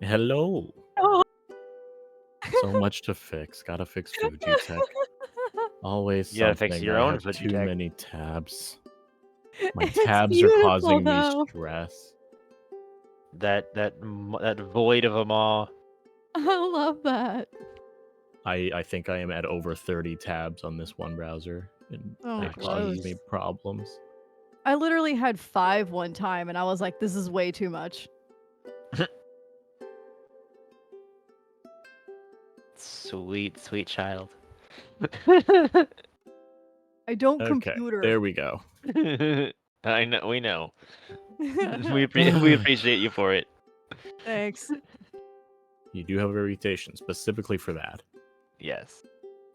Hello. Oh. So much to fix. Gotta fix Fuji Tech. Always You gotta fix something. your I own have Fuji too Tech. many tabs. My It's tabs are beautiful causing me though. stress. That void of a maw. I love that. I think I am at over 30 tabs on this one browser, and Oh, it causes me gross. problems. I literally had 5 one time, and I was like, "This is way too much." Sweet, sweet child. I don't Okay, computer. there we go. I know, we know. We appreciate you for it. Thanks. You do have a reputation specifically for that. Yes.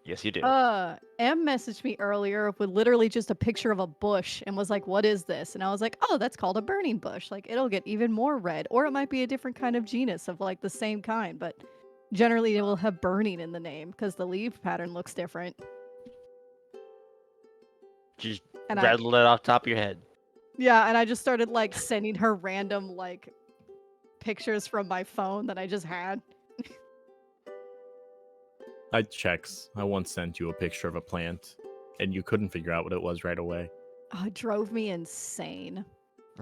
Yes, you do. M messaged me earlier with literally just a picture of a bush and was like, "What is this?" And I was like, "Oh, that's called a burning bush. Like, it'll get even more red, or it might be a different kind of genus of like the same kind, but generally it will have burning in the name because the leaf pattern looks different." Just And rattle it off top of your head. yeah, and I just started like sending her random like pictures from my phone that I just had. I checks. I once sent you a picture of a plant, and you couldn't figure out what it was right away. Oh, it drove me insane.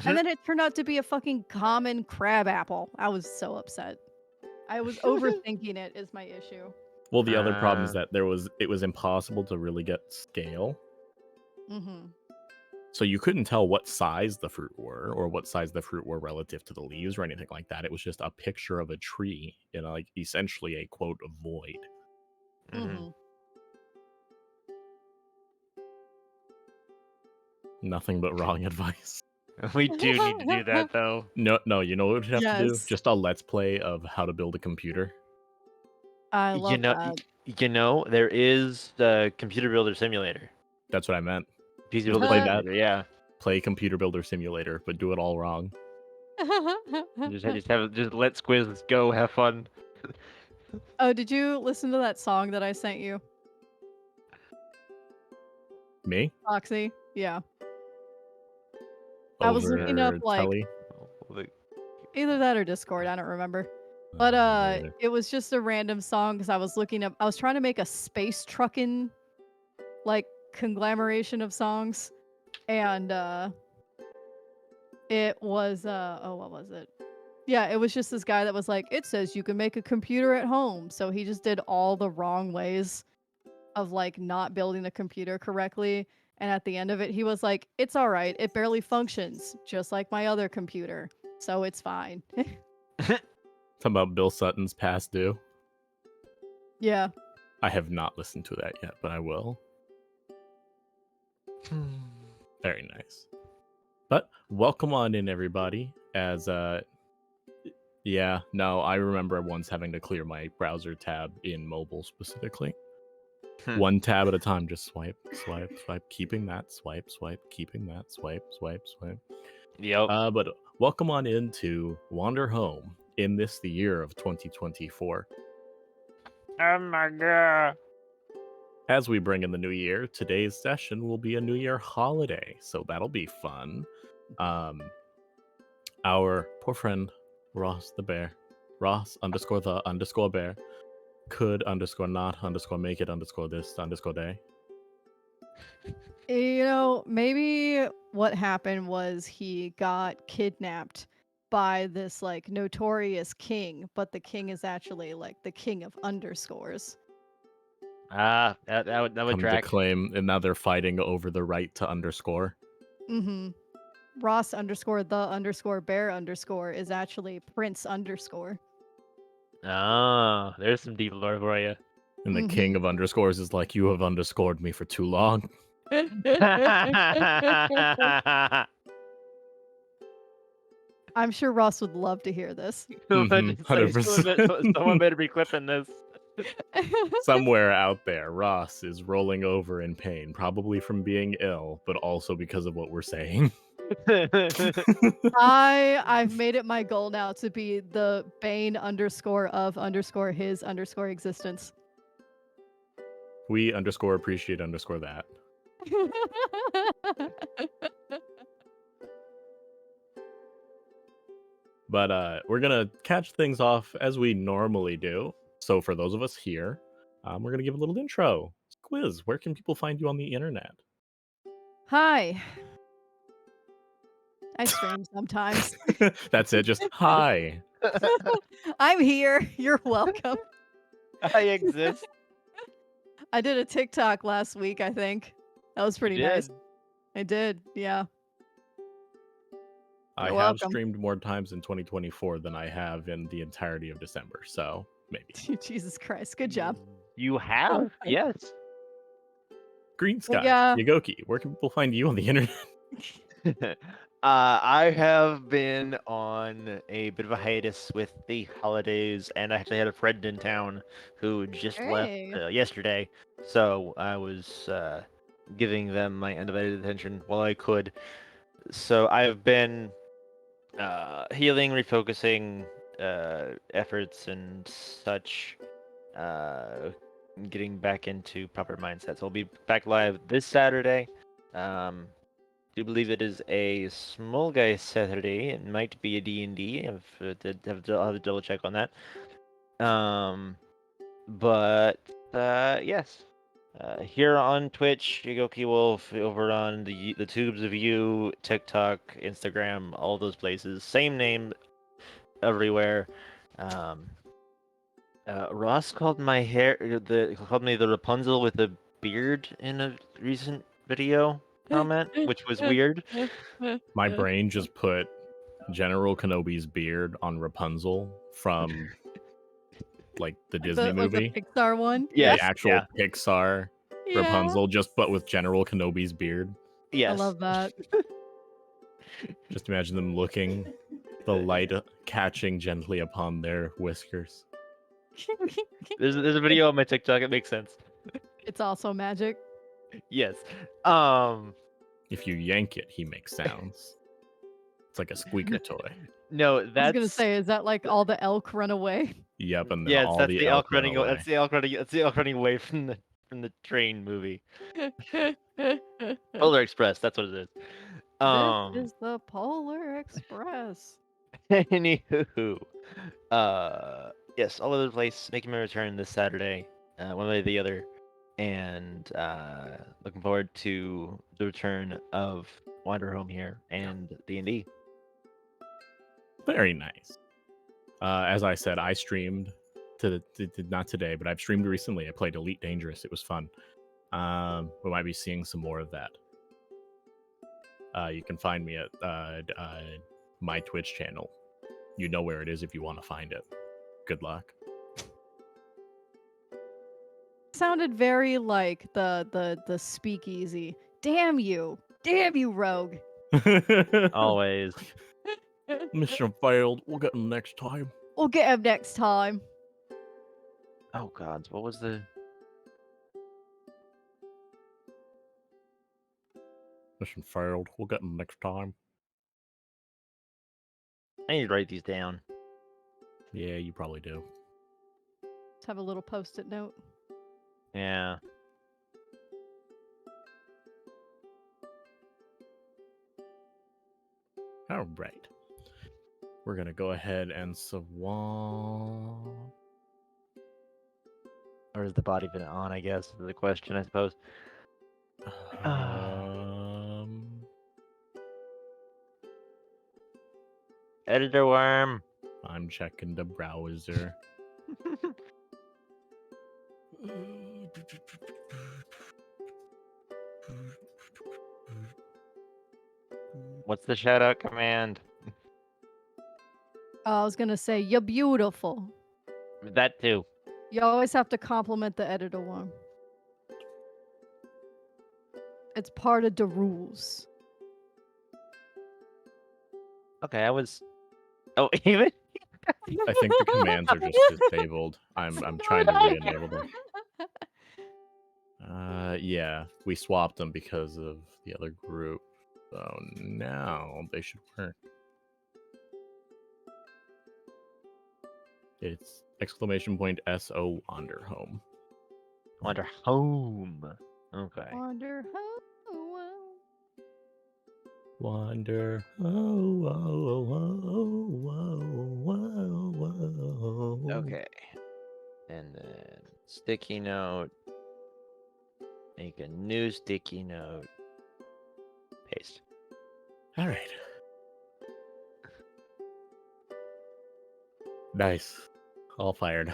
And then it turned out to be a fucking common crab apple. I was so upset. I was overthinking it is my issue. Well, the other problem is that it was impossible to really get scale. Mm-hmm. So you couldn't tell what size the fruit were or what size the fruit were relative to the leaves or anything like that. It was just a picture of a tree in like essentially a quote void. Mm-hmm. Nothing but wrong advice. We do need to do that though. No, you know what we'd have to do? Yes. Just a let's play of how to build a computer. I love that. There is the computer builder simulator. That's what I meant. PC Just builder play that. simulator, yeah. Play computer builder simulator, but do it all wrong. Just let Squiz go, have fun. Oh, did you listen to that song that I sent you? Me? Foxy? Yeah. I was looking up Over like Telly? either that or Discord, I don't remember. But it was just a random song because I was looking up I was trying to make a space truckin' like conglomeration of songs. And it was oh, what was it? Yeah, it was just this guy that was like, "It says you can make a computer at home." So he just did all the wrong ways of like not building a computer correctly. And at the end of it, he was like, "It's all right. It barely functions, just like my other computer. So it's fine." Talking about Bill Sutton's Past Due. Yeah. I have not listened to that yet, but I will. Very nice. But welcome on in, everybody. As yeah, no, I remember once having to clear my browser tab in mobile specifically. One tab at a time, just swipe, swipe, swipe, keeping that, swipe, swipe, keeping that, swipe, swipe, swipe. Yep. But welcome on into Wander Home in the year of 2024. Oh my god. As we bring in the new year, today's session will be a New Year holiday, so that'll be fun. Our poor friend Ross the bear, Ross _ the bear, could _ make it _ day. You know, maybe what happened was he got kidnapped by this like notorious king, but the king is actually like the king of underscores. That would Come to track. claim, and now they're fighting over the right to underscore. Mm-hmm. Ross _ the _ bear _ is actually Prince _ Oh, there's some deep lore for you. And the king of underscores is like, you have underscored me for too long. I'm sure Ross would love to hear this. 100%. Someone better be clipping this. Somewhere out there, Ross is rolling over in pain, probably from being ill, but also because of what we're saying. I've made it my goal now to be the bane _ of _ his _ existence. We appreciate that. But we're gonna catch things off as we normally do. So for those of us here, we're gonna give a little intro. Quiz, where can people find you on the internet? Hi. I stream sometimes. That's it, just hi. I'm here. You're welcome. I exist. I did a TikTok last week, I think. That was pretty nice. Did. I did, yeah. I You're have welcome. streamed more times in 2024 than I have in the entirety of December, so maybe. Jesus Christ, good job. You have? Yes. Green Sky, yeah. Yagoki, where can people find you on the internet? I have been on a bit of a hiatus with the holidays, and I actually had a friend in town who just left Hey. yesterday, so I was giving them my undivided attention while I could. So I've been healing, refocusing efforts and such, getting back into proper mindset. So I'll be back live this Saturday. Do believe it is a small guy Saturday. It might be a D&D. I'll have to double check on that. But yes. Here on Twitch, Yagoki Wolf, over on the tubes of you, TikTok, Instagram, all those places. Same name everywhere. Ross called my hair called me the Rapunzel with a beard in a recent video comment, which was weird. My brain just put General Kenobi's beard on Rapunzel from like the Disney Like the movie. Pixar one? Yes, The actual yeah. Pixar Yeah. Rapunzel, just but with General Kenobi's beard. Yes. I love that. Just imagine them looking, the light catching gently upon their whiskers. There's a video on my TikTok. It makes sense. It's also magic. Yes. If you yank it, he makes sounds. It's like a squeaker toy. No, I was that's gonna say, is that like all the elk run away? Yep, and then yes, all that's the the elk run running. away. That's the elk running. That's the elk running away from the train movie. Polar Express. That's what it is. This is the Polar Express. Anywho, yes, all over the place. Making my return this Saturday, one way or the other, and looking forward to the return of Wander Home here and D&D. Very nice. As I said, I streamed not today, but I've streamed recently. I played Elite Dangerous. It was fun. We might be seeing some more of that. You can find me at my Twitch channel. You know where it is if you want to find it. Good luck. Sounded very like the speakeasy. Damn you, rogue. Always. Mission failed. We'll get him next time. We'll get him next time. Oh God, what was the? Mission failed. We'll get him next time. I need to write these down. Yeah, you probably do. Let's have a little post-it note. Yeah. All right. We're going to go ahead and swap. Or is the body been on? I guess is the question. I suppose. Editor worm. I'm checking the browser. What's the shout out command? I was gonna say, you're beautiful. That too. You always have to compliment the editor one. It's part of the rules. Okay, I was. Oh, even. I think the commands are just disabled. I'm trying to re-enable them. Yeah, we swapped them because of the other group. So now they should work. It's !SO Wander Home. Wander home. Okay. Wander home. Wander. Oh, oh, oh, oh, oh, oh, oh. Okay. And then sticky note. Make a new sticky note. Paste. All right. Nice. All fired.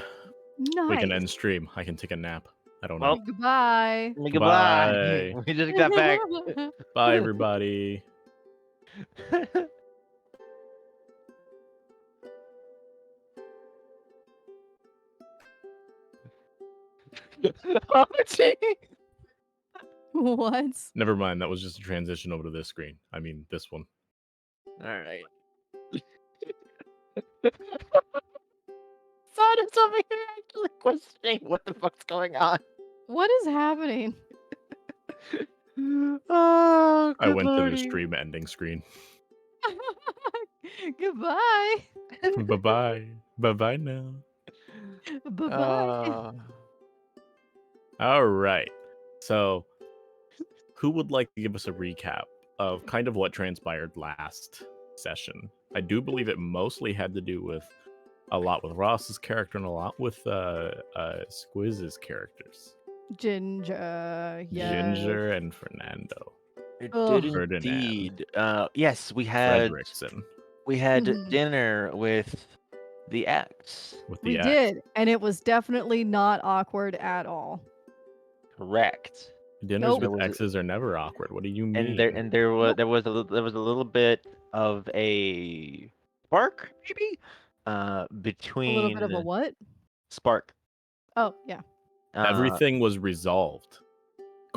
We can end Nice. stream. I can take a nap. I don't know. Well, Goodbye. goodbye. We just got back. Bye, everybody. Oh, gee. What? Never mind. That was just a transition over to this screen. I mean, this one. All right. Son is over here actually questioning what the fuck's going on. What is happening? Oh, I good went to the lordy. stream ending screen. Goodbye. Bye bye. Bye bye now. Bye-bye. All right. So, who would like to give us a recap of kind of what transpired last session? I do believe it mostly had to do with a lot with Ross's character and a lot with Squizz's characters. Ginger. Yes. Ginger and Fernando. It Ugh. did Ferdinand. indeed. Yes, we had Fredrickson Mhm. dinner with the ex. with We the X. did, and it was definitely not awkward at all. Correct. Dinners Nope. There with was a- X's are never awkward. What do you mean? And there was a little bit of a spark maybe A between little bit of a what? spark. Oh, yeah. Everything was resolved.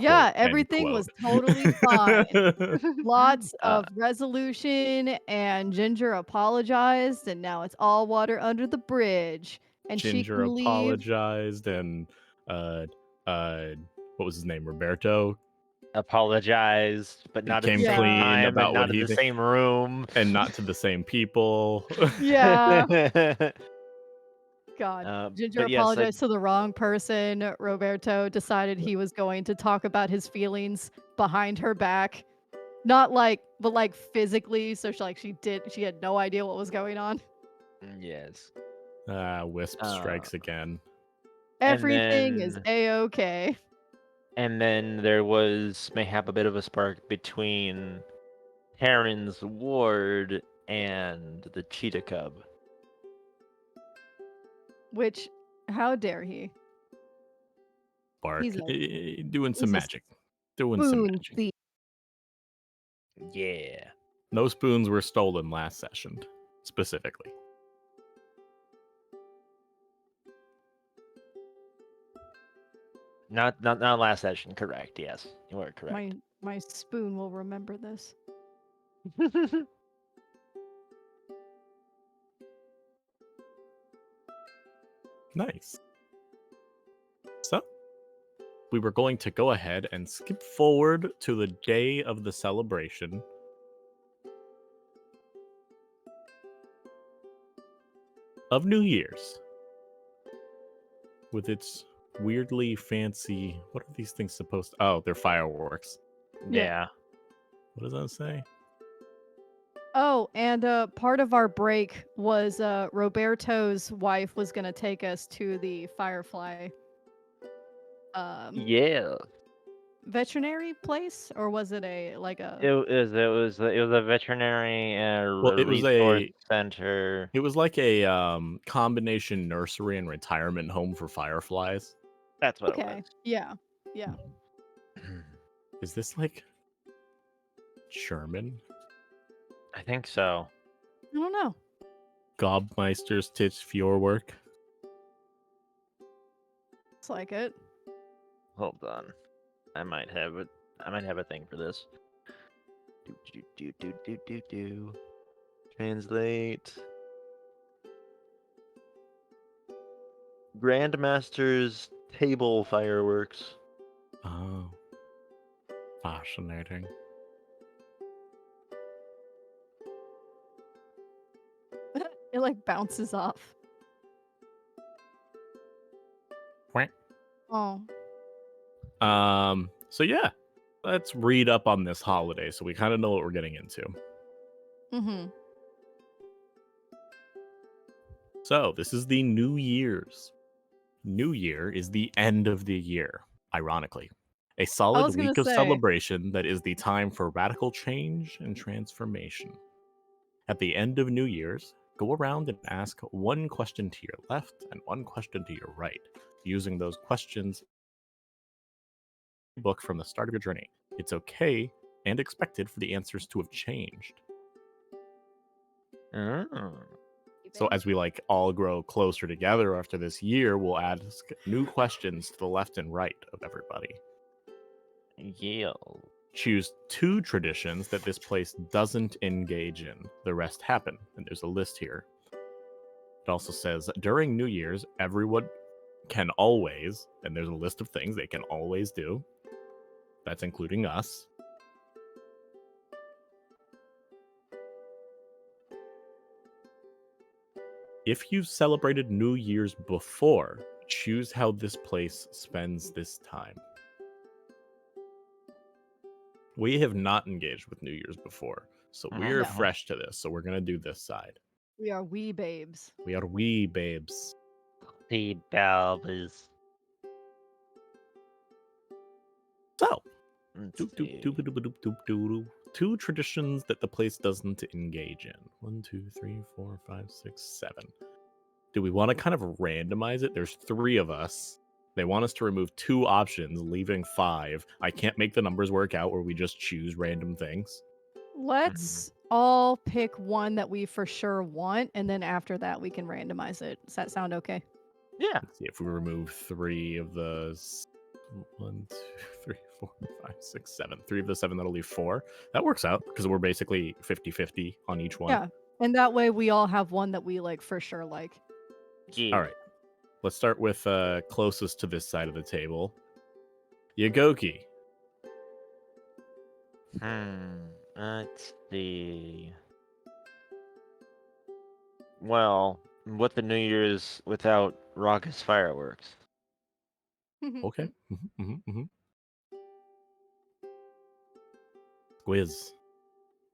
Yeah, quote, end everything was quote. totally fine. Lots Uh, of resolution, and Ginger apologized, and now it's all water under the bridge. And she Ginger can leave. apologized, and what was his name? Roberto, apologized, but not at came the same clean time, about and not what in he the thi- same room. and not to the same people. Yeah. God. Ginger but yes, apologized to the wrong person. Roberto decided he was going to talk about his feelings behind her back. Not like, but like physically. So she had no idea what was going on. yes. Wisp strikes again. And Everything is then- A-okay. And then there was mayhap a bit of a spark between Heron's ward and the cheetah cub. Which, how dare he? Bark. He's Doing some he's a magic. Doing some Spoon magic. thief. Yeah. No spoons were stolen last session, specifically. Not last session, correct, yes. You are correct. My spoon will remember this. Nice. So, we were going to go ahead and skip forward to the day of the celebration. Of New Year's. With its weirdly fancy... What are these things supposed to... Oh, they're fireworks. Yeah. What does that say? Oh, and part of our break was Roberto's wife was gonna take us to the Firefly Yeah. veterinary place, or was it a like a? It was a veterinary Well, it was resource center. It was like a combination nursery and retirement home for fireflies. That's what it Okay, yeah. was. Is this like Sherman? I think so. I don't know. Gobmeister's Tits Fjordwork? It's like it. Hold on. I might have a thing for this. Do. Translate. Grandmaster's table fireworks. Oh. Fascinating. It like bounces off. Quack. Oh. So yeah, let's read up on this holiday so we kind of know what we're getting into. Mm-hmm. So, this is the New Year's. New Year is the end of the year, ironically. A I solid was gonna week of say, celebration that is the time for radical change and transformation. At the end of New Year's, go around and ask one question to your left and one question to your right, using those questions book from the start of your journey. It's okay and expected for the answers to have changed. Oh. So as we all grow closer together after this year, we'll add new questions to the left and right of everybody. Yeah. Choose 2 traditions that this place doesn't engage in. The rest happen, and there's a list here. It also says during New Year's, everyone can always, and there's a list of things they can always do. That's including us. If you've celebrated New Year's before, choose how this place spends this time. We have not engaged with New Year's before, so we're No. fresh to this, so we're going to do this side. We are wee babes. We are wee babes. The Balbus. So, Let's doop, doop, see. doop, doop, doop, doop, doop, doop. 2 traditions that the place doesn't engage in. 1, 2, 3, 4, 5, 6, 7. Do we want to kind of randomize it? There's 3 of us. They want us to remove 2 options, leaving 5. I can't make the numbers work out where we just choose random things. Let's all pick one that we for sure want, and then after that we can randomize it. Does that sound okay? Yeah. Let's see if we remove 3 of the 1, 2, 3, 4, 5, 6, 7. 3 of the 7, that'll leave 4. That works out because we're basically 50-50 on each one. Yeah. And that way we all have one that we for sure like. Yeah. All right. Let's start with closest to this side of the table. Yagoki. Let's see. Well, what the New Year's without raucous fireworks? Okay. Quiz.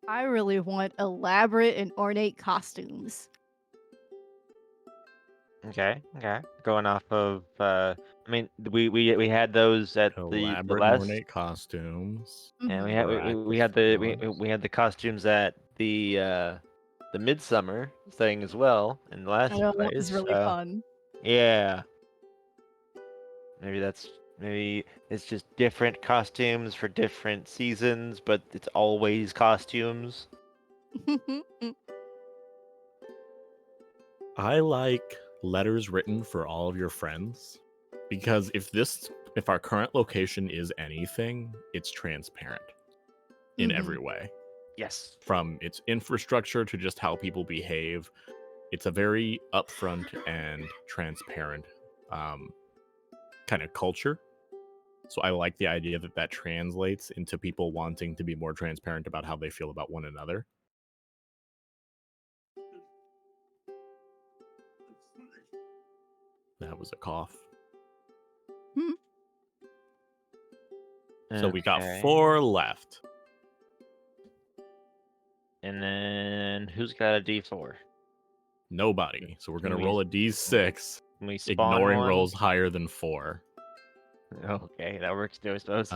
I really want elaborate and ornate costumes. Okay. Going off of, I mean, we had those at the Elaborate and last, ornate costumes. and we Mhm. had we had the Miraculous we had the costumes at the midsummer thing as well in the I last know that place. was really fun. Yeah, maybe it's just different costumes for different seasons, but it's always costumes. I like letters written for all of your friends because if our current location is anything, it's transparent in every way. Yes. From its infrastructure to just how people behave. It's a very upfront and transparent kind of culture. So I like the idea that translates into people wanting to be more transparent about how they feel about one another. That was a cough. So we got Okay. 4 left. And then who's got a D4? Nobody. So we're going to Can we- roll a d6, Can we spawn ignoring one? rolls higher than 4. Okay, that works too, I suppose.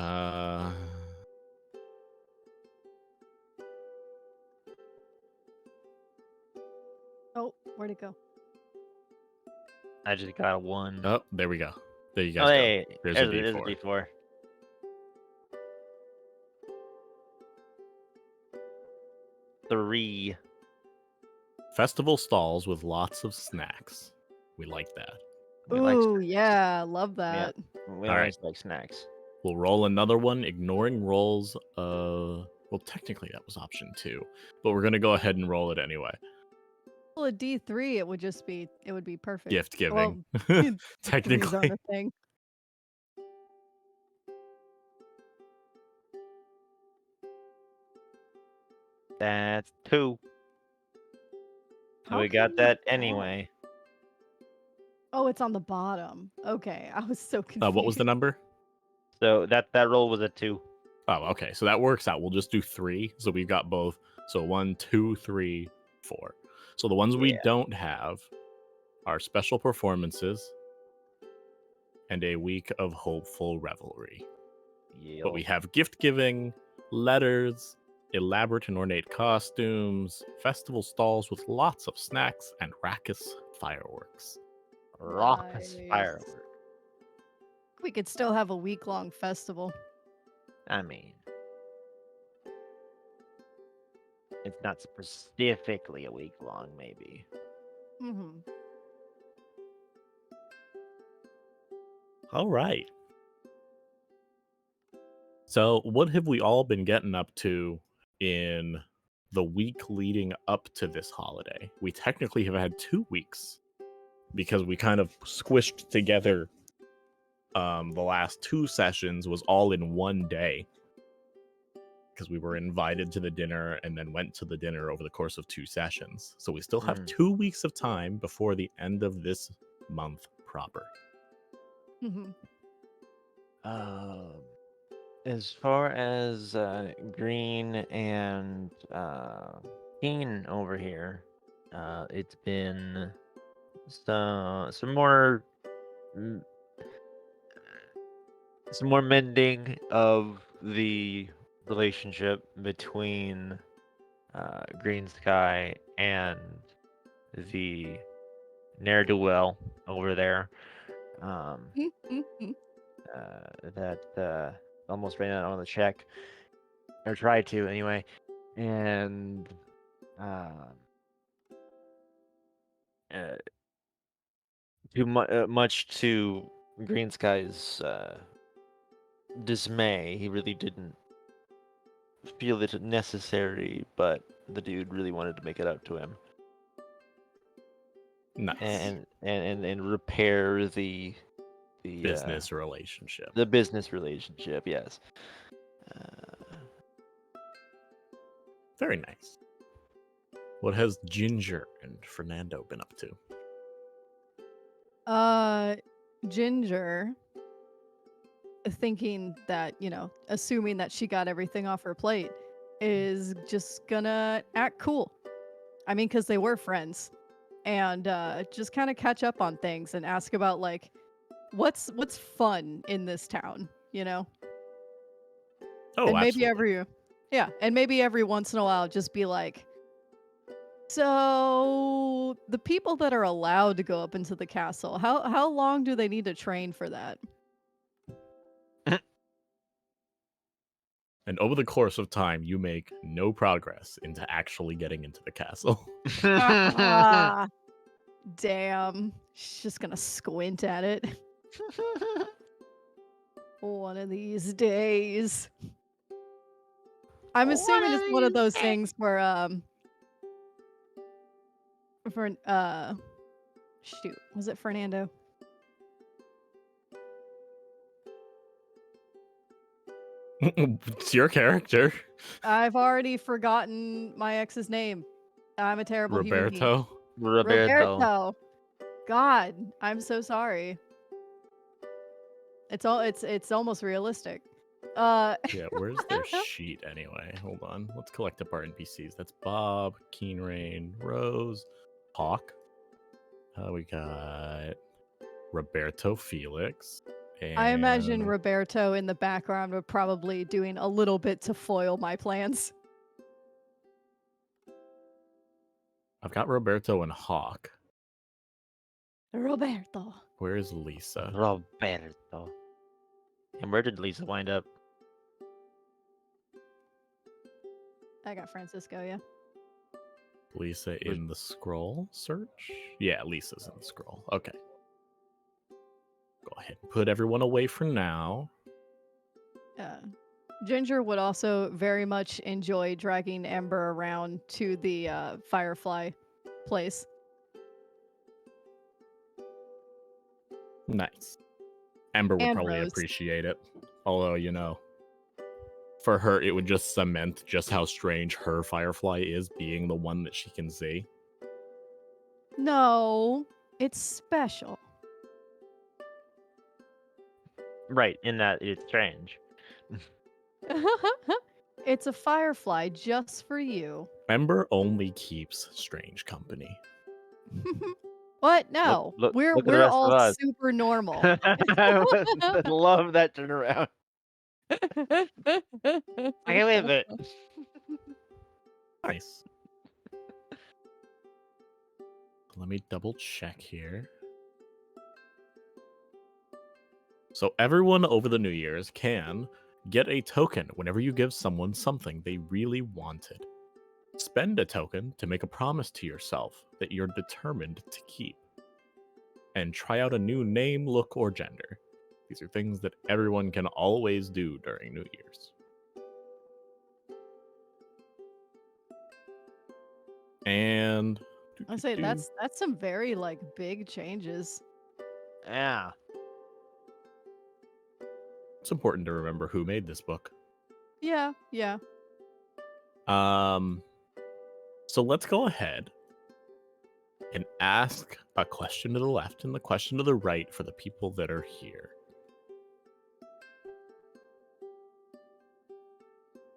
Oh, where'd it go? I just got a 1. Oh, there we go. There you Oh, guys hey, go. There's a there's a d4. D4. 3. Festival stalls with lots of snacks. We like that. We like Ooh, snacks. yeah, love Yeah. that. We All always like snacks. We'll roll another one, ignoring rolls. Well, technically that was option 2, but we're gonna go ahead and roll it anyway. Well, a D3, it would be perfect. Gift Well, giving, threes technically. aren't a thing. That's 2. So How we can got you that not? anyway. Oh, it's on the bottom. Okay, I was so confused. What was the number? So that roll was a 2. Oh, okay. So that works out. We'll just do 3. So we've got both. So 1, 2, 3, 4. So the ones we Yeah. don't have are special performances and a week of hopeful revelry. But we have gift giving, letters, elaborate and ornate costumes, festival stalls with lots of snacks, and raucous fireworks. Raucous Nice. fireworks. We could still have a week-long festival. I mean, it's not specifically a week long, maybe. Mm-hmm. All right. So, what have we all been getting up to in the week leading up to this holiday? We technically have had 2 weeks because we kind of squished together the last 2 sessions was all in one day because we were invited to the dinner and then went to the dinner over the course of 2 sessions. So we still have 2 weeks of time before the end of this month proper. Mm-hmm. As far as Green and Keen over here, it's been some more mending of the relationship between Green Sky and the ne'er do well over there. That almost ran out on the check, or tried to anyway, and much to Green Sky's dismay, he really didn't feel it necessary, but the dude really wanted to make it up to him Nice. and repair the Business relationship. the business relationship. Yes. Very nice. What has Ginger and Fernando been up to? Ginger, thinking that, assuming that she got everything off her plate, is just gonna act cool. I mean, because they were friends. And just kind of catch up on things and ask about, like, what's fun in this town, Oh, and maybe absolutely. maybe every once in a while just be like, so the people that are allowed to go up into the castle, how long do they need to train for that? And over the course of time, you make no progress into actually getting into the castle. Ah, damn. She's just gonna squint at it. One of these days. I'm assuming it's one of those things where for shoot, was it Fernando? It's your character. I've already forgotten my ex's name. I'm a terrible human being. Roberto. Roberto. God, I'm so sorry. It's almost realistic. Yeah, where's their sheet anyway? Hold on. Let's collect up our NPCs. That's Bob, Keen Rain, Rose, Hawk. We got Roberto Felix. And I imagine Roberto in the background were probably doing a little bit to foil my plans. I've got Roberto and Hawk. Roberto. Where is Lisa? Roberto. And where did Lisa wind up? I got Francisco, yeah. Lisa in the scroll search? Yeah, Lisa's in the scroll. Okay. Go ahead and put everyone away for now. Ginger would also very much enjoy dragging Ember around to the Firefly place. Nice. Ember would And probably Rose. appreciate it. Although, for her, it would just cement just how strange her Firefly is, being the one that she can see. No, it's special. Right, in that it's strange. It's a firefly just for you. Ember only keeps strange company. What? No. We're Look at the rest of all us. super normal. I love that turnaround. I can't believe it. Nice. Let me double check here. So everyone over the New Year's can get a token whenever you give someone something they really wanted. Spend a token to make a promise to yourself that you're determined to keep. And try out a new name, look, or gender. These are things that everyone can always do during New Year's. And I say that's some very like big changes. Yeah. it's important to remember who made this book. Yeah, yeah. So let's go ahead and ask a question to the left and the question to the right for the people that are here.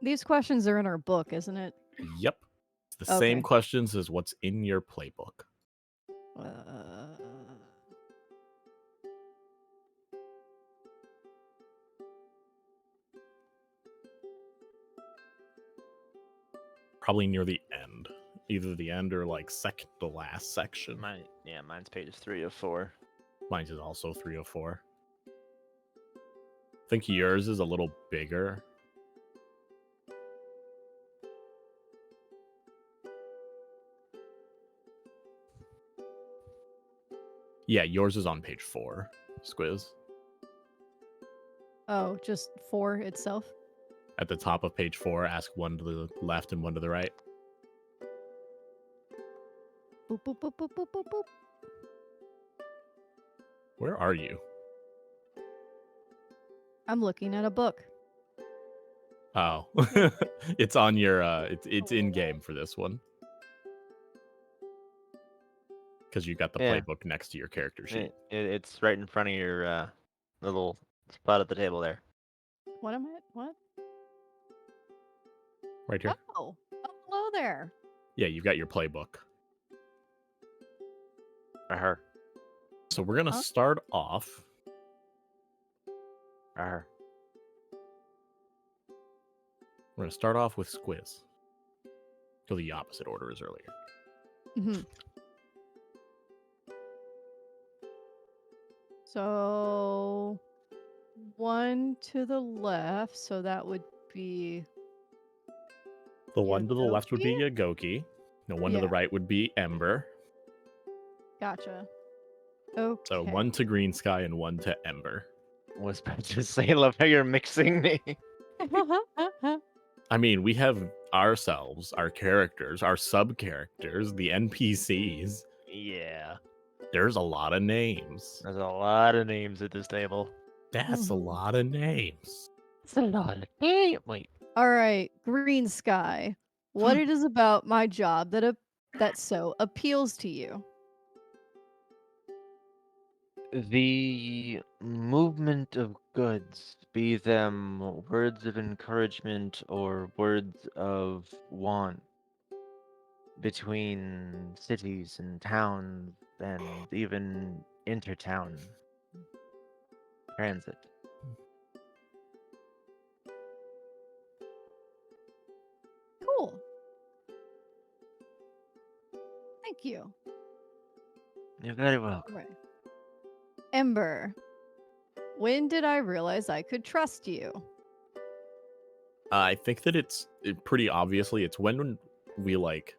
These questions are in our book, isn't it? Yep. It's the Okay. same questions as what's in your playbook. Probably near the end. Either the end or like second to last section. Mine's page 3 of 4. Mine's is also 304. I think yours is a little bigger. Yeah, yours is on page 4, Squiz. Oh, just 4 itself? At the top of page 4, ask one to the left and one to the right. Boop, boop, boop, boop, boop, boop, boop. Where are you? I'm looking at a book. Oh. It's on your it's in game for this one. Because you got the Yeah. playbook next to your character sheet. It's right in front of your little spot at the table there. What am I? What? Right here. Oh, hello there. Yeah, you've got your playbook. Her. So we're gonna Huh? start off. Her. We're gonna start off with Squiz. Go the opposite order as earlier. Mm-hmm. So 1 to the left, so that would be The one to the left would be Yagoki? Yagoki. The one to the Yeah. right would be Ember. Gotcha. Okay. So 1 to Green Sky and 1 to Ember. Was about to say, I love how you're mixing me. I mean, we have ourselves, our characters, our sub-characters, the NPCs. Yeah. There's a lot of names. There's a lot of names at this table. That's a lot of names. It's a lot of names. Wait. All right, Green Sky. What it is about my job that so appeals to you? The movement of goods, be them words of encouragement or words of want, between cities and towns and even intertown transit. Cool. Thank you. You're very welcome. All right. Ember. When did I realize I could trust you? I think that it's pretty obviously it's when we like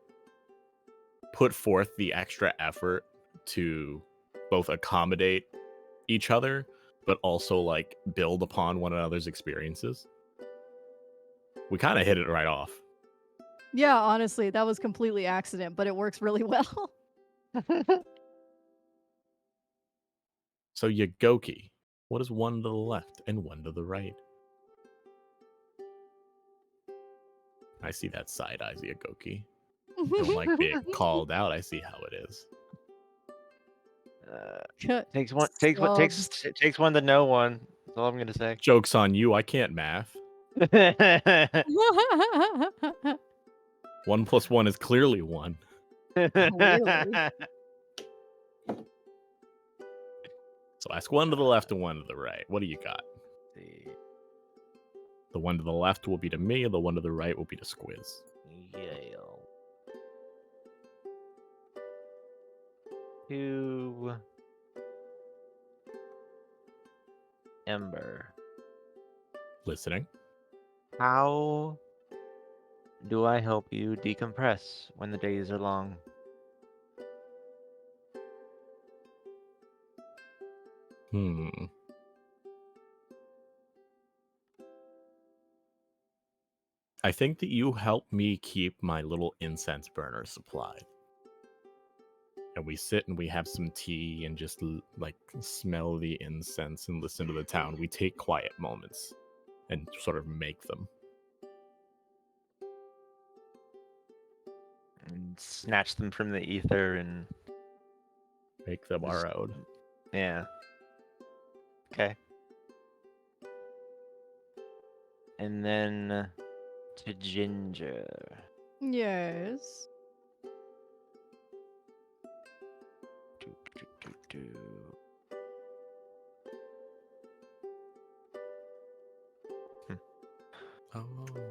put forth the extra effort to both accommodate each other, but also like build upon one another's experiences. We kind of hit it right off. Yeah, honestly, that was completely accident, but it works really well. So Yagoki, what is 1 to the left and 1 to the right? I see that side eyes, Yagoki. Don't like being called out. I see how it is. Takes one to know one. That's all I'm gonna say. Joke's on you. I can't math. 1 plus 1 is clearly 1. Clearly. So ask one to the left and one to the right. What do you got? See. The one to the left will be to me, and the one to the right will be to Squiz. Yeah. To Ember. Listening. How do I help you decompress when the days are long? I think that you help me keep my little incense burner supplied. And we sit and we have some tea and just like smell the incense and listen to the town. We take quiet moments and sort of make them. And snatch them from the ether and Make them Just- our own. yeah. Okay. And then to Ginger. Yes. Do, do, do, do. Oh.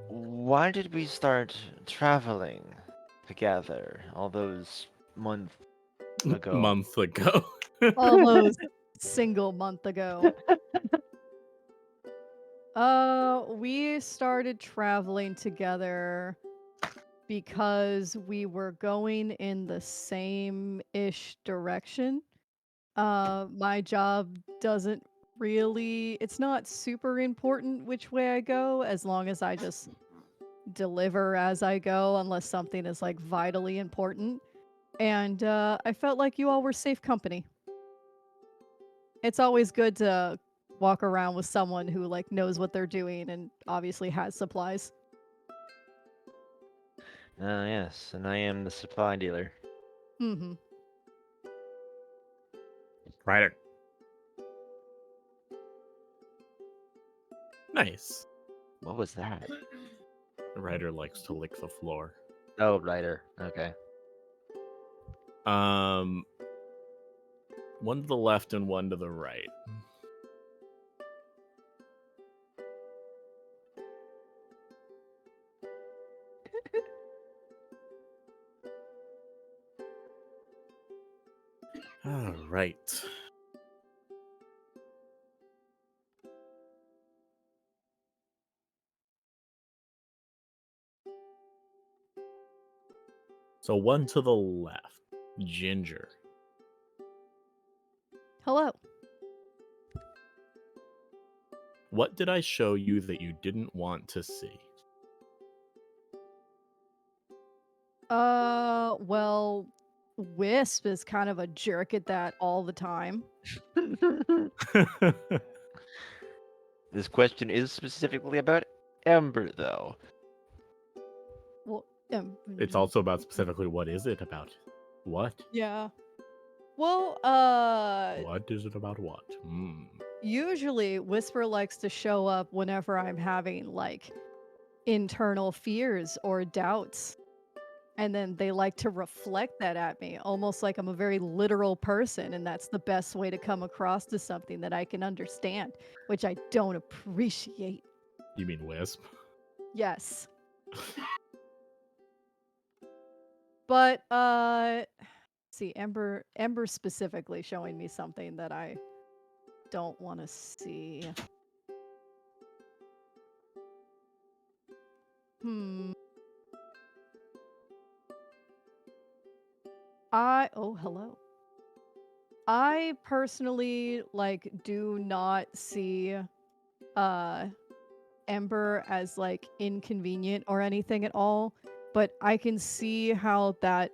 Why did we start traveling together all those months ago? Month ago. All those single month ago. We started traveling together because we were going in the same-ish direction. My job doesn't really, it's not super important which way I go, as long as I just deliver as I go, unless something is like vitally important. And I felt like you all were safe company. It's always good to walk around with someone who like knows what they're doing and obviously has supplies. Yes, and I am the supply dealer. Mm-hmm. Ryder. Nice. What was that? Ryder likes to lick the floor. Oh, Ryder. Okay. One to the left and one to the right. All right. So one to the left, Ginger. Hello. What did I show you that you didn't want to see? Well, Wisp is kind of a jerk at that all the time. This question is specifically about Ember, though. Well, It's also about specifically what is it about? What? yeah. Well, What is it about what? usually Whisper likes to show up whenever I'm having like internal fears or doubts. And then they like to reflect that at me, almost like I'm a very literal person, and that's the best way to come across to something that I can understand, which I don't appreciate. You mean Wisp? Yes. But see, Ember specifically showing me something that I don't want to see. Hello. I personally like do not see Ember as like inconvenient or anything at all, but I can see how that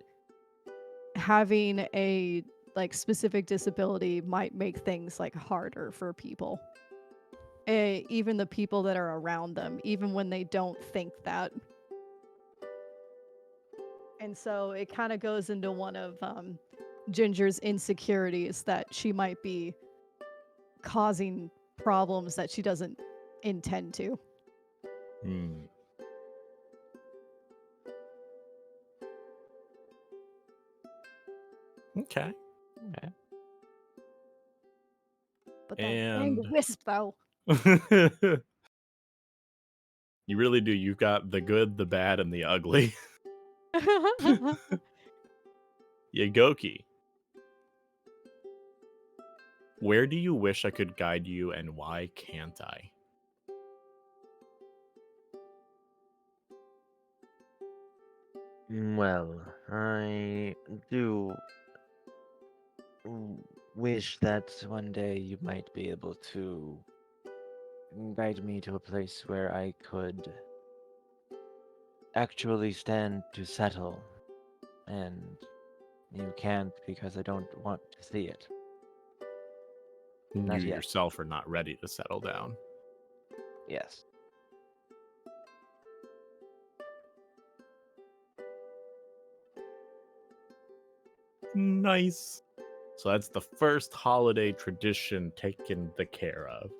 having a like specific disability might make things like harder for people. Even the people that are around them, even when they don't think that. And so it kind of goes into one of Ginger's insecurities that she might be causing problems that she doesn't intend to. Hmm. Okay. But that dang And wisp, though. you really do. You've got the good, the bad, and the ugly. Yagoki, where do you wish I could guide you, and why can't I? Well, I do wish that one day you might be able to guide me to a place where I could actually stand to settle, and you can't because I don't want to see it. You Not yet. yourself are not ready to settle down. Yes. Nice. So that's the first holiday tradition taken the care of.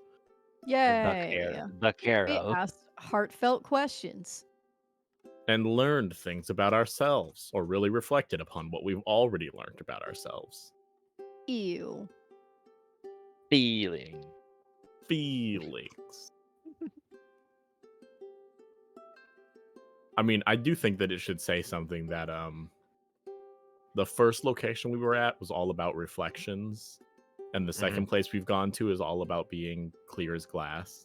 Yay. The care We of. asked heartfelt questions. And learned things about ourselves, or really reflected upon what we've already learned about ourselves. Ew. Feeling. Feelings. I mean, I do think that it should say something that the first location we were at was all about reflections, and the second place we've gone to is all about being clear as glass.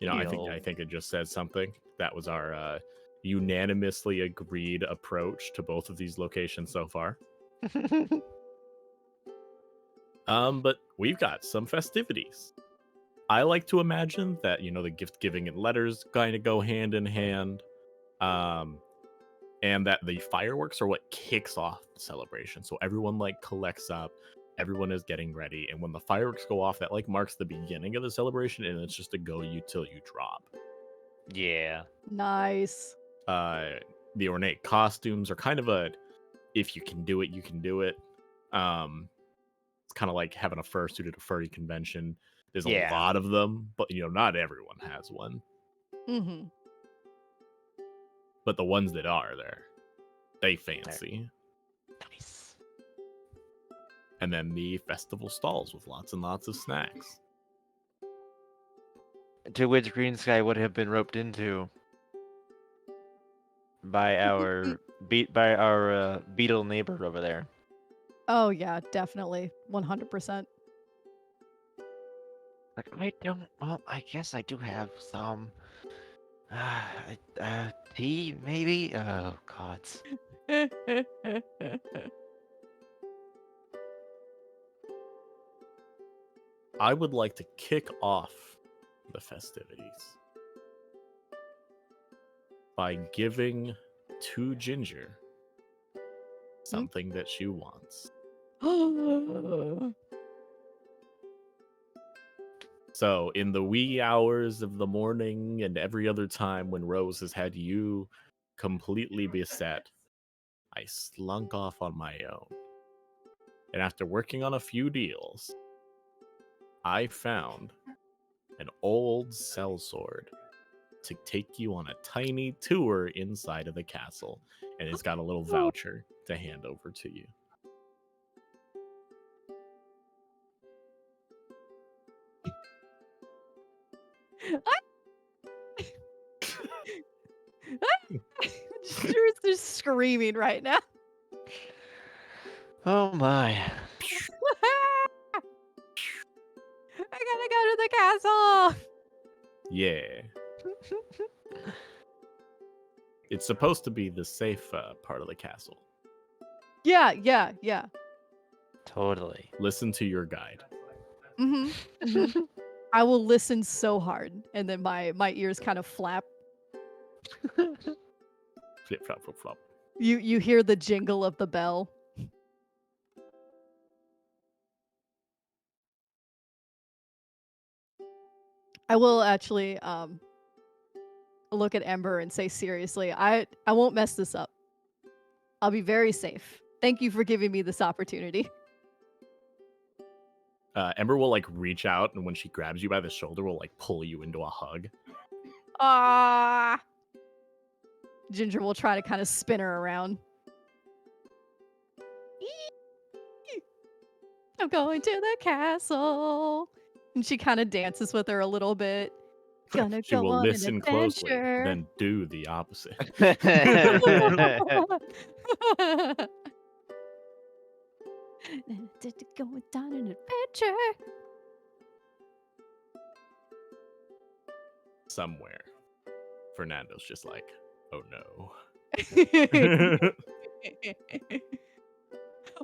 You know, I think it just says something. That was our unanimously agreed approach to both of these locations so far. But we've got some festivities. I like to imagine that, you know, the gift giving and letters kind of go hand in hand. And that the fireworks are what kicks off the celebration. So everyone like collects up, everyone is getting ready, and when the fireworks go off, that like marks the beginning of the celebration, and it's just a go you till you drop. Yeah. Nice. The ornate costumes are kind of a, if you can do it, you can do it. It's kind of like having a fursuit at a furry convention. There's a Yeah. lot of them, but you know, not everyone has one. Mm-hmm. But the ones that are there, they fancy. Nice. And then the festival stalls with lots and lots of snacks. To which Green Sky would have been roped into by our beetle neighbor over there. Oh yeah, definitely. 100%. Like, I guess I do have some tea maybe. Oh God. I would like to kick off the festivities by giving to Ginger something that she wants. So, in the wee hours of the morning and every other time when Rose has had you completely beset, I slunk off on my own. And after working on a few deals, I found an old sellsword to take you on a tiny tour inside of the castle. And it's got a little voucher to hand over to you. Stuart's just screaming right now. Oh my. I gotta go to the castle. Yeah. It's supposed to be the safe part of the castle. Yeah. Totally. Listen to your guide. Mm-hmm. I will listen so hard, and then my ears kind of flap. Flip, flop, flip, flop. You hear the jingle of the bell. I will actually look at Ember and say seriously, I won't mess this up. I'll be very safe. Thank you for giving me this opportunity. Ember will like reach out, and when she grabs you by the shoulder, will like pull you into a hug. Ah! Ginger will try to kind of spin her around. Eee! I'm going to the castle. And she kind of dances with her a little bit. Gonna She go will on an listen closely, adventure. then do the opposite. Going on an adventure. Somewhere, Fernando's just like, oh no.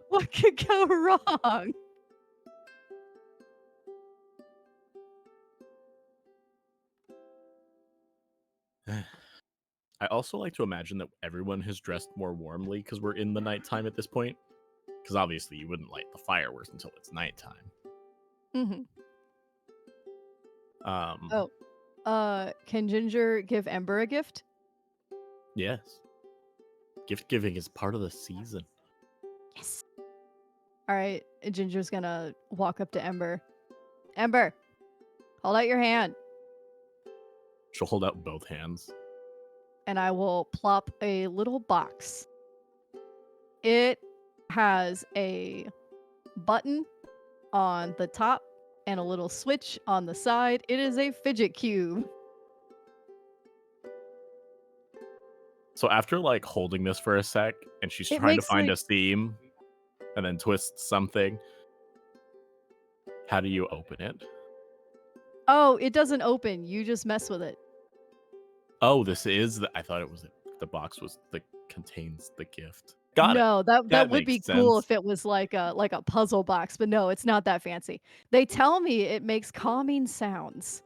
What could go wrong? I also like to imagine that everyone has dressed more warmly because we're in the nighttime at this point. Because obviously you wouldn't light the fireworks until it's nighttime. Hmm. Um, Oh, can Ginger give Ember a gift? yes. Gift giving is part of the season. Yes. All right, Ginger's gonna walk up to Ember. Ember, hold out your hand, She'll hold out both hands. and I will plop a little box. It has a button on the top and a little switch on the side. It is a fidget cube. So after like holding this for a sec, and she's It trying to makes find like a theme, and then twists something. How do you open it? oh, it doesn't open. You just mess with it. Oh, this is I thought it was the box was the contains the gift. Got it. No, that That would be makes cool sense. if it was like a puzzle box, but no, it's not that fancy. They tell me it makes calming sounds.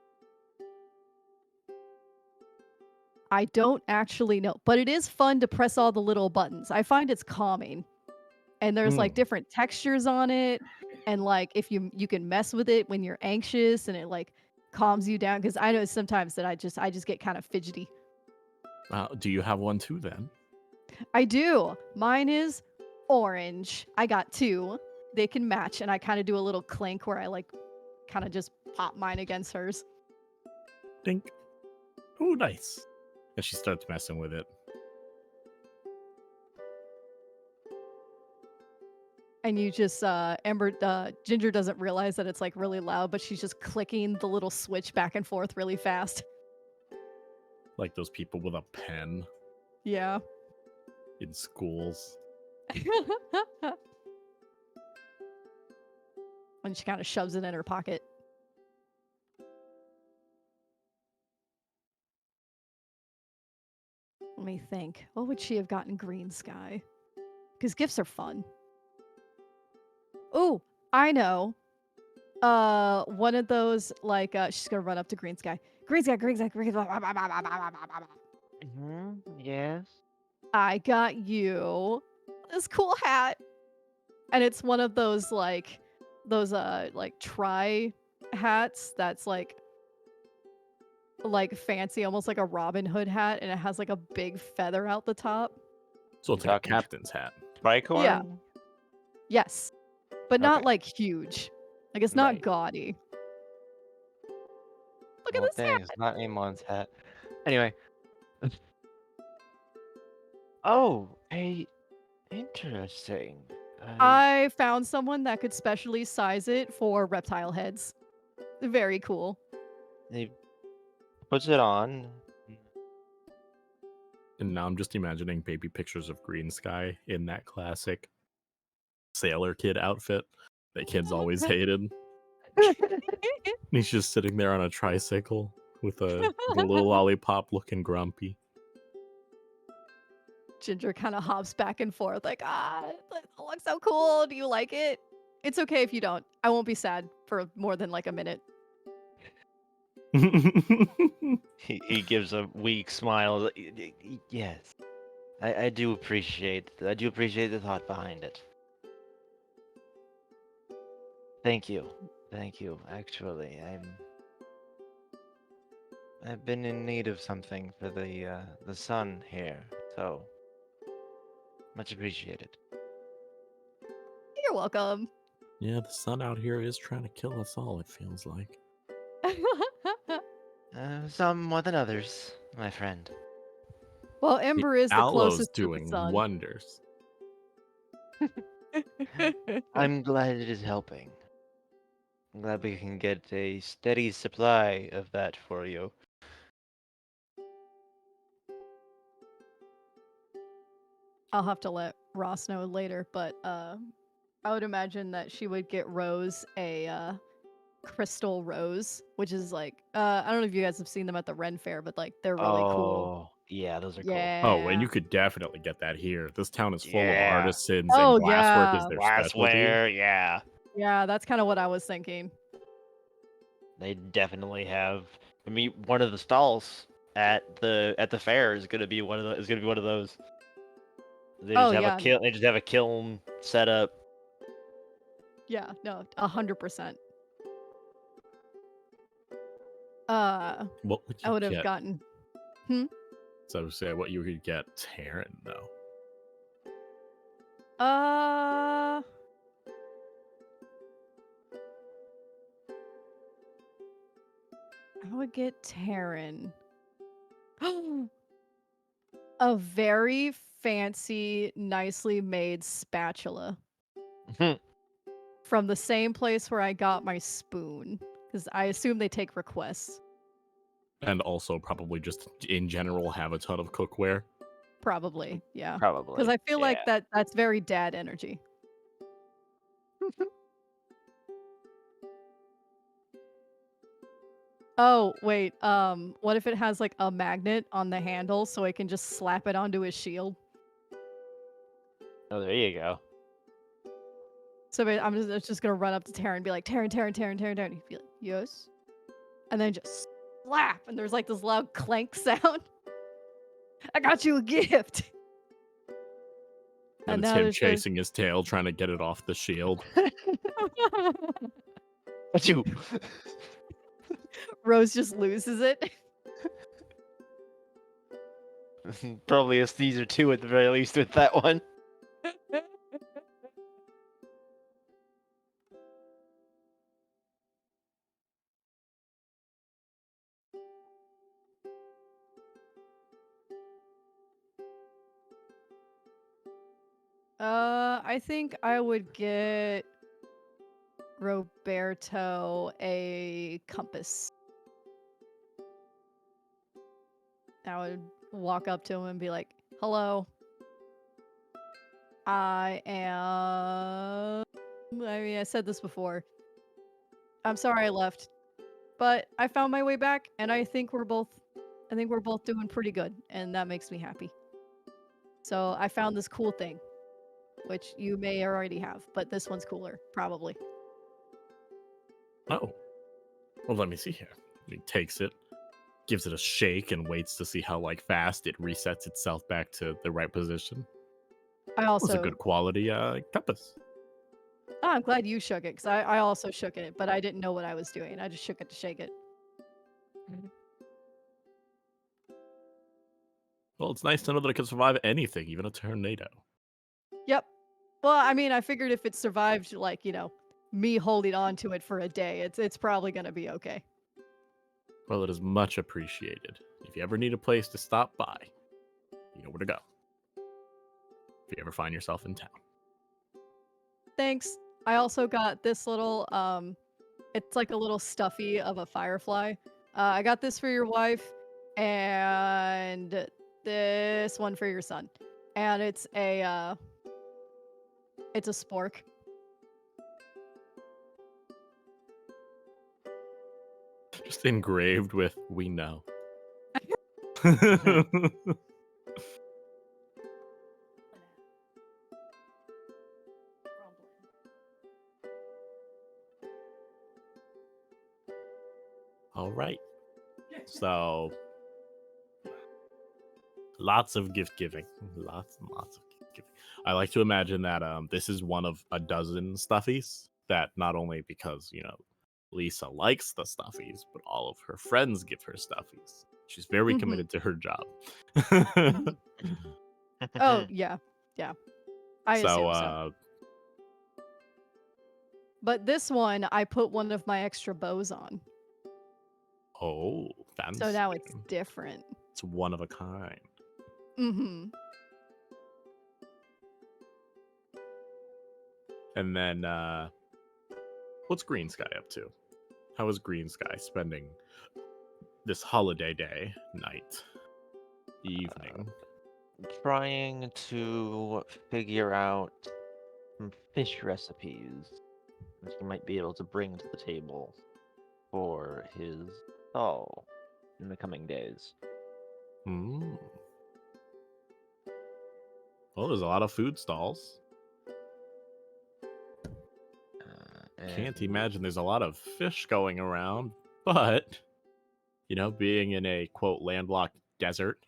I don't actually know, but it is fun to press all the little buttons. I find it's calming. And there's like Hmm. different textures on it, and like if you can mess with it when you're anxious and it like calms you down because I know sometimes that I just get kind of fidgety. Do you have one too then? I do. Mine is orange. I got two. They can match, and I kind of do a little clink where I like kind of just pop mine against hers. Dink. Oh, nice. And she starts messing with it. And you just Ginger doesn't realize that it's like really loud, but she's just clicking the little switch back and forth really fast. Like those people with a pen Yeah. in schools. And she kind of shoves it in her pocket. Let me think. What would she have gotten Green Sky? Because gifts are fun. Oh, I know. One of those like she's gonna run up to Green Sky. Green Sky, Green Sky, Green Sky. Yes. I got you this cool hat, and it's one of those like tri hats that's like fancy, almost like a Robin Hood hat, and it has like a big feather out the top. So it's You like a talking captain's hat. Yeah. Tricorn? Yes, but not Okay. like huge. Like it's not Right. gaudy. Look at Well, this dang, hat. it's not Amon's hat. Anyway. Oh, hey, interesting. I found someone that could specially size it for reptile heads. Very cool. He puts it on. And now I'm just imagining baby pictures of Green Sky in that classic sailor kid outfit that kids always hated. He's just sitting there on a tricycle with a little lollipop looking grumpy. Ginger kind of hops back and forth, like, it looks so cool. Do you like it? It's okay if you don't. I won't be sad for more than like a minute. He gives a weak smile. Yes, I do appreciate. I do appreciate the thought behind it. Thank you. Thank you. Actually, I've been in need of something for the sun here, so much appreciated. You're welcome. Yeah, the sun out here is trying to kill us all, it feels like. Some more than others, my friend. Well, The Ember is the aloe's closest to the doing sun. wonders. I'm glad it is helping. I'm glad we can get a steady supply of that for you. I'll have to let Ross know later, but I would imagine that she would get Rose a crystal rose, which is like I don't know if you guys have seen them at the Ren Fair, but like they're really cool. Oh, yeah, those are cool. Oh, and Yeah. you could definitely get that here. This town is full of Yeah. artisans, and Oh glasswork is yeah. their specialty. Glassware, yeah. Yeah, that's kind of what I was thinking. They definitely have. I mean, one of the stalls at the fair is gonna be one of those. They Oh just have a yeah. kiln. They just have a kiln set up. Yeah, no, 100%. What would I you would have get? gotten. So say what you could get Terran though. Uh, I would get Terran. A very fancy, nicely made spatula from the same place where I got my spoon, because I assume they take requests. And also probably just in general have a ton of cookware. Probably, yeah. Probably. Because I feel like yeah. that's very dad energy. Oh, wait, what if it has like a magnet on the handle so I can just slap it onto his shield? Oh, there you go. So it's just gonna run up to Taryn and be like, Taryn, Taryn, Taryn, Taryn, Taryn. He'd be like, yes. And then just slap, and there's like this loud clank sound. I got you a gift. And it's now him there's just chasing his tail, trying to get it off the shield. What you? Rose just loses it. Probably a Caesar 2 at the very least with that one. I think I would get Roberto a compass. I would walk up to him and be like, hello. I mean, I said this before. I'm sorry I left, but I found my way back, and I think we're both doing pretty good, and that makes me happy. So I found this cool thing, which you may already have, but this one's cooler, probably. Oh. Well, let me see here. He takes it, gives it a shake, and waits to see how like fast it resets itself back to the right position. I It was a also, good quality compass. I'm glad you shook it, because I also shook it, but I didn't know what I was doing. I just shook it to shake it. Well, it's nice to know that it can survive anything, even a tornado. Yep. Well, I mean, I figured if it survived, like, me holding on to it for a day, it's probably gonna be okay. Well, it is much appreciated. If you ever need a place to stop by, you know where to go. If you ever find yourself in town. Thanks. I also got this little, it's like a little stuffy of a firefly. I got this for your wife, and this one for your son. And it's a spork. Just engraved with "We know." All right. So, lots of gift giving. Lots and lots of gift giving. I like to imagine that this is one of a dozen stuffies that not only because, Lisa likes the stuffies, but all of her friends give her stuffies. She's very committed to her job. Oh, yeah. Yeah. I assume so. But this one, I put one of my extra bows on. Oh, Fancy. So now it's different. It's one of a kind. Mm-hmm. And then, what's Green Sky up to? How is Green Sky spending this holiday day, night, evening? Trying to figure out some fish recipes that he might be able to bring to the table for his stall in the coming days. Mm. Well, there's a lot of food stalls. Can't And imagine there's a lot of fish going around, but, being in a, quote, landlocked desert.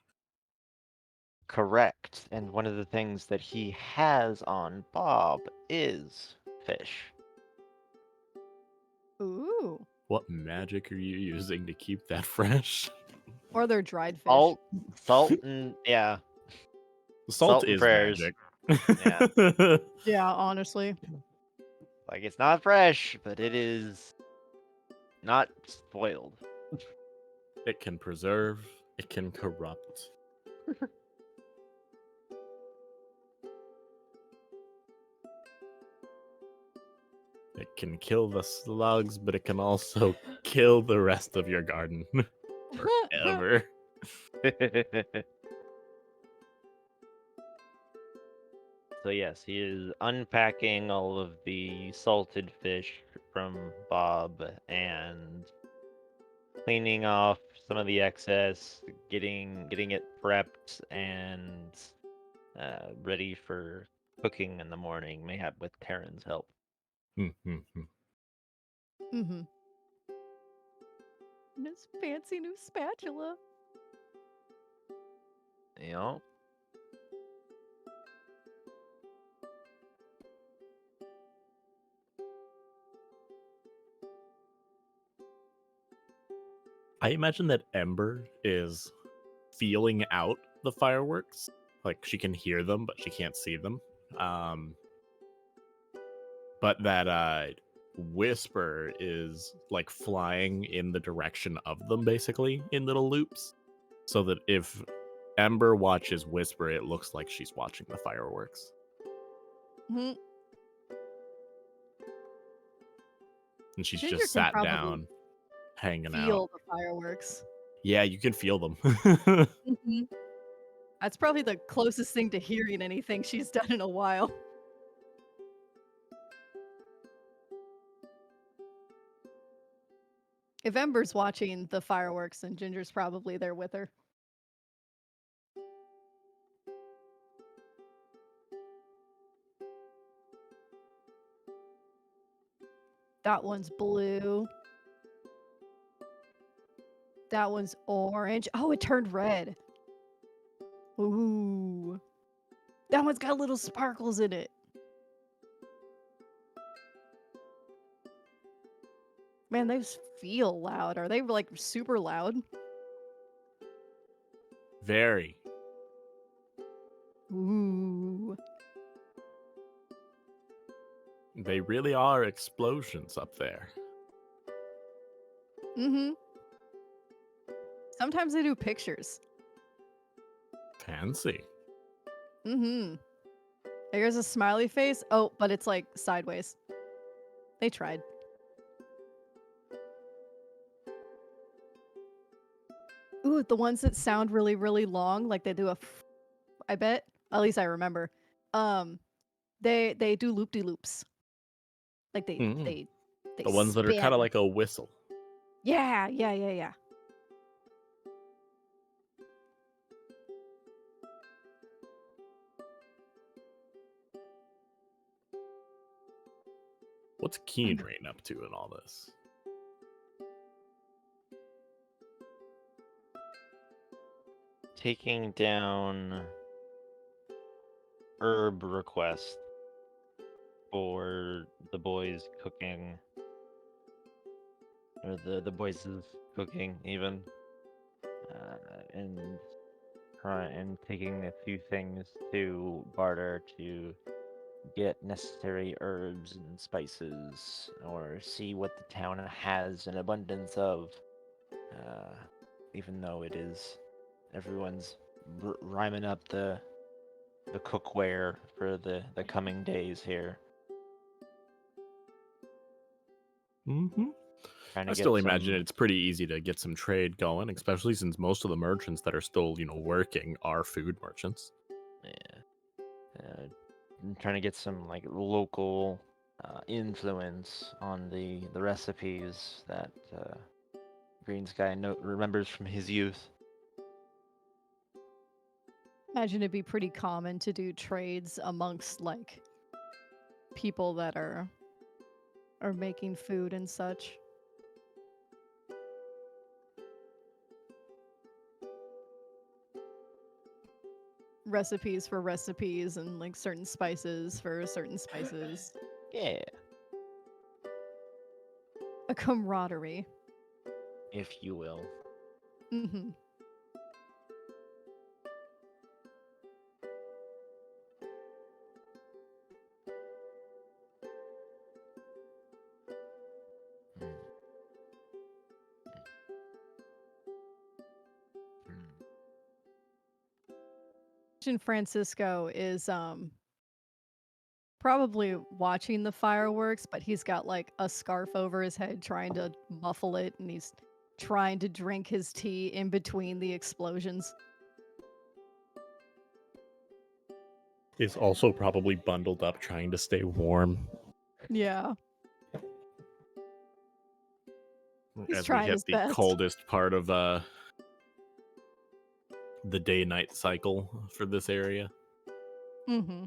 correct. And one of the things that he has on Bob is fish. Ooh. What magic are you using to keep that fresh? Or they're dried fish. Salt, and yeah, Salt and is prayers. magic. Yeah. Yeah, honestly. Like it's not fresh, but it is not spoiled. It can preserve, it can corrupt. It can kill the slugs, but it can also kill the rest of your garden forever. So yes, he is unpacking all of the salted fish from Bob and cleaning off some of the excess, getting it prepped and ready for cooking in the morning, mayhap with Karen's help. Mm-hmm. And his fancy new spatula. You know? I imagine that Ember is feeling out the fireworks. Like she can hear them, but she can't see them. But that Whisper is like flying in the direction of them, basically in little loops, so that if Ember watches Whisper, it looks like she's watching the fireworks. Mm-hmm. And she's Ginger just can sat probably down, hanging feel out. the fireworks. Yeah, you can feel them. Mm-hmm. That's probably the closest thing to hearing anything she's done in a while. If Ember's watching the fireworks, then Ginger's probably there with her. That one's blue. That one's orange. Oh, it turned red. Ooh. That one's got little sparkles in it. Man, those feel loud. Are they like super loud? Very. Ooh. They really are explosions up there. Mm-hmm. Sometimes they do pictures. Fancy. Mm-hmm. Here's a smiley face. Oh, but it's like sideways. They tried. Ooh, the ones that sound really, really long, like they do I bet. At least I remember. They do loop-de-loops. Like they The ones that are kind spin. of like a whistle. Yeah. What's Keen Rain up to in all this? Taking down herb request for the boys cooking, or the boys' cooking even, and taking a few things to barter to get necessary herbs and spices, or see what the town has an abundance of, even though it is everyone's rhyming up the cookware for the coming days here. Mm-hmm. Trying I to still get imagine some. it's pretty easy to get some trade going, especially since most of the merchants that are still, working are food merchants. Yeah. I'm trying to get some like local influence on the recipes that Green Sky remembers from his youth. Imagine it'd be pretty common to do trades amongst like people that are making food and such. Recipes for recipes and like certain spices for certain spices. Yeah, A camaraderie. if you will. Mm-hmm. Hmm. Hmm. Imagine Francisco is probably watching the fireworks, but he's got like a scarf over his head trying to muffle it, and he's trying to drink his tea in between the explosions. Is also probably bundled up trying to stay warm Yeah, he's as we trying hit his the best. coldest part of the day-night cycle for this area. Mm-hmm.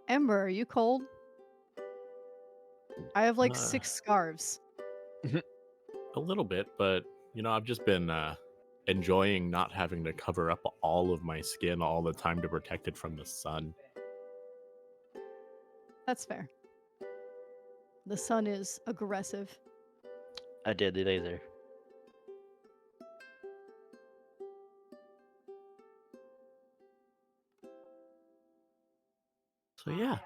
Ember, are you cold? I have like Uh, 6 scarves. a little bit, but I've just been enjoying not having to cover up all of my skin all the time to protect it from the sun. That's fair. The sun is aggressive. A deadly laser. So yeah.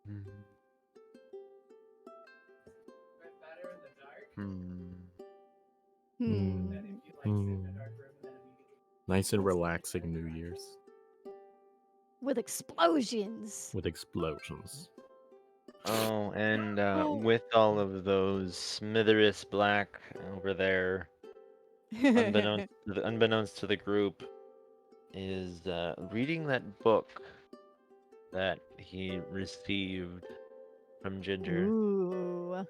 Hmm. Hmm. Hmm. Mm. Nice and relaxing New Year's With explosions. with explosions. Oh, and Oh. with all of those smitherous black over there, unbeknownst to the group, is reading that book that he received from Ginger. Ooh.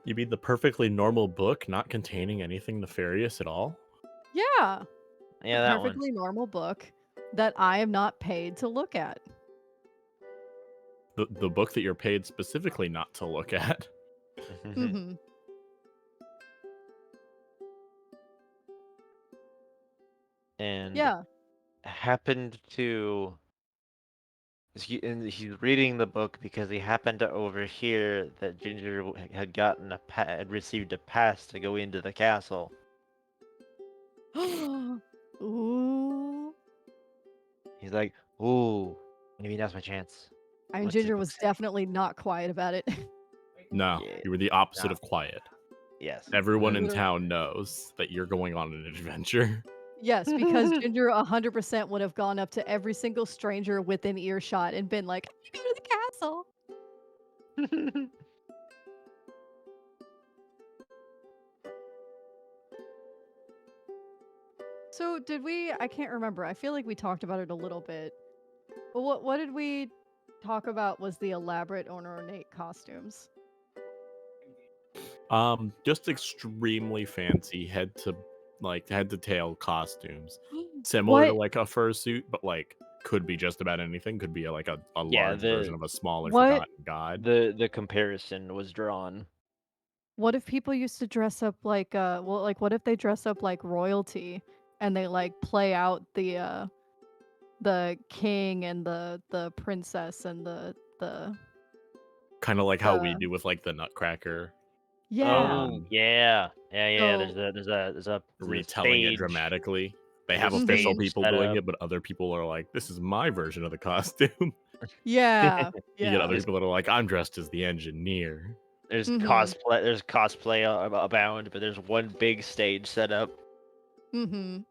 You mean the perfectly normal book not containing anything nefarious at all? Yeah. A Yeah, that one. perfectly normal book that I am not paid to look at. The book that you're paid specifically not to look at. Mm-hmm. And Yeah. happened to and he's reading the book because he happened to overhear that Ginger had gotten had received a pass to go into the castle. Ooh. He's like, "Ooh, maybe now's my chance." I mean, What's this Ginger book was say? definitely not quiet about it. No, Yeah, you were the opposite nah, of quiet. yes. Everyone in Literally. town knows that you're going on an adventure. Yes, because Ginger 100% would have gone up to every single stranger within earshot and been like, "I'm gonna go to the castle." So did we? I can't remember. I feel like we talked about it a little bit. But what did we talk about was the elaborate or ornate costumes? Just extremely fancy head to tail costumes. Similar to What like a fursuit, but like could be just about anything. Could be like a Yeah, large version of a smaller what forgotten god. the comparison was drawn. what if people used to dress up like well, like what if they dress up like royalty and they like play out the king and the princess and the Kind of like how we the do with like the Nutcracker. yeah. Oh, Um, yeah. Yeah. So There's a Retelling it stage. dramatically. They There's have a official stage people set doing up. it, but other people are like, "This is my version of the costume." yeah, You get yeah. other people that are like, "I'm dressed as the engineer." There's Mhm. cosplay. There's cosplay abound, but there's one big stage set up. Mhm.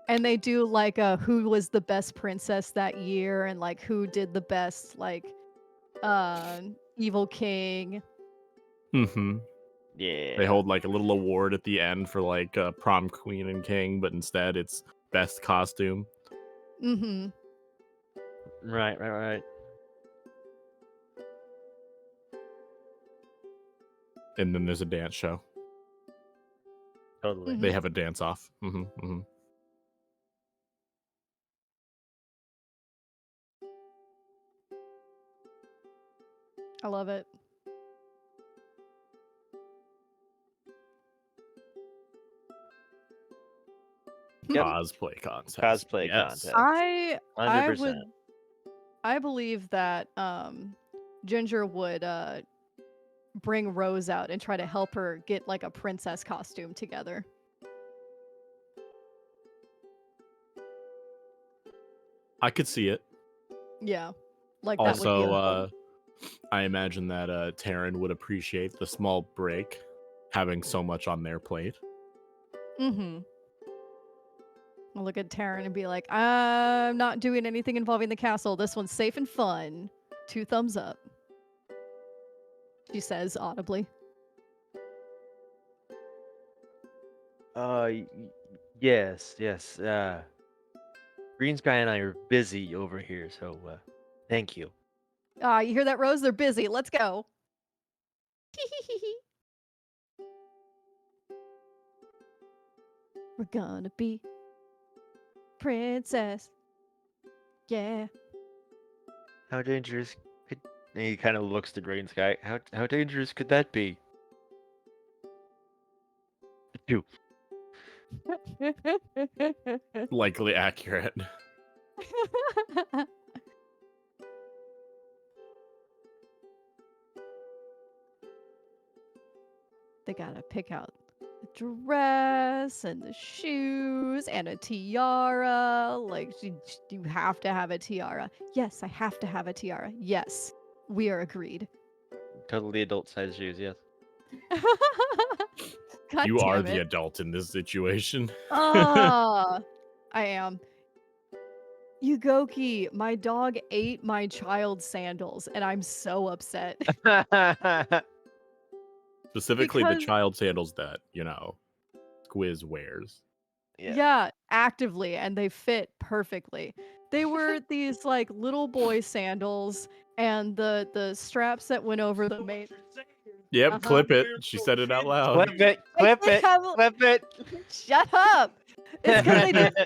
And they do like who was the best princess that year and like who did the best like uh evil king. Mm-hmm. They Yeah. hold like a little award at the end for like prom queen and king, but instead it's best costume. Mhm. Right. And then there's a dance show. Totally. They Mhm. have a dance off. Mm-hmm. I love it. Yep. Cosplay contest. Cosplay Yes. contest. I 100%. would I believe that Ginger would bring Rose out and try to help her get like a princess costume together. I could see it. Yeah. Like that would be a goal. Also, I imagine that Taryn would appreciate the small break, having so much on their plate. Mhm. I'll look at Taryn and be like, I'm not doing anything involving the castle. This one's safe and fun. 2 thumbs up. She says audibly. Yes. Green Sky and I are busy over here, so thank you. You hear that, Rose? They're busy. Let's go. We're gonna be princess. Yeah. How dangerous could? And he kind of looks to Green Sky. How dangerous could that be? Phew. Likely accurate. They gotta pick out the dress and the shoes and a tiara. Like, you have to have a tiara. Yes, I have to have a tiara. Yes, we are agreed. Totally adult size shoes. Yes. God You are damn the it. adult in this situation. Ah, I am. Yugoki, my dog ate my child's sandals, and I'm so upset. Specifically the Because child sandals that, Squiz wears. yeah, actively, and they fit perfectly. They were these like little boy sandals, and the straps that went over the main. Yep, Uh-huh. clip it. She said it out loud. Clip it. I Clip did it. have. Clip it. Shut up! It's because they didn't.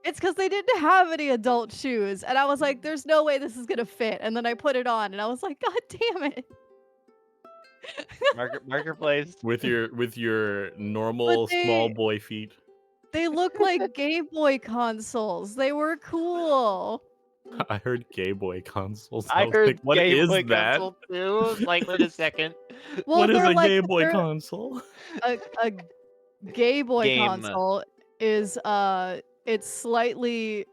It's because they didn't have any adult shoes, and I was like, "There's no way this is gonna fit." And then I put it on, and I was like, "God damn it!" Marketplace. With your But normal small boy feet. they look like Game Boy consoles. They were cool. I heard gay boy consoles. I I was like, heard what Game is Boy that? console too. Like, wait a second. Well, What is they're a like gay boy they're console? a Game Boy Game. console is it's slightly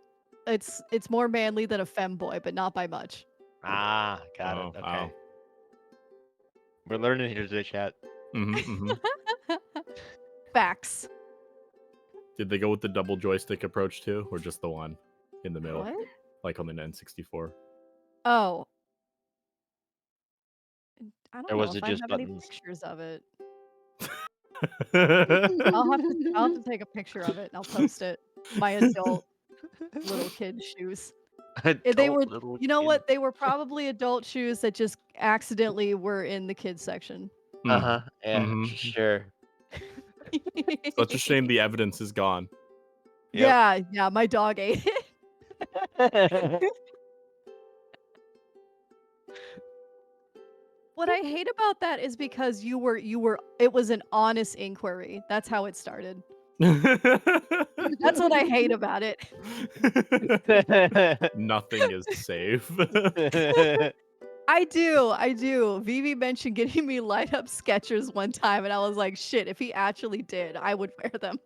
it's more manly than a femboy, but not by much. Ah, got it. Oh, Okay. wow. We're learning here today, chat. Mm-hmm. Facts. Did they go with the double joystick approach too, or just the one in the middle, What? like on the N64? Oh, I don't Or know was if it I just have any buttons? pictures of it. Yep, I'll have to take a picture of it and I'll post it. My adult little kid shoes. They Adult were, little you know kid. what? They were probably adult shoes that just accidentally were in the kids section. Yeah, Mhm. sure. Such a shame the evidence is gone. Yep. Yeah, my dog ate it. What I hate about that is because it was an honest inquiry. That's how it started. That's what I hate about it. Nothing is safe. I do. Vivi mentioned getting me light up Skechers one time, and I was like, shit, if he actually did, I would wear them.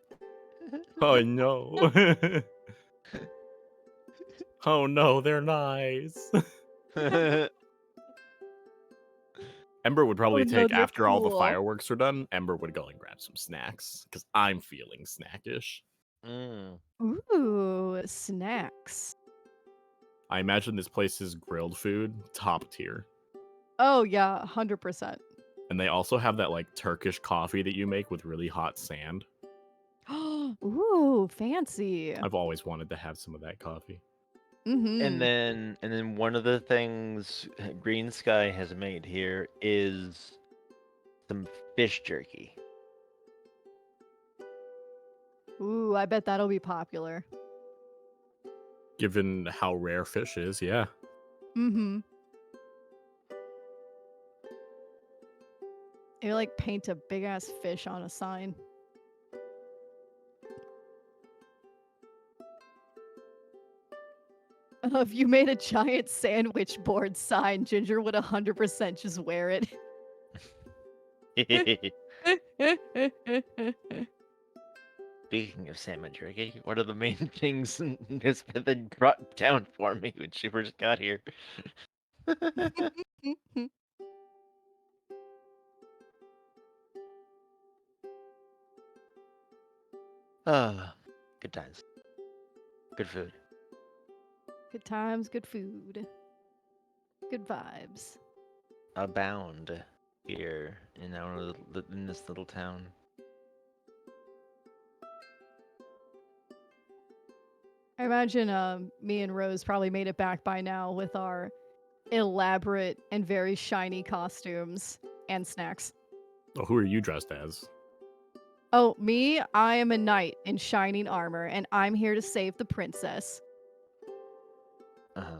Oh no. Oh no, they're nice. Ember would Oh probably no, take they're after all the cool. fireworks are done. Ember would go and grab some snacks because I'm feeling snackish. Mm. Ooh, snacks. I imagine this place's grilled food top tier, Oh yeah, 100%. and they also have that like Turkish coffee that you make with really hot sand. Ooh, fancy. I've always wanted to have some of that coffee. Mm-hmm. And then one of the things Green Sky has made here is some fish jerky. Ooh, I bet that'll be popular. Given how rare fish is, yeah. Mm-hmm. Maybe like paint a big ass fish on a sign. If you made a giant sandwich board sign, Ginger would 100% just wear it. Speaking of salmon jerky, what are the main things Miss Pippin brought down for me when she first got here? Ah, good times. Good food. Good times, good food. Good vibes. Abound here in in this little town. I imagine me and Rose probably made it back by now with our elaborate and very shiny costumes and snacks. Oh, who are you dressed as? Oh, me? I am a knight in shining armor, and I'm here to save the princess. Uh-huh.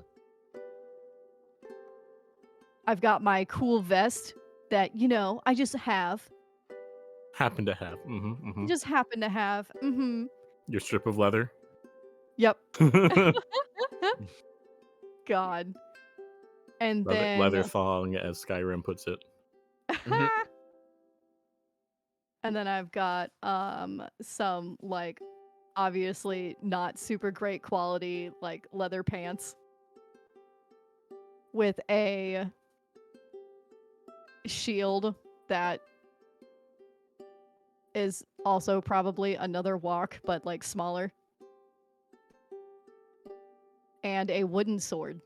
I've got my cool vest that, I just have. Happen to have. I just happen to have. Mm-hmm. Your strip of leather. Yep. God. And leather then thong, as Skyrim puts it. Mhm. and then I've got some like obviously not super great quality like leather pants with a shield that is also probably another walk but like smaller. And a wooden sword.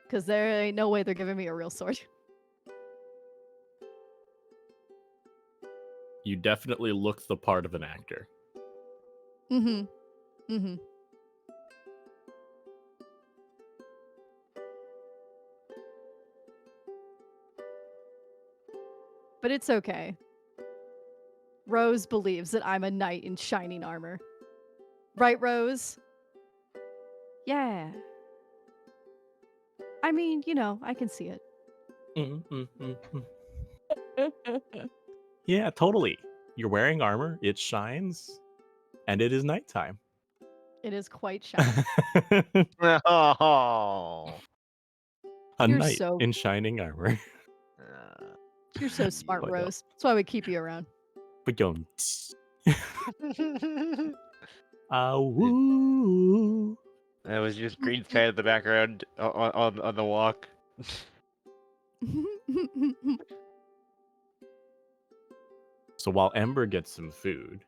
Cuz there ain't no way they're giving me a real sword. You definitely look the part of an actor. Mhm. Mhm. But it's okay. Rose believes that I'm a knight in shining armor. Right, Rose? Yeah. I mean, I can see it. Yeah, totally. You're wearing armor, it shines, and it is nighttime. It is quite shiny. Oh. A You're knight so in shining armor. you're so smart, I know. Rose. That's why we keep you around. But going. Woo. That was just Green Sky in the background on the walk. So while Ember gets some food,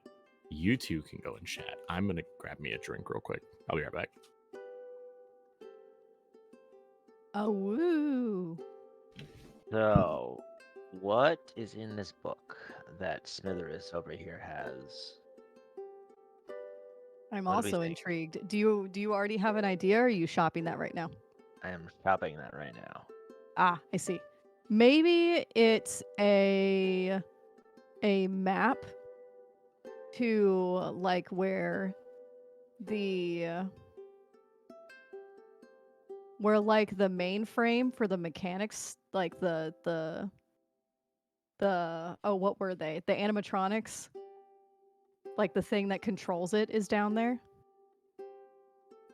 you two can go and chat. I'm gonna grab me a drink real quick. I'll be right back. Oh woo. So, what is in this book that Smitherus over here has? I'm What do we also think? intrigued. Do you already have an idea or are you shopping that right now? I am shopping that right now. Ah, I see. Maybe it's a map to like where like the mainframe for the mechanics, like the oh, what were they? The animatronics, like the thing that controls it is down there.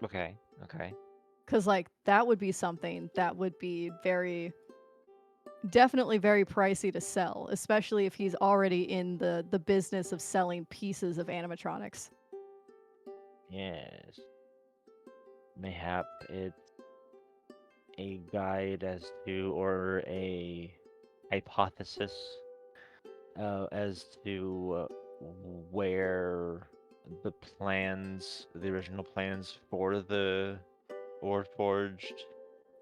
Okay, okay. Because, like, that would be something that would be definitely very pricey to sell, especially if he's already in the business of selling pieces of animatronics. Yes. Mayhap it's a guide as to, or a hypothesis as to where the original plans for the Ore Forged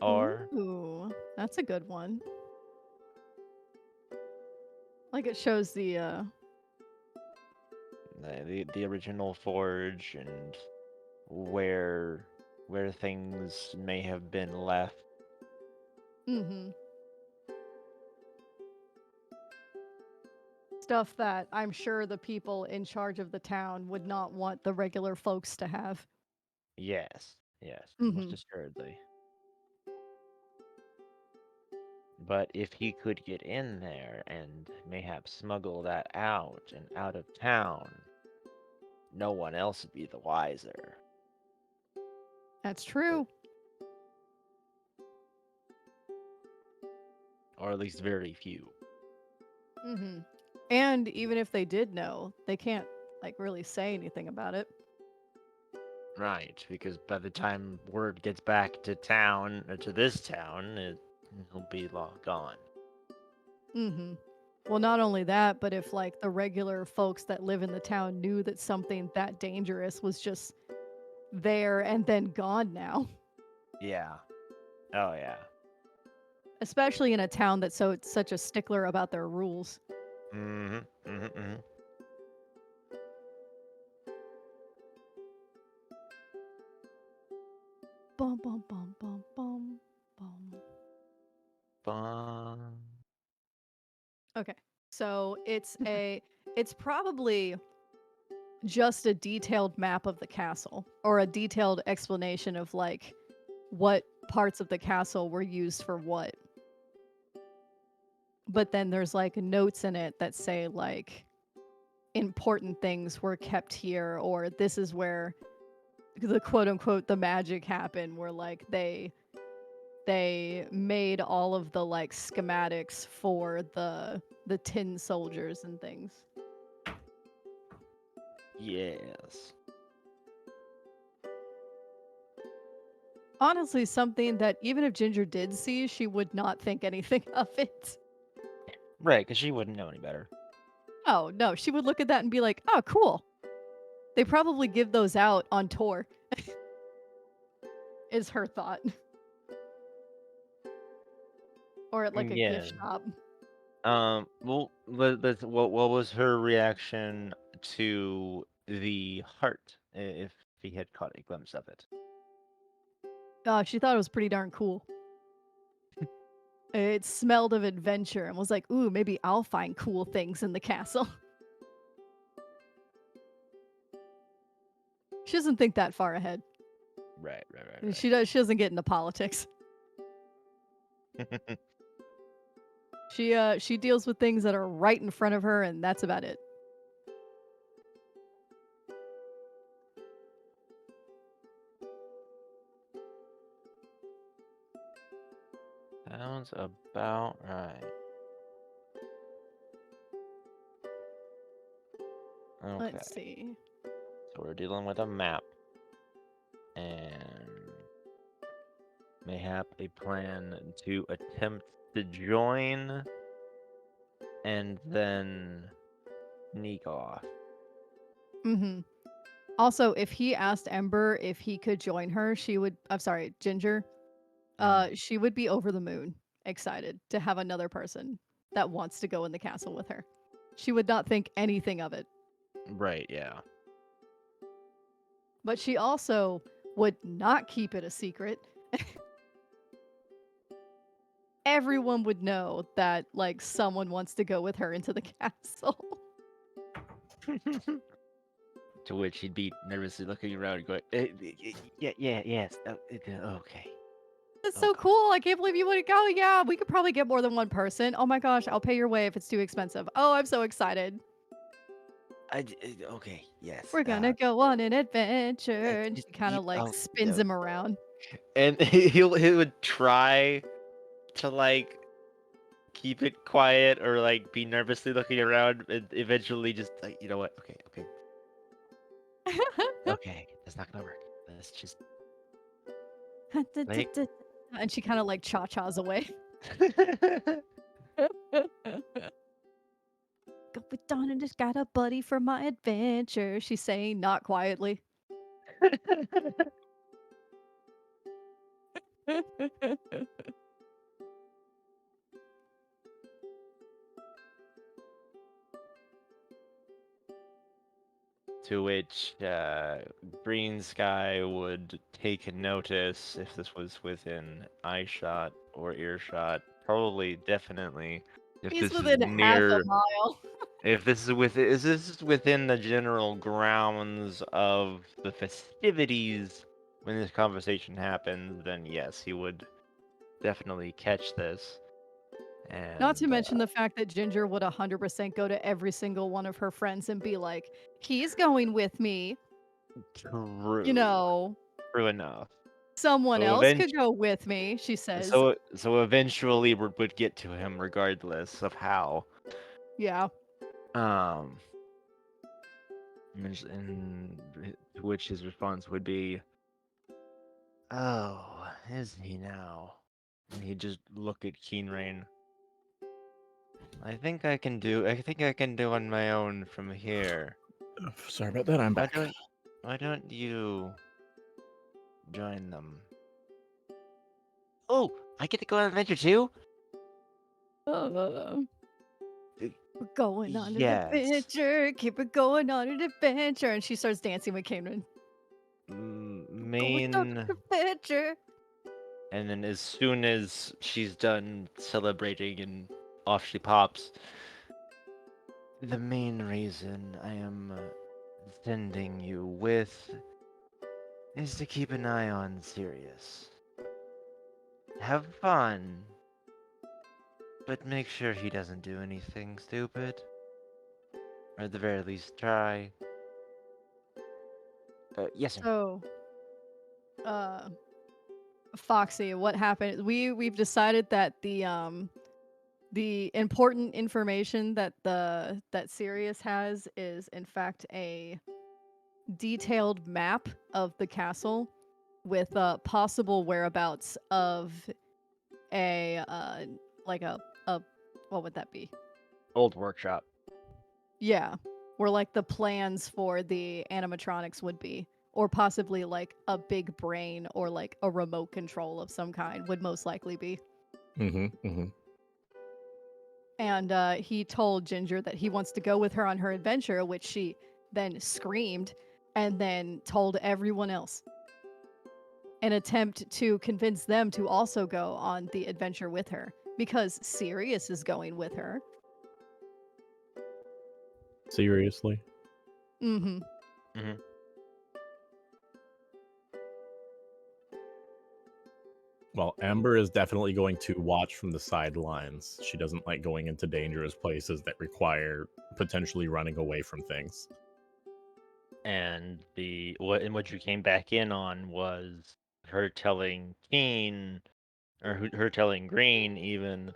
are. Ooh, that's a good one. Like, it shows The original forge and where things may have been left. mhm, stuff that I'm sure the people in charge of the town would not want the regular folks to have. Yes, yes, most Mhm. assuredly. But if he could get in there and mayhap smuggle that out and out of town, no one else would be the wiser. That's Or, true. or at least very few. Mhm. And even if they did know, they can't, like, really say anything about it. Right, because by the time word gets back to town, or to this town, it'll be long gone. Mhm. Well, not only that, but if, like, the regular folks that live in the town knew that something that dangerous was just there and then gone now, Yeah. Oh yeah. especially in a town that's such a stickler about their rules. Mm-hmm. Mm-hmm. Mm-hmm. Bum bum bum bum bum bum. Fun. Okay. So it's probably just a detailed map of the castle or a detailed explanation of like what parts of the castle were used for what. But then there's like notes in it that say like important things were kept here or this is where the quote unquote the magic happened where like they made all of the like schematics for the tin soldiers and things. Yes. Honestly, something that even if Ginger did see, she would not think anything of it. Right, because she wouldn't know any better. Oh, no, she would look at that and be like, "Oh, cool." They probably give those out on tour. Is her thought. Or at like a Yeah. gift shop. Well, what was her reaction to the heart, if he had caught a glimpse of it? She thought it was pretty darn cool. It smelled of adventure and was like, "Ooh, maybe I'll find cool things in the castle." She doesn't think that far ahead. Right, right, She doesn't get into politics. right, She deals with things that are right in front of her and that's about it. Sounds about right. Okay, Let's see. so we're dealing with a map, and mayhap a plan to attempt to join, and then sneak off. Mhm. Also, if he asked Ember if he could join her, I'm sorry, Ginger, Mm, she would be over the moon, excited to have another person that wants to go in the castle with her. She would not think anything of it. right, yeah. But she also would not keep it a secret. Everyone would know that like someone wants to go with her into the castle. To which he'd be nervously looking around, going, "Yeah, yeah, yes, okay, That's so okay." cool. I can't believe you would go. Yeah, we could probably get more than one person. Oh my gosh, I'll pay your way if it's too expensive. Oh, I'm so excited. Okay, yes. We're gonna go on an adventure. And Just she kind of like oh, spins him around. and he would try to like keep it quiet or like be nervously looking around, and eventually just like, you know what? Okay, that's not gonna work. Let's just like. And she kind of like cha-chas away. Go with Dawn and just got a buddy for my adventure, she's saying, not quietly. To which Green Sky would take notice if this was within eye shot or earshot. Probably, definitely. If He's this is within half a near, mile. if this is within the general grounds of the festivities when this conversation happens, then yes, he would definitely catch this. Not to And mention the fact that Ginger would 100% go to every single one of her friends and be like, he's going with me. true, You know, true enough. someone So else could eventually. go with me, she says. So eventually we would get to him regardless of how. Yeah. Um, to which his response would be, "Oh, is he now?" And he'd just look at Keenrain. I think I can do. I think I can do on my own from here. Sorry about that. I'm Why back. don't you join them? Oh, I get to go on an adventure too. Uh, we're going on an Yes. adventure. Keep it going on an adventure. And she starts dancing with Cameron. Going on Main. an adventure. And then as soon as she's done celebrating and off she pops. The main reason I am sending you with is to keep an eye on Sirius. Have fun, but make sure he doesn't do anything stupid. Or at the very least try. Yes, sir. So, Foxy, what happened? We've decided that the important information that Sirius has is in fact a detailed map of the castle with possible whereabouts of a like a what would that be? Old workshop. Yeah, where like the plans for the animatronics would be, or possibly like a big brain or like a remote control of some kind would most likely be. And he told Ginger that he wants to go with her on her adventure, which she then screamed and then told everyone else. An attempt to convince them to also go on the adventure with her because Sirius is going with her. Seriously? Mm-hmm. Mm-hmm. Well, Amber is definitely going to watch from the sidelines. She doesn't like going into dangerous places that require potentially running away from things. And what you came back in on was her telling Keen, or her telling Green even,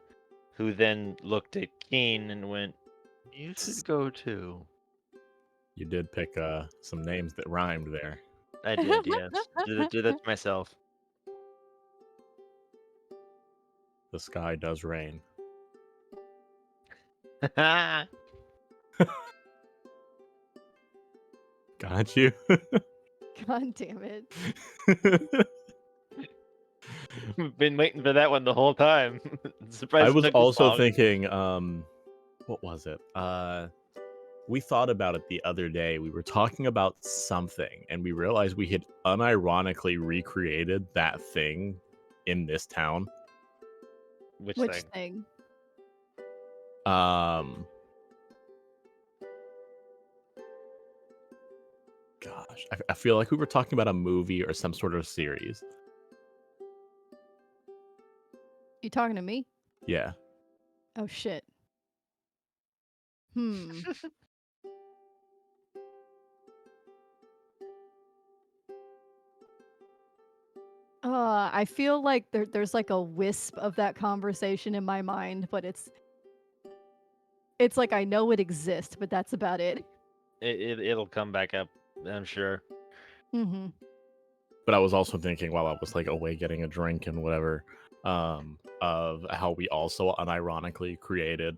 who then looked at Keen and went, "You should go too." You did pick some names that rhymed there. I did, yes. Did that to myself. The sky does rain. Got you. God damn it. Been waiting for that one the whole time. Surprised I it was took this also long. thinking, what was it? We thought about it the other day. We were talking about something, and we realized we had unironically recreated that thing in this town. Which Which thing? thing? Gosh, I feel like we were talking about a movie or some sort of series. You talking to me? Yeah. Oh shit. Hmm. I feel like there's like a wisp of that conversation in my mind, but it's like I know it exists, but that's about it. It'll come back up, I'm sure. Hmm. But I was also thinking while I was like away getting a drink and whatever, of how we also unironically created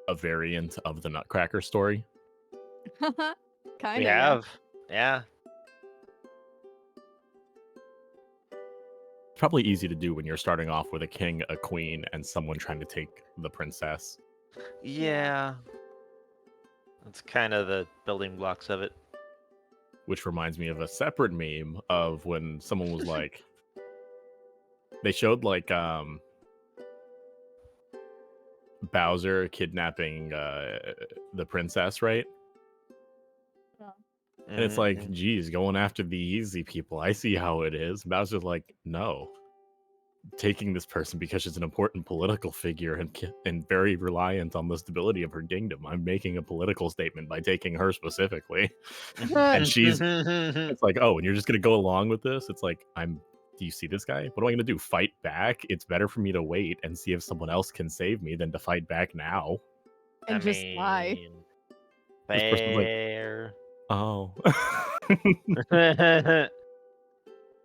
a variant of the Nutcracker story. We Kinda, yeah. have. Yeah. It's probably easy to do when you're starting off with a king, a queen, and someone trying to take the princess. Yeah. That's kind of the building blocks of it. Which reminds me of a separate meme of when someone was like, they showed like Bowser kidnapping the princess, right? And it's like, Mhm. geez, going after the easy people. I see how it is. Bowser's like, no, taking this person because she's an important political figure and very reliant on the stability of her kingdom. I'm making a political statement by taking her specifically. And it's like, oh, and you're just gonna go along with this? It's like, do you see this guy? What am I gonna do? Fight back? It's better for me to wait and see if someone else can save me than to fight back now. I And just lie. mean, This person's like, fair. oh.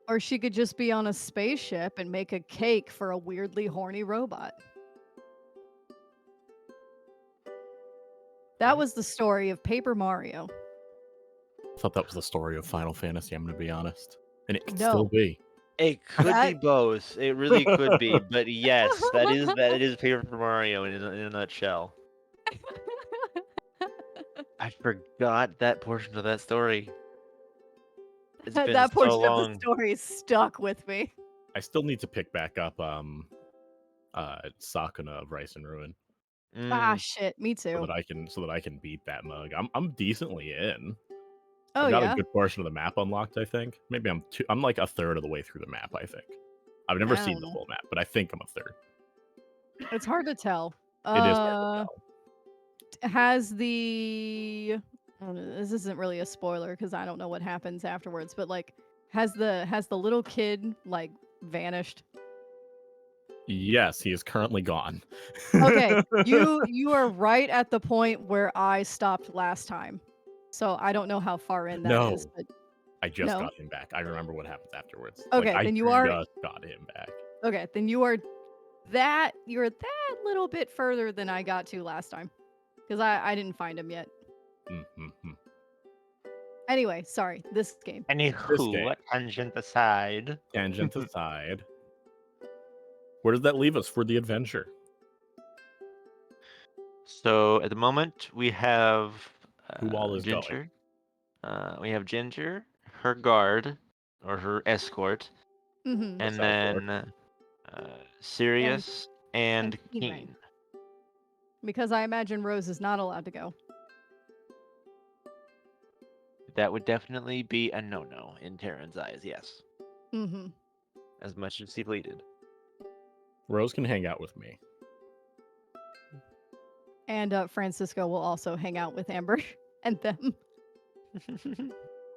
Or she could just be on a spaceship and make a cake for a weirdly horny robot. That was the story of Paper Mario. I thought that was the story of Final Fantasy, I'm gonna be honest. And it could still No. be. It could be That both. It really could be. But yes, that is Paper Mario in a nutshell. I forgot that portion of that story. It's been that so portion of the long. story stuck with me. I still need to pick back up Sakuna of Rice and Ruin Ah, Mm, shit. Me too. so that I can beat that mug. I'm decently in. Oh, I've got a yeah? good portion of the map unlocked, I think. Maybe I'm like a third of the way through the map, I think. I've never I seen don't the know. full map, but I think I'm a third. It's hard to tell. It is hard to tell. Has the I don't know, this isn't really a spoiler because I don't know what happens afterwards, but like has the little kid like vanished? Yes, he is currently gone. Okay, you are right at the point where I stopped last time. So I don't know how far in that is, No, but I just no. got him back. I remember what happens afterwards. Like Okay, I then you are just got him back. okay, then you're that little bit further than I got to last time. Because I didn't find him yet. Mm-hmm. Anyway, sorry, this game. This Anywho, game, tangent aside. tangent aside, where does that leave us for the adventure? So at the moment we have Who all is going? Ginger. We have Ginger, her guard or her escort, Mm-hmm. The and South Fork. then And Sirius and Keen. Keen. Because I imagine Rose is not allowed to go. That would definitely be a no-no in Terran's eyes, yes. Mm-hmm. As much as he pleaded. Rose can hang out with me. And Francisco will also hang out with Amber and them.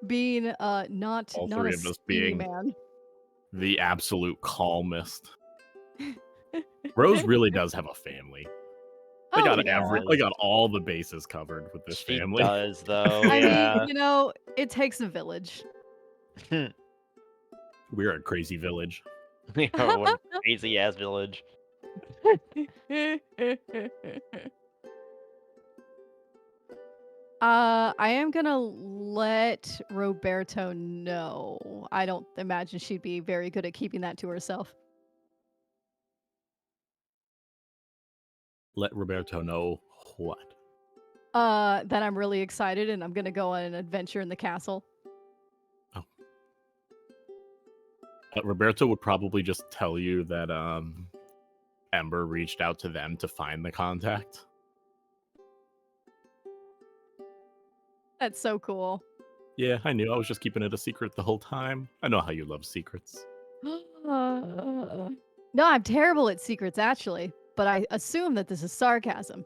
Being not All not a three of us steamy being man. the absolute calmest. Rose really does have a family. They Oh got yeah. they got all the bases covered with this She family. does, though. I Yeah. mean, it takes a village. We're a crazy village. We are one crazy ass village. I am gonna let Roberto know. I don't imagine she'd be very good at keeping that to herself. Let Roberto know what. That I'm really excited and I'm gonna go on an adventure in the castle. Roberto would probably just tell you that Ember reached out to them to find the contact. That's so cool. Yeah, I knew. I was just keeping it a secret the whole time. I know how you love secrets. No, I'm terrible at secrets actually, but I assume that this is sarcasm.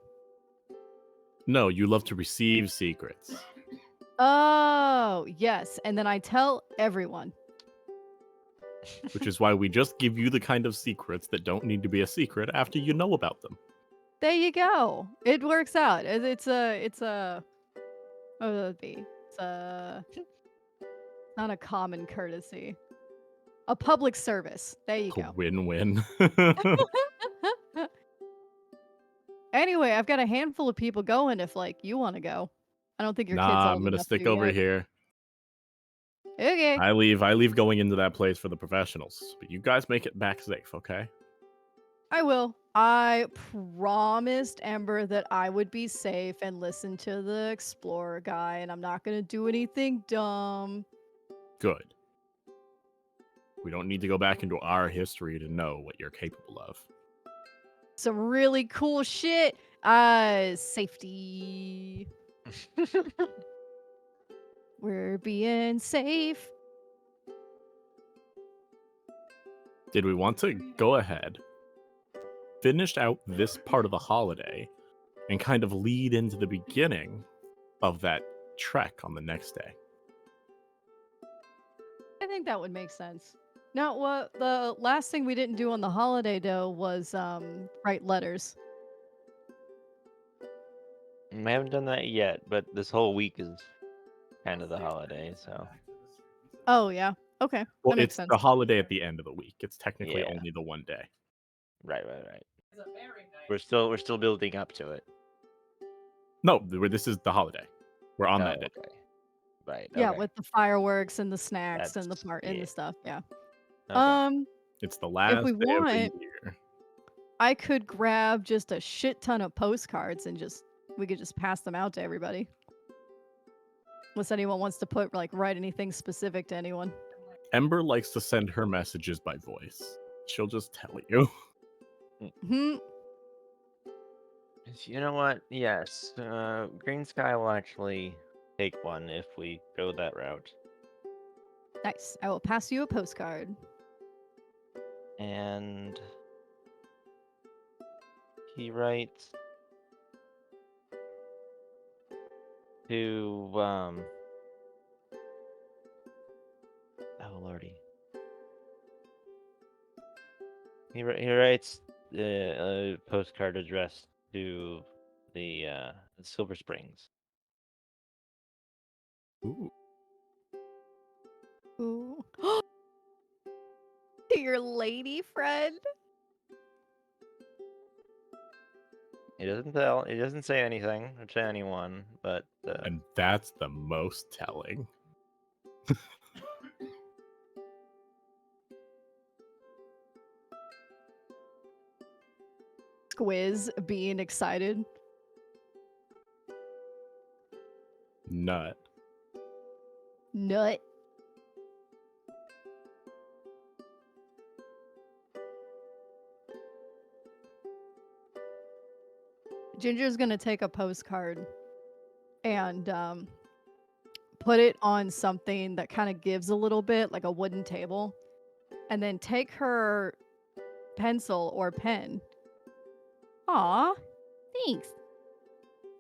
No, you love to receive secrets. Oh, yes, and then I tell everyone. which is why we just give you the kind of secrets that don't need to be a secret after you know about them. There you go. It works out. What would it be? It's not a common courtesy. A public service. There you go. Win-win. Anyway, I've got a handful of people going if like you want to go. I don't think your kid's Nah, old I'm gonna enough stick to over yet. here. Okay. I leave going into that place for the professionals. But you guys make it back safe, okay? I will. I promised Ember that I would be safe and listen to the explorer guy, and I'm not gonna do anything dumb. Good. We don't need to go back into our history to know what you're capable of. Some really cool shit. Safety. We're being safe. Did we want to go ahead, finish out this part of the holiday, and kind of lead into the beginning of that trek on the next day? I think that would make sense. Now, what the last thing we didn't do on the holiday though was write letters. We haven't done that yet, but this whole week is kind of the holiday, so Oh yeah. Okay. Well, That makes it's sense. the holiday at the end of the week. It's technically Yeah. only the one day. right. We're still building up to it. No, this is the holiday. We're on Oh, that day. okay. Right. Yeah, okay. with the fireworks and the snacks and the That's- and yeah. the stuff. Yeah. Okay. It's the last we day of the want- year. I could grab just a shit ton of postcards and we could just pass them out to everybody. Unless anyone wants to write anything specific to anyone. Ember likes to send her messages by voice. She'll just tell you. Hmm. You know what? Yes. Green Sky will actually take one if we go that route. Nice. I will pass you a postcard. And he writes to oh lordy. He writes a postcard addressed to the Silver Springs. Ooh. Ooh. To your lady friend. It doesn't say anything to anyone, but And that's the most telling. Squiz being excited. Nut. Nut. Ginger's gonna take a postcard and put it on something that kind of gives a little bit, like a wooden table, and then take her pencil or pen. Aw, thanks.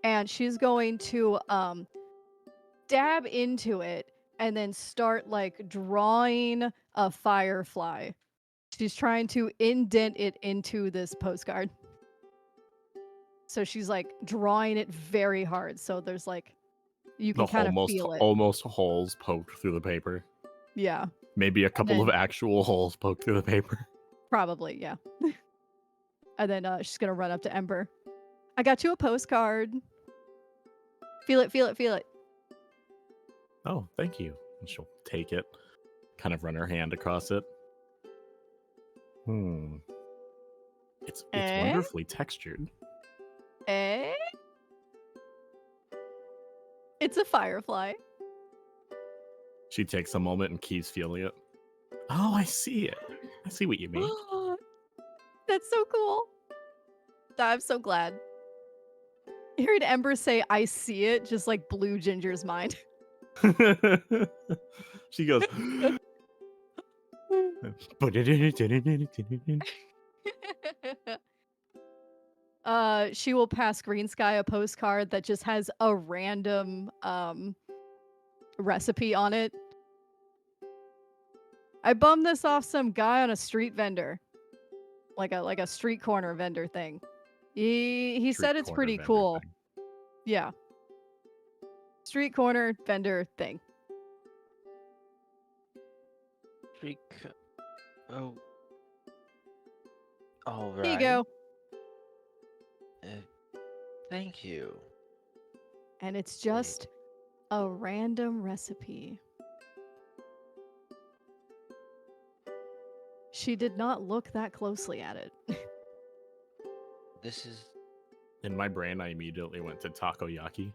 And she's going to dab into it and then start drawing a firefly. She's trying to indent it into this postcard. So she's drawing it very hard. So there's you can kind of feel it. Almost holes poked through the paper. Yeah. Maybe a couple of then- actual holes poked through the paper. Probably, yeah. And then she's gonna run up to Ember. I got you a postcard. Feel it, feel it, feel it. Oh, thank you. And she'll take it, kind of run her hand across it. It's wonderfully textured. Eh? It's a firefly. She takes a moment and keeps feeling it. Oh, I see it. I see what you mean. That's so cool. I'm so glad. Hearing Ember say, I see it, just blew Ginger's mind. She goes. She will pass Green Sky a postcard that just has a random recipe on it. I bummed this off some guy on a street vendor, like a street corner vendor thing. He Street said it's corner pretty vendor cool. thing. Yeah, street corner vendor thing. Freak. Oh. All right. Here you go. Thank you. And it's just a random recipe. She did not look that closely at it. This is. In my brain, I immediately went to takoyaki.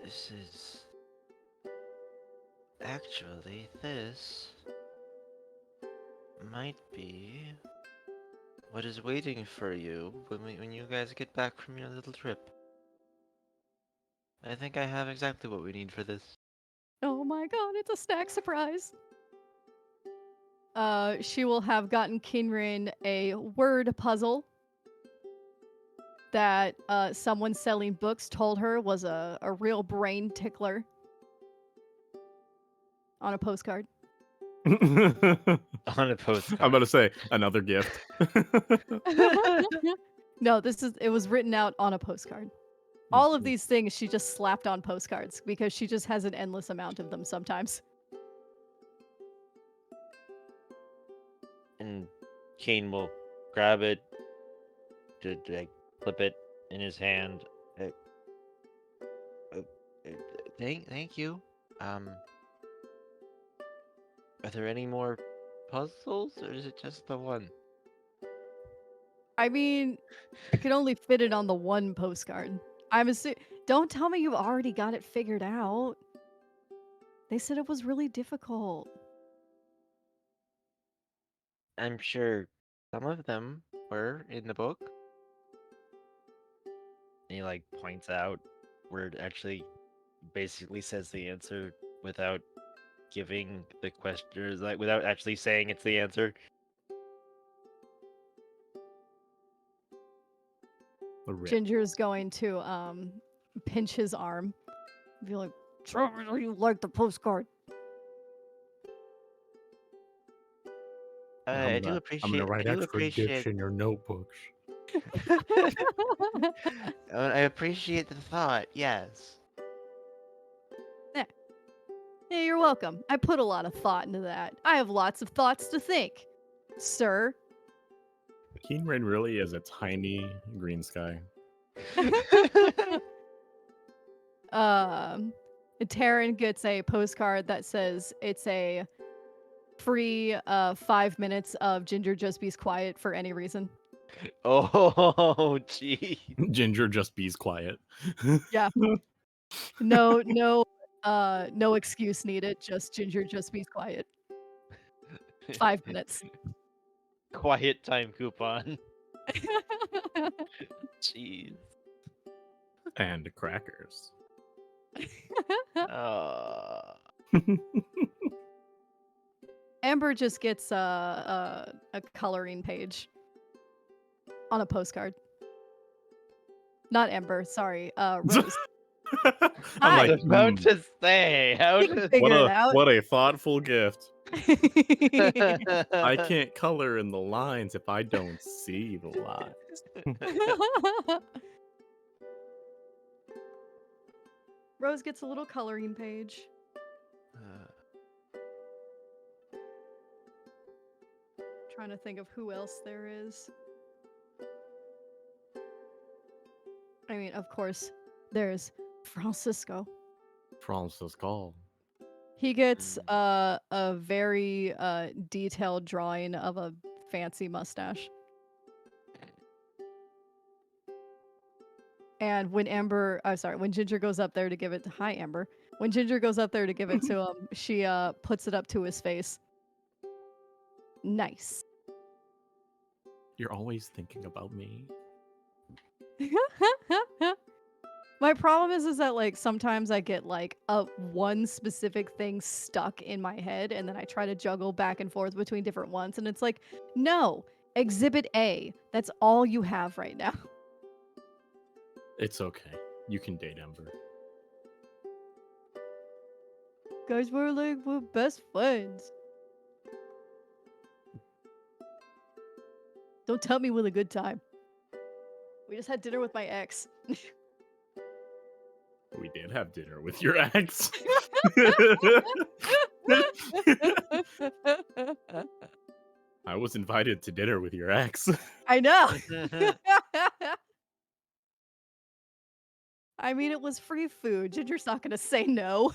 This is. Actually, this might be what is waiting for you when you guys get back from your little trip. I think I have exactly what we need for this. Oh my god, it's a snack surprise. She will have gotten Kinrin a word puzzle that someone selling books told her was a real brain tickler on a postcard. On a postcard. I'm about to say another gift. No, it was written out on a postcard. All of these things she just slapped on postcards because she just has an endless amount of them sometimes. And Kane will grab it, flip it in his hand. Thank you. Are there any more puzzles, or is it just the one? I mean, I could only fit it on the one postcard. Don't tell me you already got it figured out. They said it was really difficult. I'm sure some of them were in the book. And he like points out where it actually basically says the answer without giving the questioners, like without actually saying it's the answer. Ginger's going to pinch his arm. Be like, "Trevor, you like the postcard?" I do appreciate. I'm gonna write I do extra gifts appreciate. in your notebooks. I appreciate the thought. Yes. Yeah, you're welcome. I put a lot of thought into that. I have lots of thoughts to think, sir. Keenrain really is a tiny green sky. Taryn gets a postcard that says it's a free 5 minutes of Ginger just bees quiet for any reason. Oh, gee. Ginger just bees quiet. Yeah. No excuse needed. Just Ginger just bees quiet. 5 minutes. Quiet time coupon. Jeez. And crackers. Amber just gets a coloring page on a postcard. Not Amber, sorry, Rose. I was about to say, how does what a thoughtful gift. I can't color in the lines if I don't see the lines. Rose gets a little coloring page. Trying to think of who else there is. I mean, of course, there's Francisco. He gets a very detailed drawing of a fancy mustache. And when Ginger goes up there to give it to Amber. When Ginger goes up there to give it to him, she puts it up to his face. Nice. You're always thinking about me. My problem is that like sometimes I get like one specific thing stuck in my head and then I try to juggle back and forth between different ones and it's like, no, Exhibit A. That's all you have right now. It's okay. You can date Ember. Guys, we're best friends. Don't tell me with a good time. We just had dinner with my ex. We did have dinner with your ex. I was invited to dinner with your ex. I know. I mean, it was free food. Ginger's not gonna say no.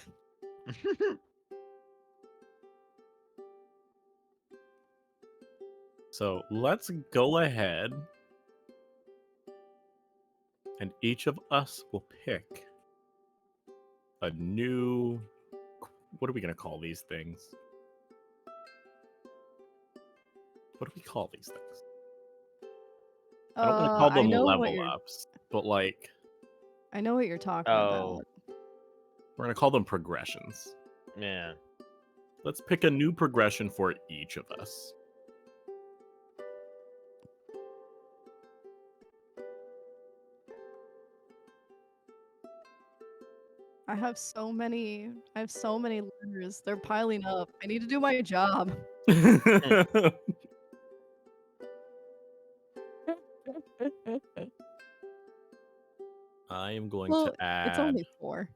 So let's go ahead and each of us will pick a new. What are we going to call these things? What do we call these things? I don't want to call I them know what level you're. ups, but like I know what you're talking Oh. about. we're going to call them progressions. Yeah. Let's pick a new progression for each of us. I have so many letters. They're piling up. I need to do my job. I am going Well, to add. it's only 4.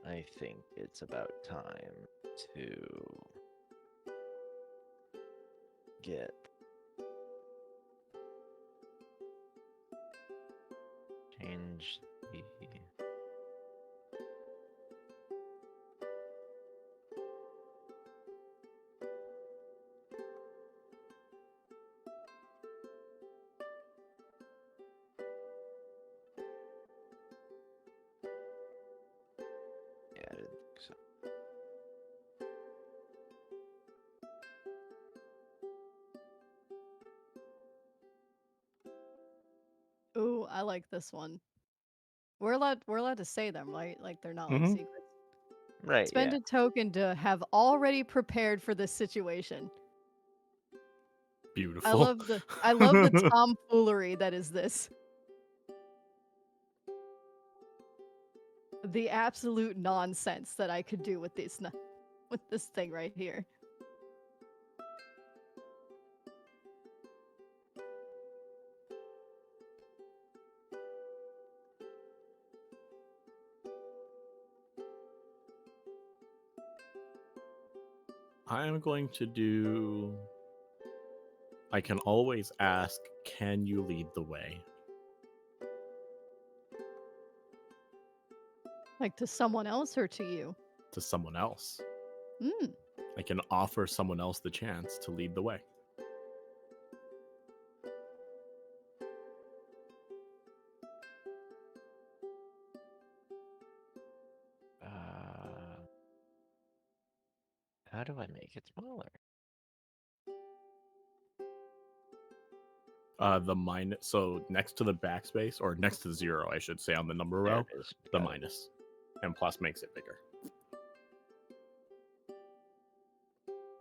I think it's about time to get change the yeah, I didn't think so. Ooh, I like this one. We're allowed to say them, right? Like they're not like Mhm. secrets. Right, Spend yeah. a token to have already prepared for this situation. Beautiful. I love the tomfoolery that is this. The absolute nonsense that I could do with with this thing right here. I am going to do. I can always ask, can you lead the way? Like to someone else or to you? To someone else. Mm. I can offer someone else the chance to lead the way. How do I make it smaller? The minus, so next to the backspace, or next to 0, I should say, on the number There row, it is. the Got it. minus. And plus makes it bigger.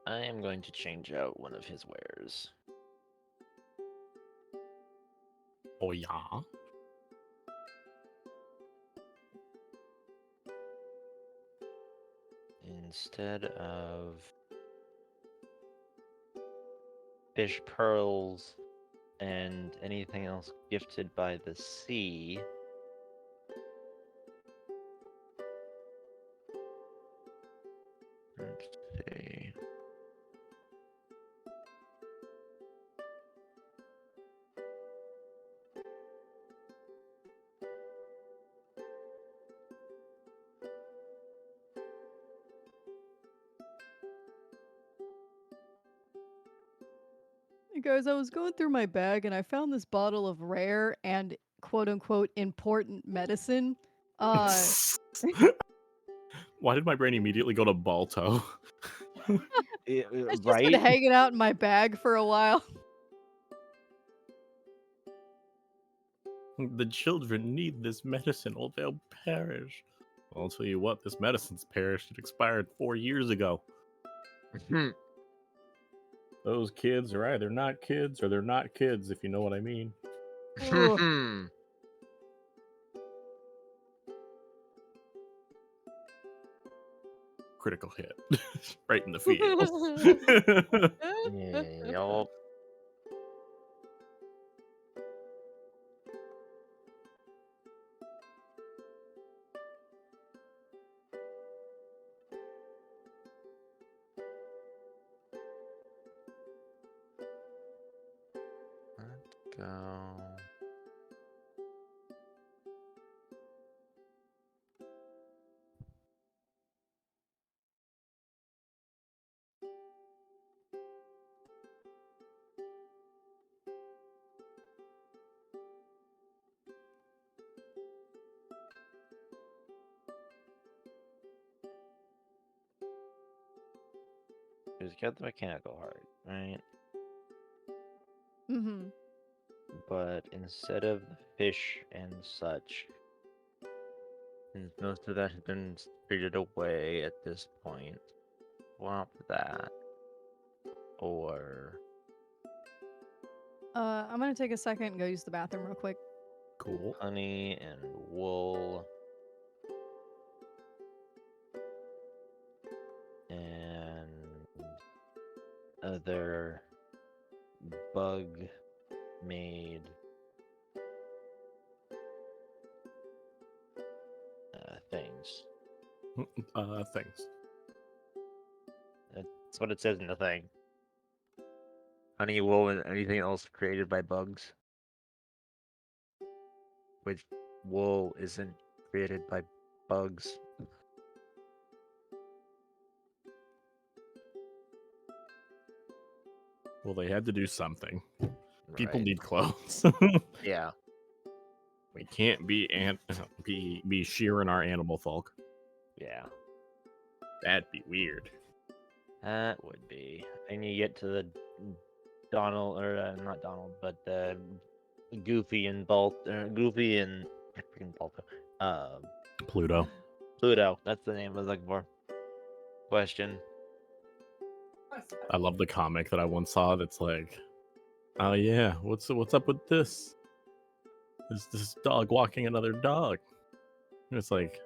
I am going to change out one of his wares. Oh, yeah. Instead of fish pearls and anything else gifted by the sea. Let's see. Hey guys, I was going through my bag and I found this bottle of rare and quote unquote important medicine. Why did my brain immediately go to Balto? It's just been right? hanging out in my bag for a while. The children need this medicine or they'll perish. Well, I'll tell you what, this medicine's perished. It expired 4 years ago. Those kids are either not kids or they're not kids, if you know what I mean. Ooh. Critical hit. Right in the feels. Yup. Let's go. Just get the mechanical heart, right? Mhm. But instead of the fish and such, since most of that has been spirited away at this point, swap that. Or I'm gonna take a second and go use the bathroom real quick. Cool. honey and wool. And other bug made things. Thanks. That's what it says in the thing. Honey, wool, and anything else created by bugs. Which wool isn't created by bugs. Well, they had to do something. People Right. need clothes. Yeah. We can't be shearing our animal folk. Yeah. That'd be weird. That would be. And you get to the Donald, or not Donald, but Goofy and Goofy and freaking Balto. Pluto. Pluto. That's the name I was looking for. Question. I love the comic that I once saw that's like, oh yeah, what's up with this? Is this dog walking another dog? And it's like,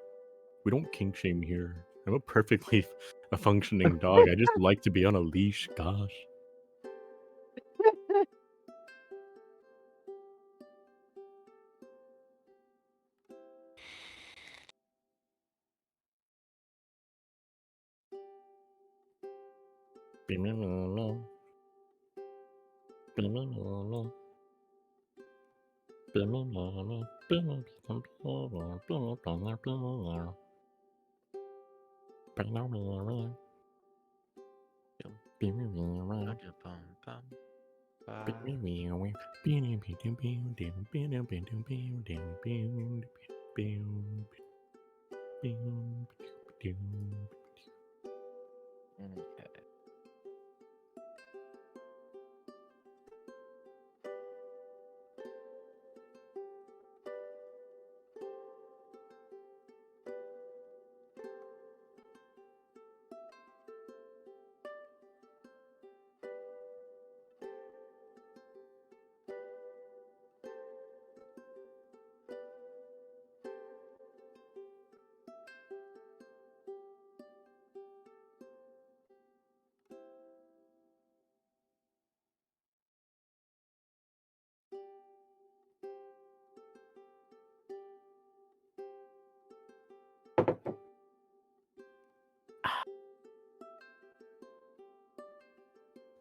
we don't kink shame here. I'm a perfectly a functioning dog. I just like to be on a leash, gosh. Okay.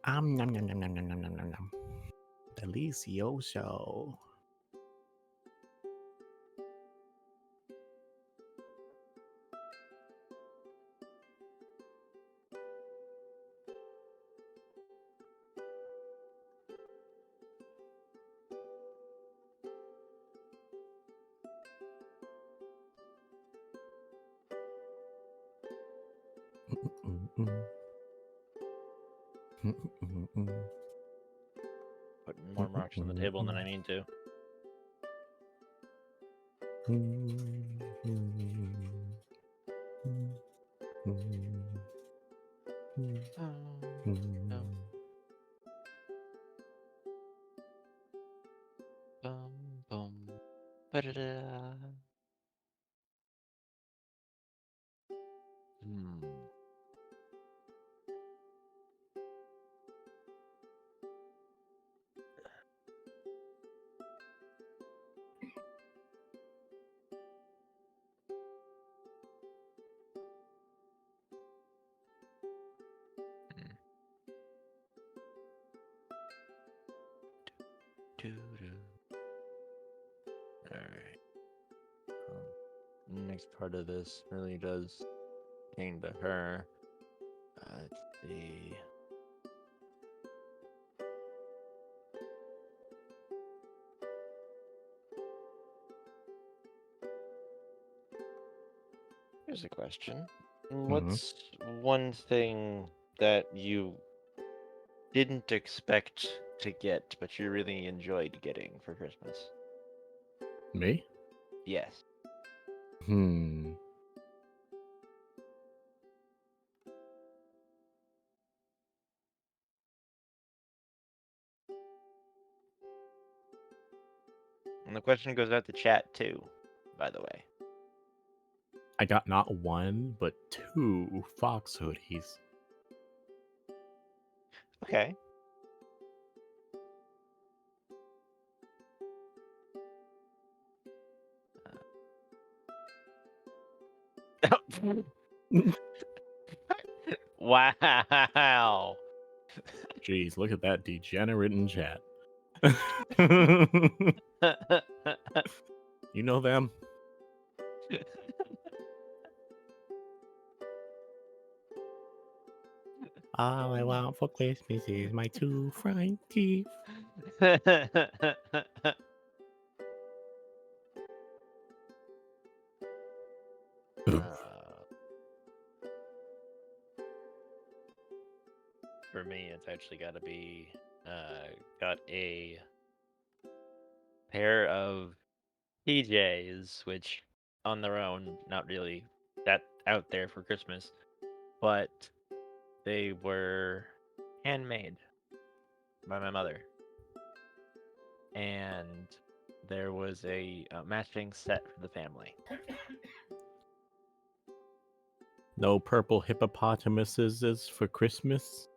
Nom nom nom nom nom nom nom nom nom. Delicioso. Putting more marks on the table than I need to. No. Boom, boom. Ba-da-da. Hmm. Alright. Next part of this really does pertain to her. Let's see. Here's a question. What's one thing that you didn't expect to get, but you really enjoyed getting for Christmas? Me? Yes. Hmm. And the question goes out to chat too, by the way. I got not one, but 2 fox hoodies. Okay. Wow. Jeez, look at that degenerate in chat. You know them? All I want for Christmas is my 2 front teeth. For me, it's actually got to be got a pair of PJs, which on their own, not really that out there for Christmas, but they were handmade by my mother. And there was a matching set for the family. No purple hippopotamuses for Christmas.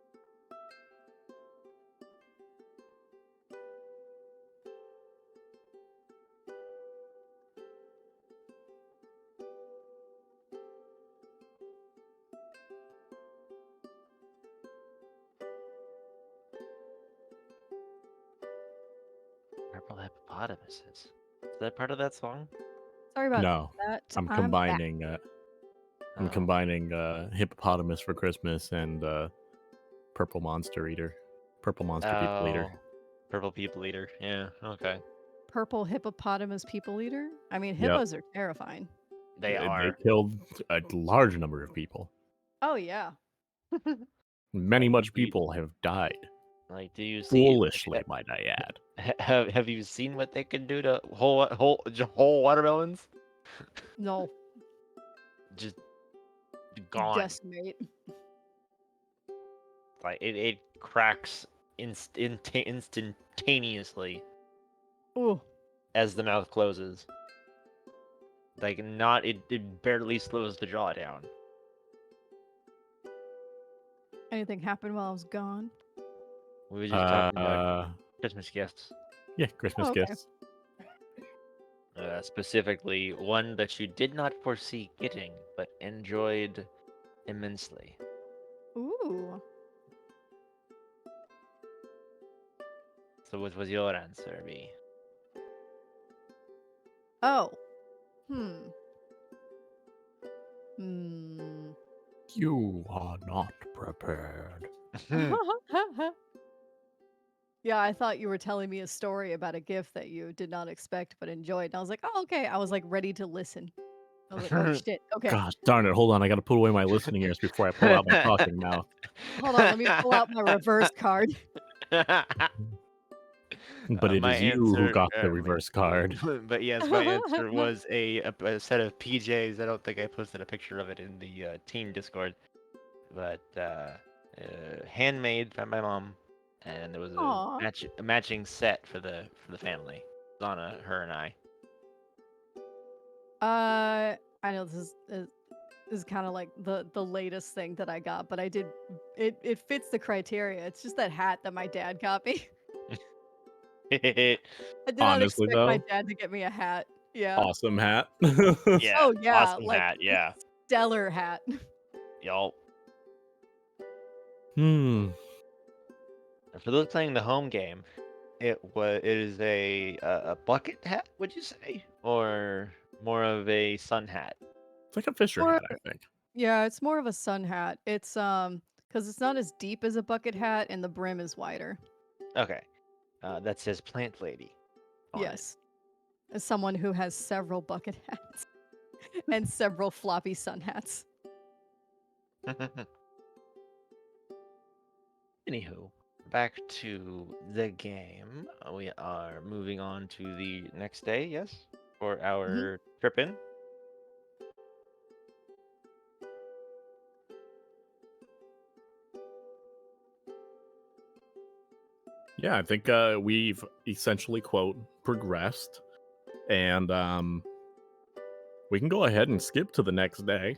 Purple hippopotamuses. Is that part of that song? Sorry about No, that. I'm back. combining. I'm Oh. combining hippopotamus for Christmas and purple monster eater, purple monster people eater. Purple people eater. Yeah. Okay. Purple hippopotamus people eater. I mean, Yep. hippos are terrifying. They are. They killed a large number of people. Oh yeah. Many Like, much people have died. Like, do you see? Foolishly, might I add. Have you seen what they can do to whole watermelons? No. Just gone. Decimate. Like it cracks instantaneously Ooh. as the mouth closes. Like not it barely slows the jaw down. Anything happened while I was gone? We were just talking about Uh, Christmas gifts. yeah, Christmas Oh, okay. gifts. Specifically, one that you did not foresee getting, but enjoyed immensely. Ooh. So what was your answer, B? Oh. Hmm. Hmm. You are not prepared. Yeah, I thought you were telling me a story about a gift that you did not expect but enjoyed. And I was like, oh, okay. I was like ready to listen. I was like, oh shit. Okay, Gosh darn it! Hold on, I gotta put away my listening ears before I pull out my talking mouth. hold on. Let me pull out my reverse card. But it My is you who answer, got the reverse card. but yes, my answer was a set of PJs. I don't think I posted a picture of it in the team Discord, but handmade by my mom, and there was Aw. a matching set for the family, Donna, her, and I. I know this is kind of like the latest thing that I got, but I did it fits the criteria. It's just that hat that my dad got me. I did not Honestly, expect my though, dad to get me a hat. Yeah. awesome hat. Yeah, Oh yeah, awesome like hat. Yeah, stellar hat. y'all. Hmm. For those playing the home game, it is a bucket hat, would you say, or more of a sun hat? It's like a Fisher Or hat, I think. yeah, it's more of a sun hat. It's because it's not as deep as a bucket hat and the brim is wider. Okay, that says plant lady on Yes. As someone who has several bucket hats and several floppy sun hats. it. Anywho, back to the game. We are moving on to the next day, yes, for our trip in. Yeah, I think we've essentially quote progressed, and we can go ahead and skip to the next day.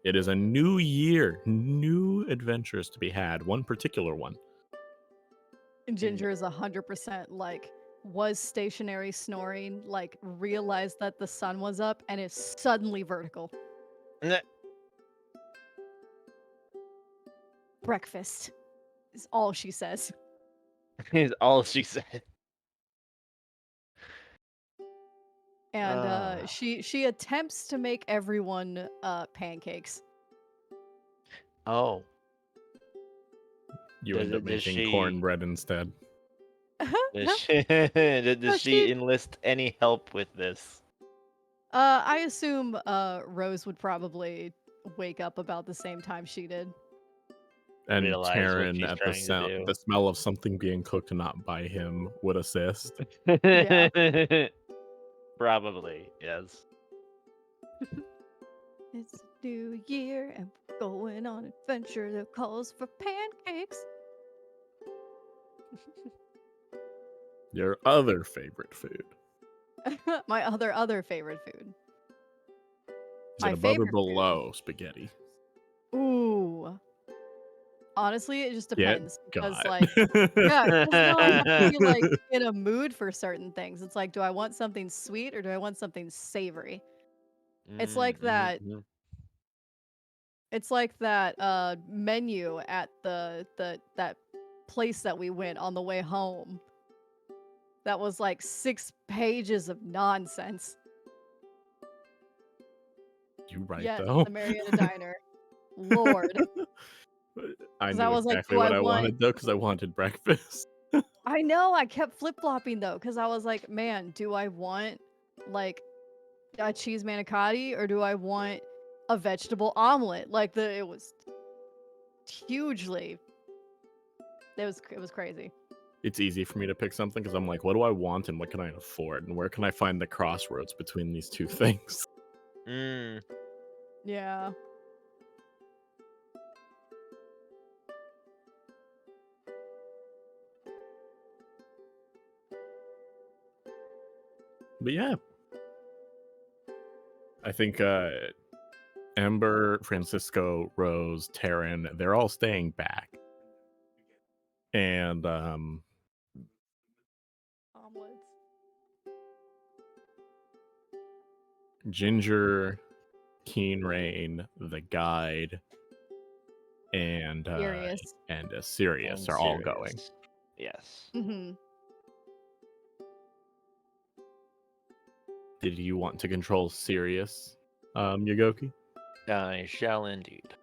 It is a new year, new adventures to be had. One particular one. And Ginger is 100% like was stationary snoring, like realized that the sun was up and is suddenly vertical. Nah, Breakfast is all she says. is all she said. And Ah. she attempts to make everyone pancakes. Oh, You end up does making she cornbread instead. does No, she enlist any help with this? I assume Rose would probably wake up about the same time she did. And Realize what Taryn, she's at trying to do. the smell of something being cooked not by him, would assist. Yeah. Probably, yes. It's a new year and we're going on adventure that calls for pancakes. Your other favorite food. My other favorite food. Is My it above or favorite food. below spaghetti? Ooh. Honestly, it just Get depends because got. like yeah, because no, I have to be like in a mood for certain things. It's like, do I want something sweet or do I want something savory? It's like that. Mhm. It's like that menu at the that place that we went on the way home. That was like 6 pages of nonsense. You right Yes, though. the Marietta Diner. Lord. I 'Cause I knew was like, exactly do I what I want wanted though, because I wanted breakfast. I know, I kept flip-flopping though, because I was like, man, do I want like a cheese manicotti or do I want a vegetable omelet? Like it was hugely it was crazy. It's easy for me to pick something because I'm like, what do I want and what can I afford? And where can I find the crossroads between these two things? Mm. Yeah. But yeah. I think Ember, Francisco, Rose, Taryn, they're all staying back. And Omelets. Ginger, Keen Rain, the guide, and Furious. Sirius And are all going. serious. Yes. Mhm. Did you want to control Sirius, Yagoki? I shall indeed.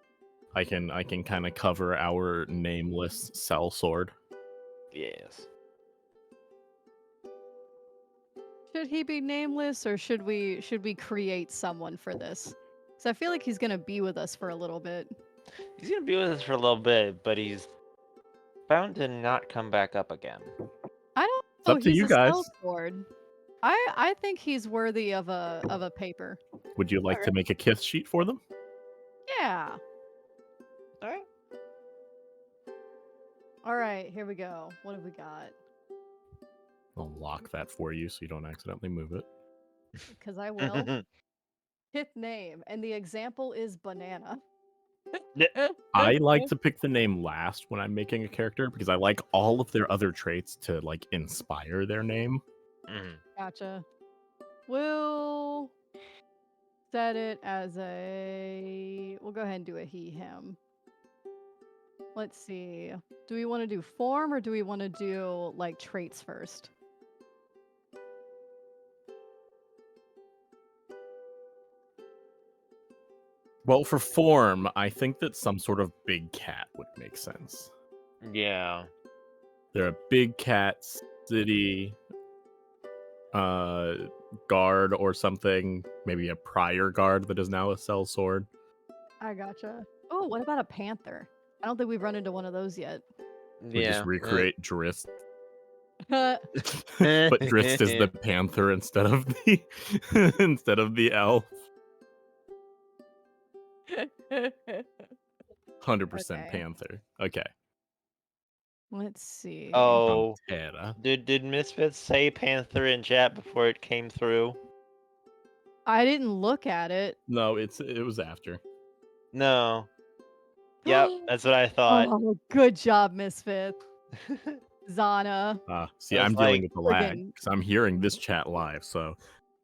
I can kind of cover our nameless cell sword. Yes. Should he be nameless or should we create someone for this? Because I feel like he's gonna be with us for a little bit. He's gonna be with us for a little bit, but he's bound to not come back up again. I don't It's know. up to He's you a guys. sellsword. I think he's worthy of a paper. Would you like to Alright. make a kith sheet for them? Yeah. All right. All right. Here we go. What have we got? I'll lock that for you so you don't accidentally move it. Because I will. Fifth name, and the example is banana. I like to pick the name last when I'm making a character because I like all of their other traits to like inspire their name. Gotcha. We'll set it as a. We'll go ahead and do a he, him. Let's see. Do we want to do form or do we want to do like traits first? Well, for form, I think that some sort of big cat would make sense. Yeah. They're a big cat city guard or something. Maybe a prior guard that is now a sellsword. I gotcha. Oh, what about a panther? I don't think we've run into one of those yet. We just recreate Drist. But But Drist is the panther instead of the instead of the elf. 100% Okay. panther. Okay. Let's see. Oh, Pantera. did Misfits say Panther in chat before it came through? I didn't look at it. No, it was after. No. Yep, that's what I thought. Oh, good job, Misfit. Zana. See, I was I'm dealing like, with the lag friggin- because I'm hearing this chat live. So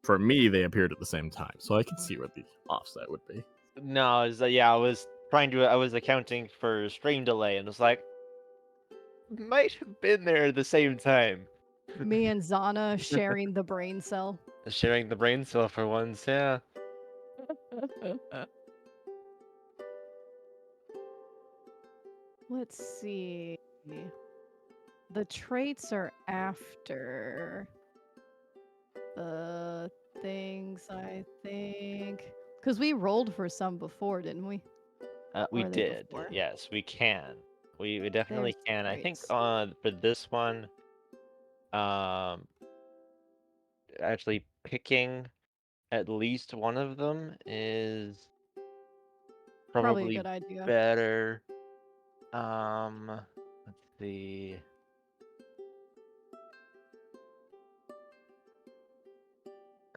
for me, they appeared at the same time, so I can see what the offset would be. No, I was I was accounting for stream delay and was like, might have been there at the same time. Me and Zana sharing the brain cell. Sharing the brain cell for once, yeah. Let's see. The traits are after the things, I think. Because we rolled for some before, didn't we? We Or are they did. before? Yes, we can. We definitely There's can. I think traits. for this one, actually picking at least one of them is Probably a probably good idea. better. Let's see.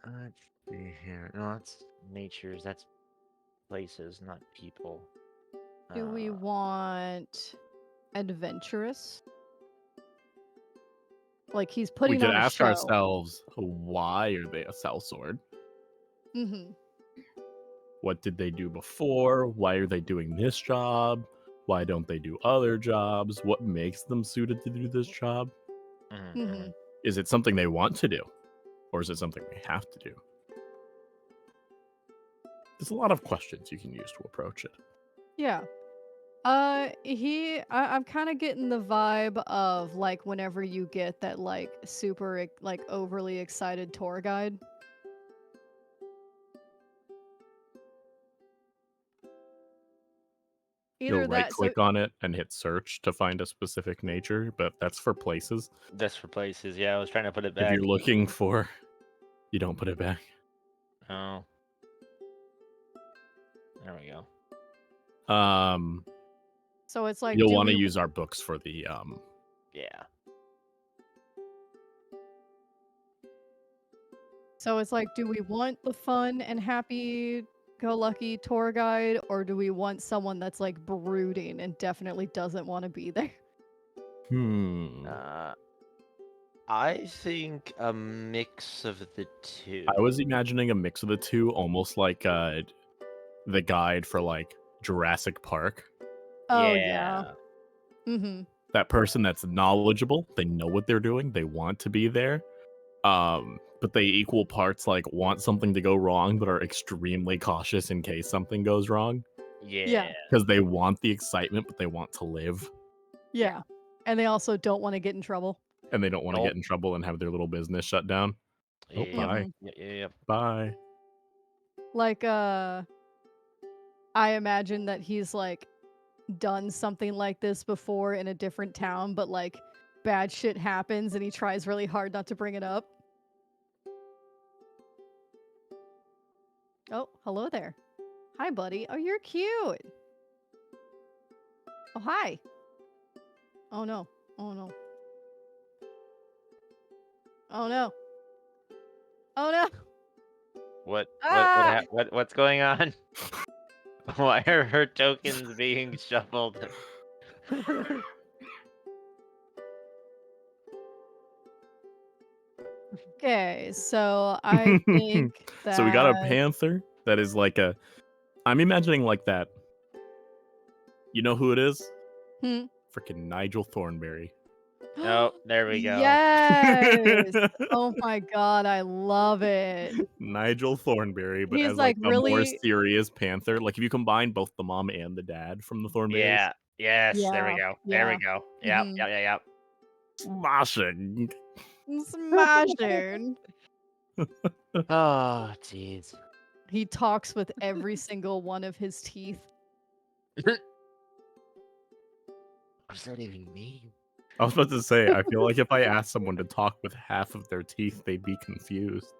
Let's see here. No, that's natures. That's places, not people. Do we want adventurous? Like he's We putting could on a ask show. ourselves, why are they a sellsword? Mm-hmm. What did they do before? Why are they doing this job? Why don't they do other jobs? What makes them suited to do this job? Mm-hmm. Is it something they want to do? Or is it something they have to do? There's a lot of questions you can use to approach it. Yeah. I'm kind of getting the vibe of like whenever you get that like super like overly excited tour guide. Either You'll right that, so click on it and hit search to find a specific nature, but that's for places. That's for places. Yeah, I was trying to put it If back. you're looking for, you don't put it back. Oh. There we go. so it's like You'll do want to we use our books for the Yeah. So it's like, do we want the fun and happy go lucky tour guide, or do we want someone that's like brooding and definitely doesn't want to be there? I think a mix of the two. I was imagining a mix of the two, almost like the guide for like Jurassic Park. Oh yeah. Mm-hmm. That person that's knowledgeable, they know what they're doing, they want to be there. But they equal parts like want something to go wrong, but are extremely cautious in case something goes wrong. Yeah. Because they want the excitement, but they want to live. Yeah. And they also don't want to get in trouble. And they don't want to Nope. get in trouble and have their little business shut down. Oh, bye. Yeah. Bye. Like, I imagine that he's like done something like this before in a different town, but like bad shit happens and he tries really hard not to bring it up. Oh, hello there. Hi, buddy. Oh, you're cute. Oh, hi. Oh, no. Oh, no. Oh, no. Oh, no. Ah! What's going on? Why are her tokens being shuffled? Okay, so I think that. So we got a panther that is like a. I'm imagining like that. You know who it is? Hmm. Freaking Nigel Thornberry. Oh, there we go. Yes. Oh my god, I love it. Nigel Thornberry, but He's as like like a more really. serious panther. Like if you combine both the mom and the dad from the Thornberries. Yeah. Yes. There we Yeah. go. There we Yeah. go. Mhm. Yep. Smashing. Smashing. Oh, jeez. He talks with every single one of his teeth. What does that even mean? I was about to say, I feel like if I asked someone to talk with half of their teeth, they'd be confused.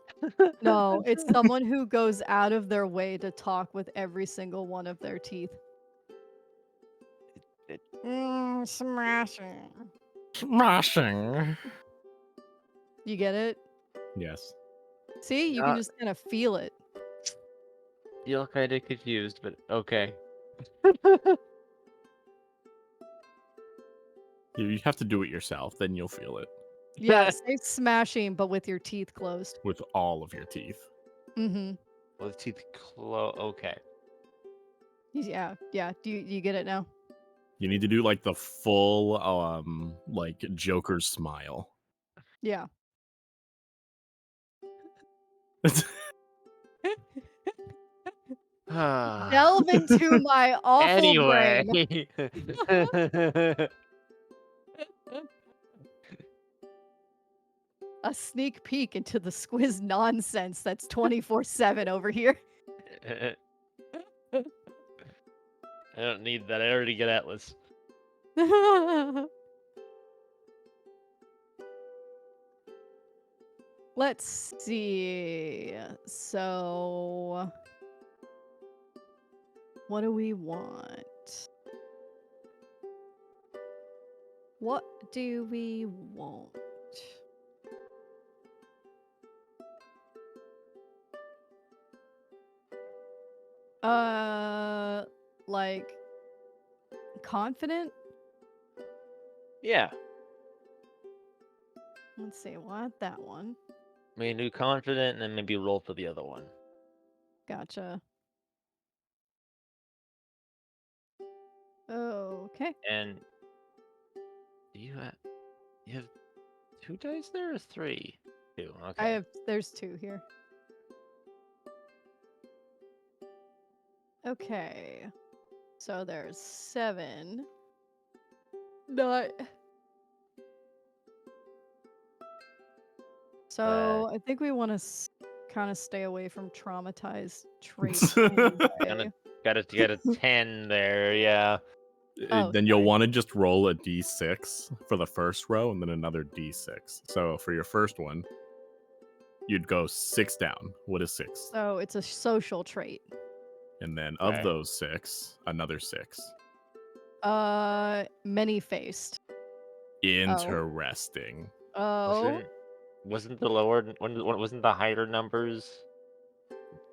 No, it's someone who goes out of their way to talk with every single one of their teeth. Smashing. Smashing. You get it? Yes. See, you can just kind of feel it. Feel kind of confused, but okay. You have to do it yourself, then you'll feel it Yeah, say smashing, but with your teeth closed. with all of your teeth. Mm-hmm. With teeth close. Okay. Yeah. Do you get it now? You need to do like the full like Joker's smile. Yeah. Delve into my awful brain. Anyway. A sneak peek into the squiz nonsense that's 24/7 over here. I don't need that. I already get Atlas. Let's see. So, what do we want? What do we want? Like confident? Yeah. Let's see. Want that one? We can do confident and then maybe roll for the other one. Gotcha. Okay. And do you have 2 dice there or 3? 2. Okay. There's 2 here. Okay. So there's 7. Not. So I think we want to kind of stay away from traumatized traits. Anyway. Got a 10 there. Yeah. Oh, Then you'll sorry. want to just roll a d6 for the first row and then another d6. So for your first one, you'd go 6 down. What is 6? So it's a social trait. And then of Okay. those 6, another 6. Many-faced. Interesting. Oh. Wasn't the lower wasn't the higher numbers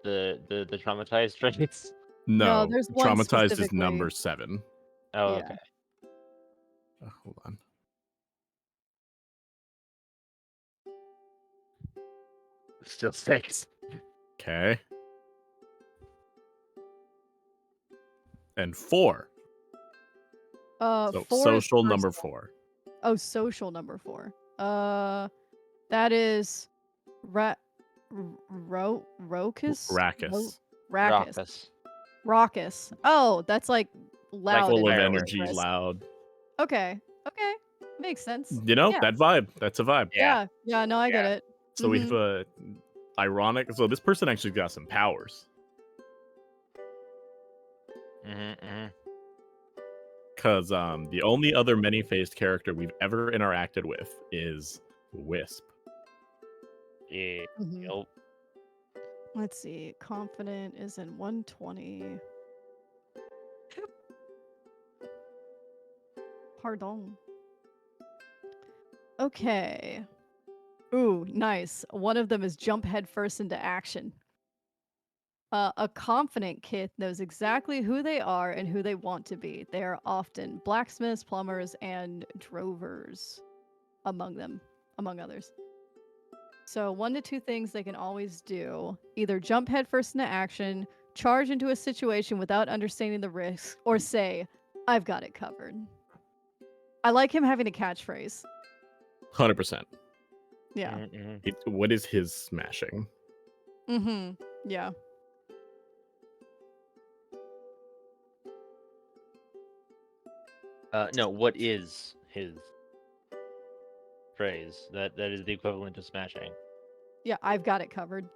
the traumatized traits? No, there's one traumatized is specifically. number 7. Oh, Yeah. okay. Hold on. Still 6. Okay. And 4. So 4 is social the number first one. 4. Oh, social number 4. That is raucous? Raucous. Raucous. Oh, that's like loud Full and of fireworks. energy, boisterous. loud. Okay. Makes sense. You know, Yeah. that vibe. That's a vibe. Yeah. No, I get it. So we have a ironic. So this person actually got some powers. Because the only other many-faced character we've ever interacted with is Wisp. Yeah. Mhm. Yep. Let's see. Confident is in 120. Pardon. Okay. Ooh, nice. One of them is jump headfirst into action. A confident kid knows exactly who they are and who they want to be. They are often blacksmiths, plumbers, and drovers, among others. So, one to two things they can always do: either jump headfirst into action, charge into a situation without understanding the risks, or say, I've got it covered. I like him having a catchphrase. 100%. Yeah. What is his smashing? Yeah. No, what is his phrase? That is the equivalent to smashing. Yeah, I've got it covered.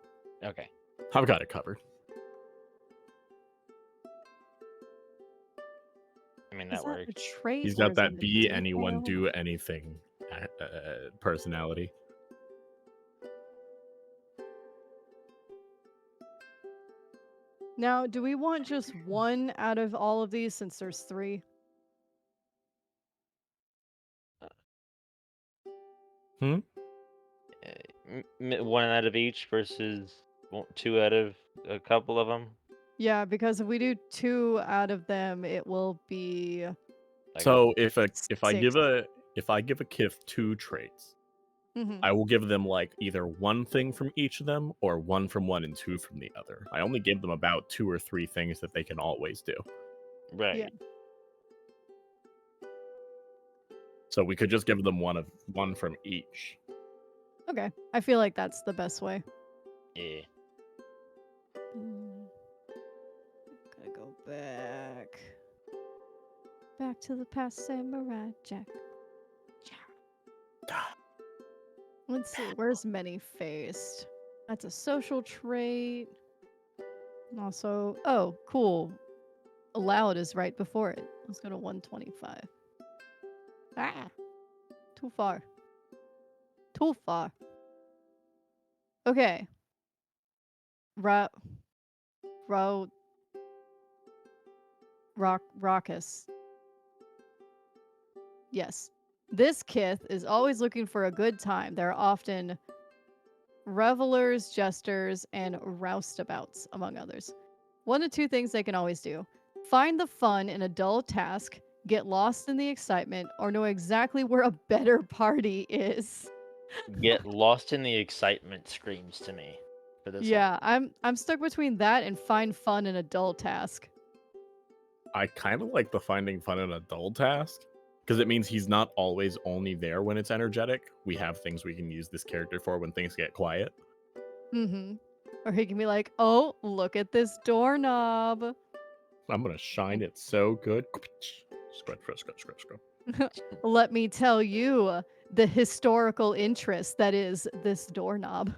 Okay. I've got it covered. I mean, Is that that a works. trait? He's or got is that a be anyone, detail? do anything personality. Now, do we want just one out of all of these since there's 3? One out of each versus two out of a couple of them. Yeah, because if we do 2 out of them, it will be So if I 6. give a Kith 2 traits, Mhm. I will give them like either one thing from each of them or one from one and 2 from the other. I only give them about 2 or 3 things that they can always do. Right. Yeah. So we could just give them one from each. Okay. I feel like that's the best way. Yeah. Gotta go back. Back to the past, Samurai Jack. Let's see. Where's many faced? That's a social trait. Also, oh, cool. Allowed is right before it. Let's go to 125. Ah, too far. Too far. Okay. Raucous. Yes. This kith is always looking for a good time. They're often revelers, jesters, and roustabouts, among others. One of two things they can always do: find the fun in a dull task, get lost in the excitement, or know exactly where a better party is. Get lost in the excitement screams to me for this Yeah, I'm stuck between that and find fun in a dull task. I kind of like the finding fun in a dull task because it means he's not always only there when it's energetic. We have things we can use this character for when things get quiet. Or he can be like, oh, look at this doorknob. I'm gonna shine it so good. Scratch, scratch, scratch, scratch, scratch. Let me tell you the historical interest that is this doorknob.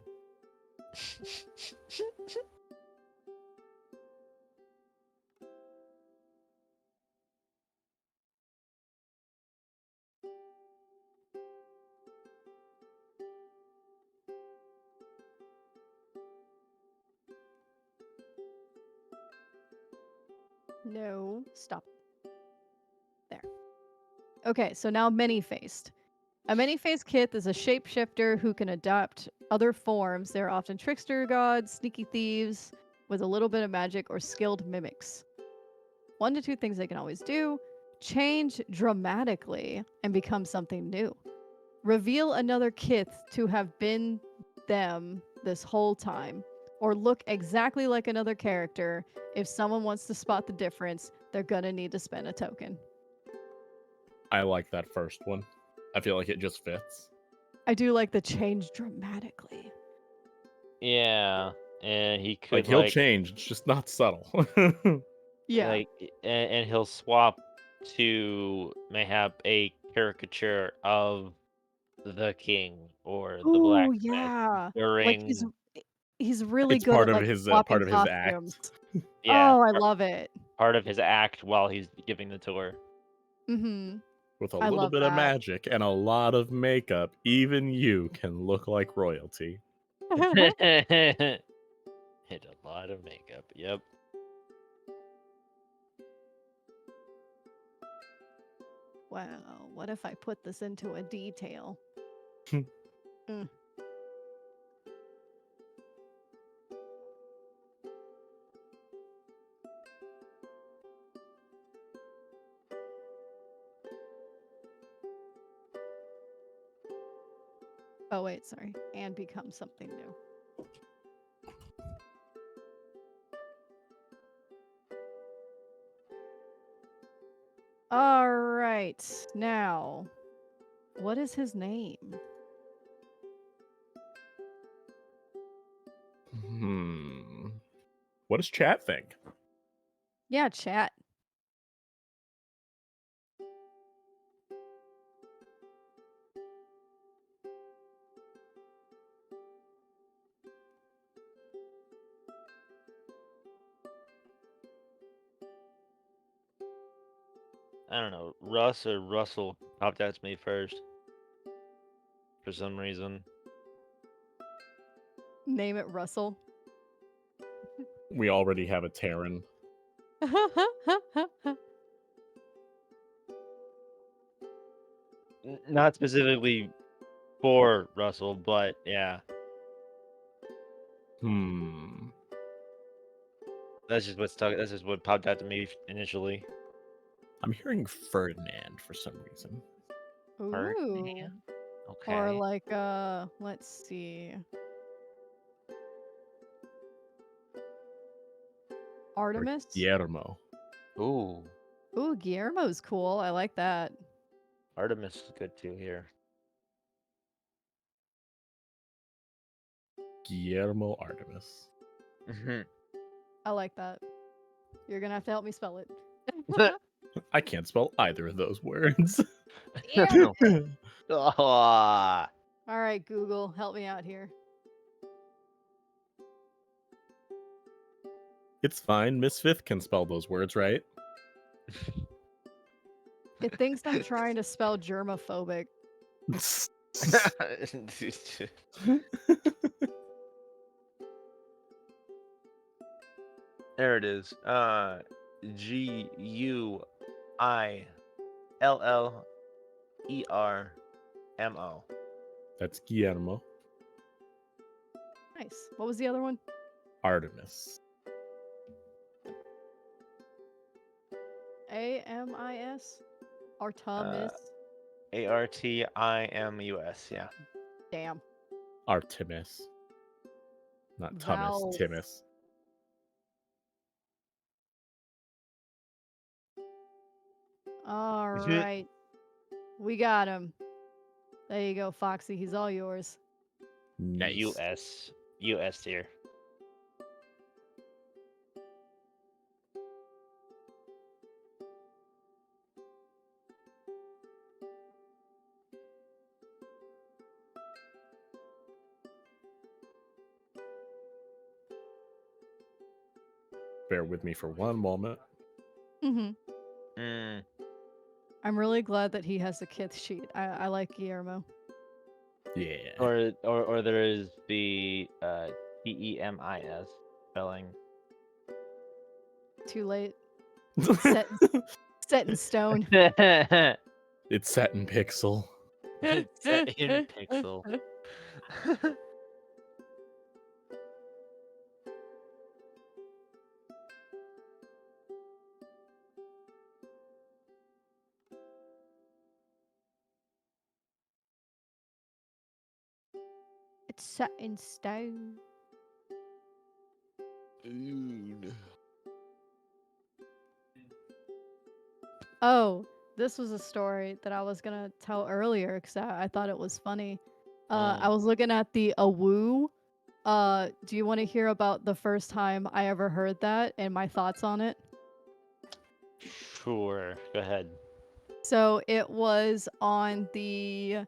No, stop. There. Okay, so now many-faced. A many-faced kith is a shapeshifter who can adopt other forms. They're often trickster gods, sneaky thieves, with a little bit of magic, or skilled mimics. One to two things they can always do: change dramatically and become something new. Reveal another kith to have been them this whole time, or look exactly like another character. If someone wants to spot the difference, they're gonna need to spend a token. I like that first one. I feel like it just fits. I do like the change dramatically. Yeah, and he could Like he'll change, it's just not subtle. Yeah. and he'll swap to mayhap a caricature of the king or the Ooh, blacksmith yeah. Like during he's really It's good at part of like his swapping part of his act costumes. yeah Oh, I love it. part of his act while he's giving the tour. Mhm. with a I little love bit of that. magic and a lot of makeup. Even you can look like royalty. Hit a lot of makeup. Yep. Wow, what if I put this into a detail? Mm. Oh wait, sorry. And become something new. All right. Now, what is his name? What does chat think? Yeah, chat. I don't know. Russ or Russell popped out to me first for some reason. Name it Russell. We already have a Terran. Not specifically for Russell, but yeah, that's just what stuck. That's just what popped out to me initially. I'm hearing Ferdinand for some reason. Ooh. Ferdinand. Okay. Or like let's see. Artemis? Guillermo. Ooh, Ooh, Guillermo's cool. I like that. Artemis is good too here. Guillermo Artemis. I like that. You're gonna have to help me spell it. I can't spell either of those words. Damn it. Ah. All right, Google, help me out here. It's fine. Miss Fifth can spell those words, right? It thinks I'm trying to spell germophobic. There it is. Guillermo. That's Guillermo. Nice. What was the other one? Artemis. Amis? Artemis? Artimus. Yeah. Damn. Artemis. Not Thomas, Vowels. Timus. All right. We got him. There you go, Foxy. He's all yours. Nice. US tier. Bear with me for one moment. I'm really glad that he has a Kith sheet. I like Guillermo. Yeah. Or there is the TEMIS spelling. Too late. Set in stone. It's set in pixel. It's set in pixel. It's set in stone. Oh, this was a story that I was gonna tell earlier because I thought it was funny. I was looking at the Awoo. Do you want to hear about the first time I ever heard that and my thoughts on it? Sure. Go ahead. So it was on the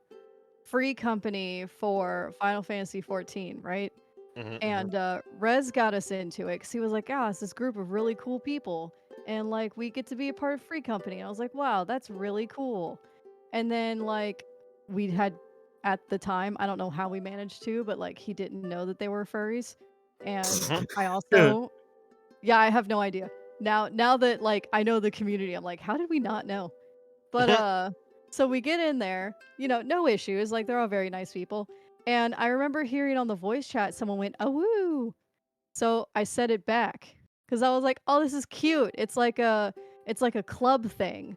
free company for Final Fantasy 14, right? Mm-hmm. And Rez got us into it because he was like, "Ah, it's this group of really cool people, and like we get to be a part of free company." And I was like, "Wow, that's really cool." And then like we had at the time, I don't know how we managed to, but like he didn't know that they were furries, and I also, yeah, I have no idea. Now that like I know the community, I'm like, how did we not know? But so we get in there, no issues. Like they're all very nice people. And I remember hearing on the voice chat someone went, "Awoo." So I said it back cuz I was like, "Oh, this is cute. It's like a club thing.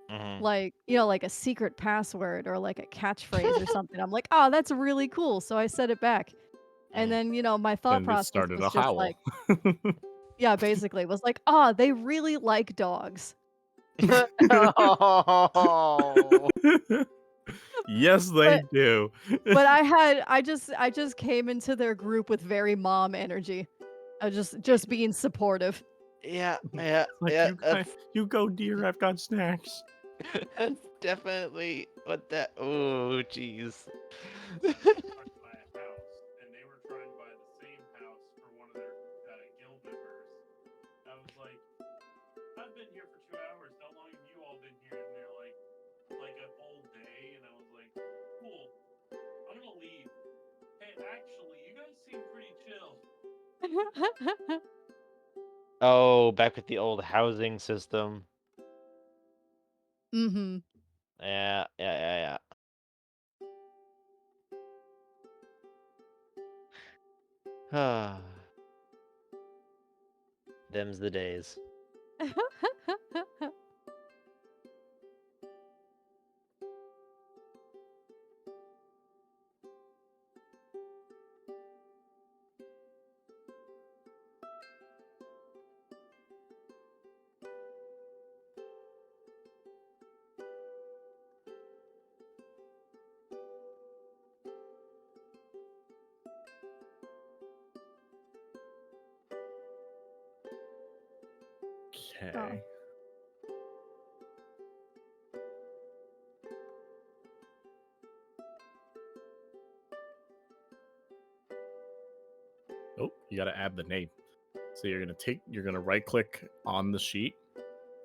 Mm-hmm. Like, like a secret password or like a catchphrase or something." I'm like, "Oh, that's really cool." So I said it back. And Mm. then, my thought Then it process started was a just howl. like, yeah, basically was like, "Ah, they really like dogs." Oh. Yes, they But do. But I just came into their group with very mom energy. Just being supportive. Yeah, yeah, Like yeah. you go, dear. I've got snacks. That's definitely what that. Oh, jeez. Buy a house, and they were trying to buy the same house for one of their guild members. I was like, I've been here for 2 hours. How long have you all been here? And they're like a whole day. And I was like, cool. I'm gonna leave. Hey, actually, you guys seem pretty chill. Oh, back with the old housing system. Mhm. Yeah, yeah, yeah. Them's the days. Okay. Oh, you got to add the name. So you're gonna right click on the sheet,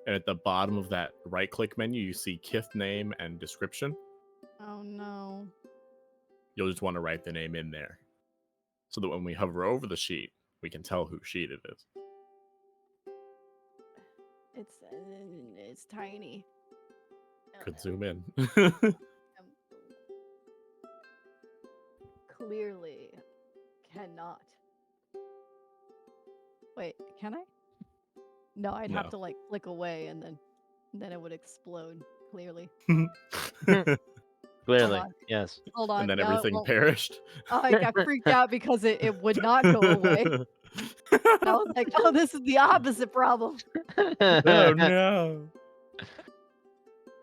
and at the bottom of that right click menu, you see Kith name and description. Oh no. You'll just want to write the name in there, so that when we hover over the sheet, we can tell whose sheet it is. It's tiny. Could zoom in. Clearly cannot. Wait, can I? No, I'd have No. to like click away and then it would explode clearly. Hold Clearly, on. yes. Hold And on. then No, it everything won't. perished. I got freaked out because it would not go away. I was like, "Oh, this is the opposite problem." Oh no.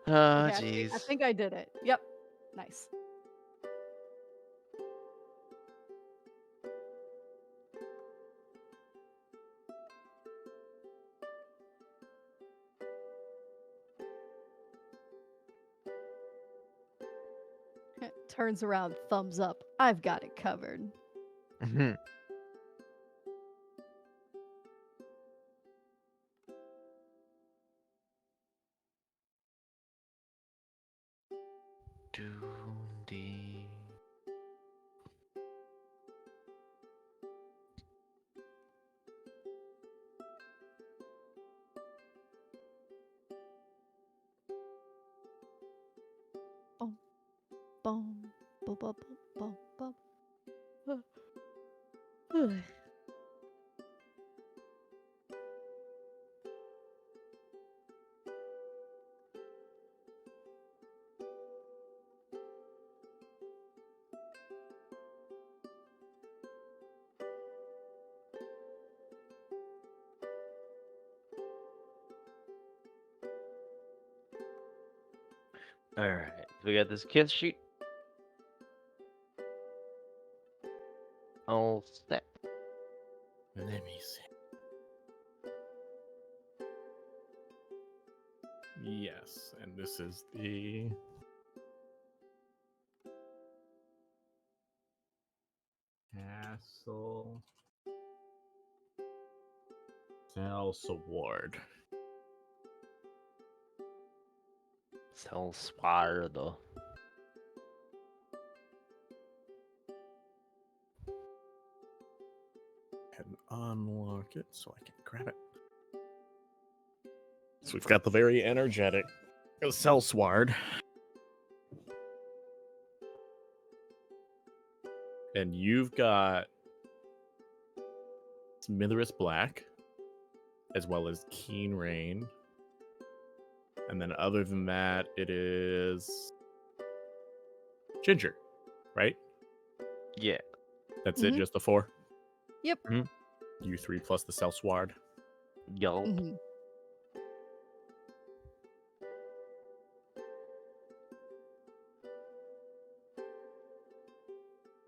Oh, Okay, I jeez. think I did it. Yep. Nice. Turns around, thumbs up. I've got it covered. Doondy. Boom, boom, boom, boom, boom, boom, boom. Alright, we got this kiss sheet. All set. Let me see. Yes, and this is the Sword. Salswardo. And unlock it so I can grab it. So we've got the very energetic Sword. And you've got Smitherous Black, as well as Keen Rain. And then other than that, it is Ginger, right? Yeah. That's it, just the 4? Yep. You 3 plus the Sword. Yo. Mhm.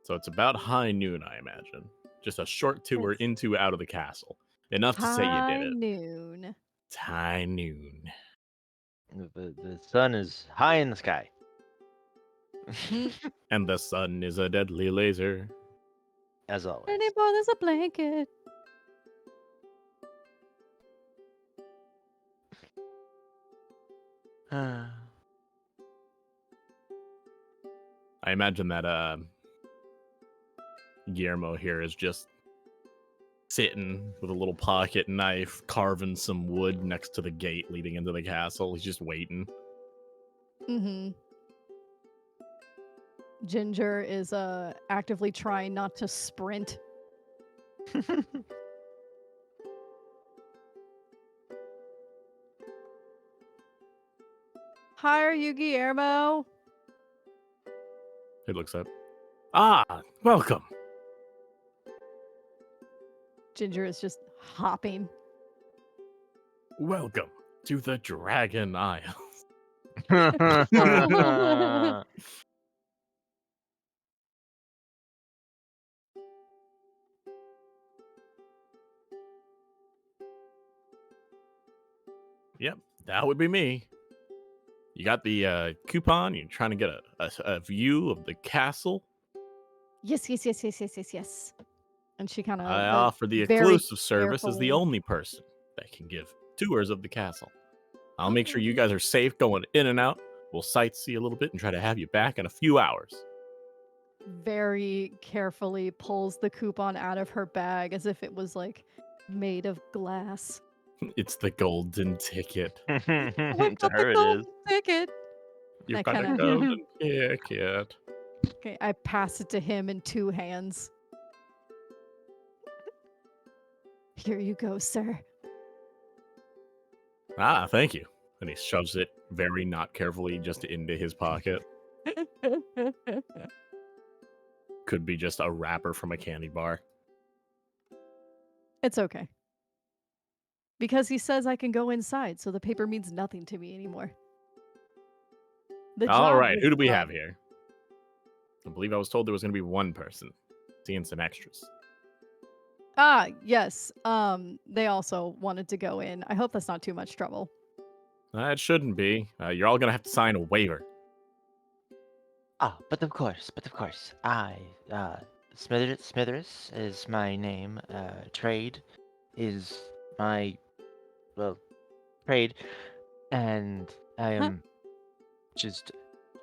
So it's about high noon, I imagine. Just a short tour It's into out of the castle. Enough to say you high did it. noon. It's high noon. The sun is high in the sky. And the sun is a deadly laser. As always. Pretty boy, there's a blanket. I imagine that Guillermo here is just sitting with a little pocket knife, carving some wood next to the gate leading into the castle. He's just waiting. Ginger is actively trying not to sprint. Hi, are you Guillermo? He looks up. Ah, welcome. Ginger is just hopping. Welcome to the Dragon Isle. Yep, that would be me. You got the coupon? You're trying to get a view of the castle? Yes. And she kind I of offer the very exclusive service as the carefully. only person that can give tours of the castle. I'll make sure you guys are safe going in and out. We'll sightsee a little bit and try to have you back in a few hours. Very carefully pulls the coupon out of her bag as if it was like made of glass. It's the golden ticket. We've To got her the it golden is. ticket. You've I got a kinda- golden ticket. Okay, I pass it to him in 2 hands. Here you go, sir. Ah, thank you. And he shoves it very not carefully just into his pocket. Could be just a wrapper from a candy bar. It's okay. Because he says I can go inside, so the paper means nothing to me anymore. The All job right, was who do we done. have here? I believe I was told there was going to be one person. Seeing some extras. Ah, yes. They also wanted to go in. I hope that's not too much trouble. It shouldn't be. You're all going to have to sign a waiver. Ah, but of course. Smithers is my name. Trade is my, well, trade. And I am just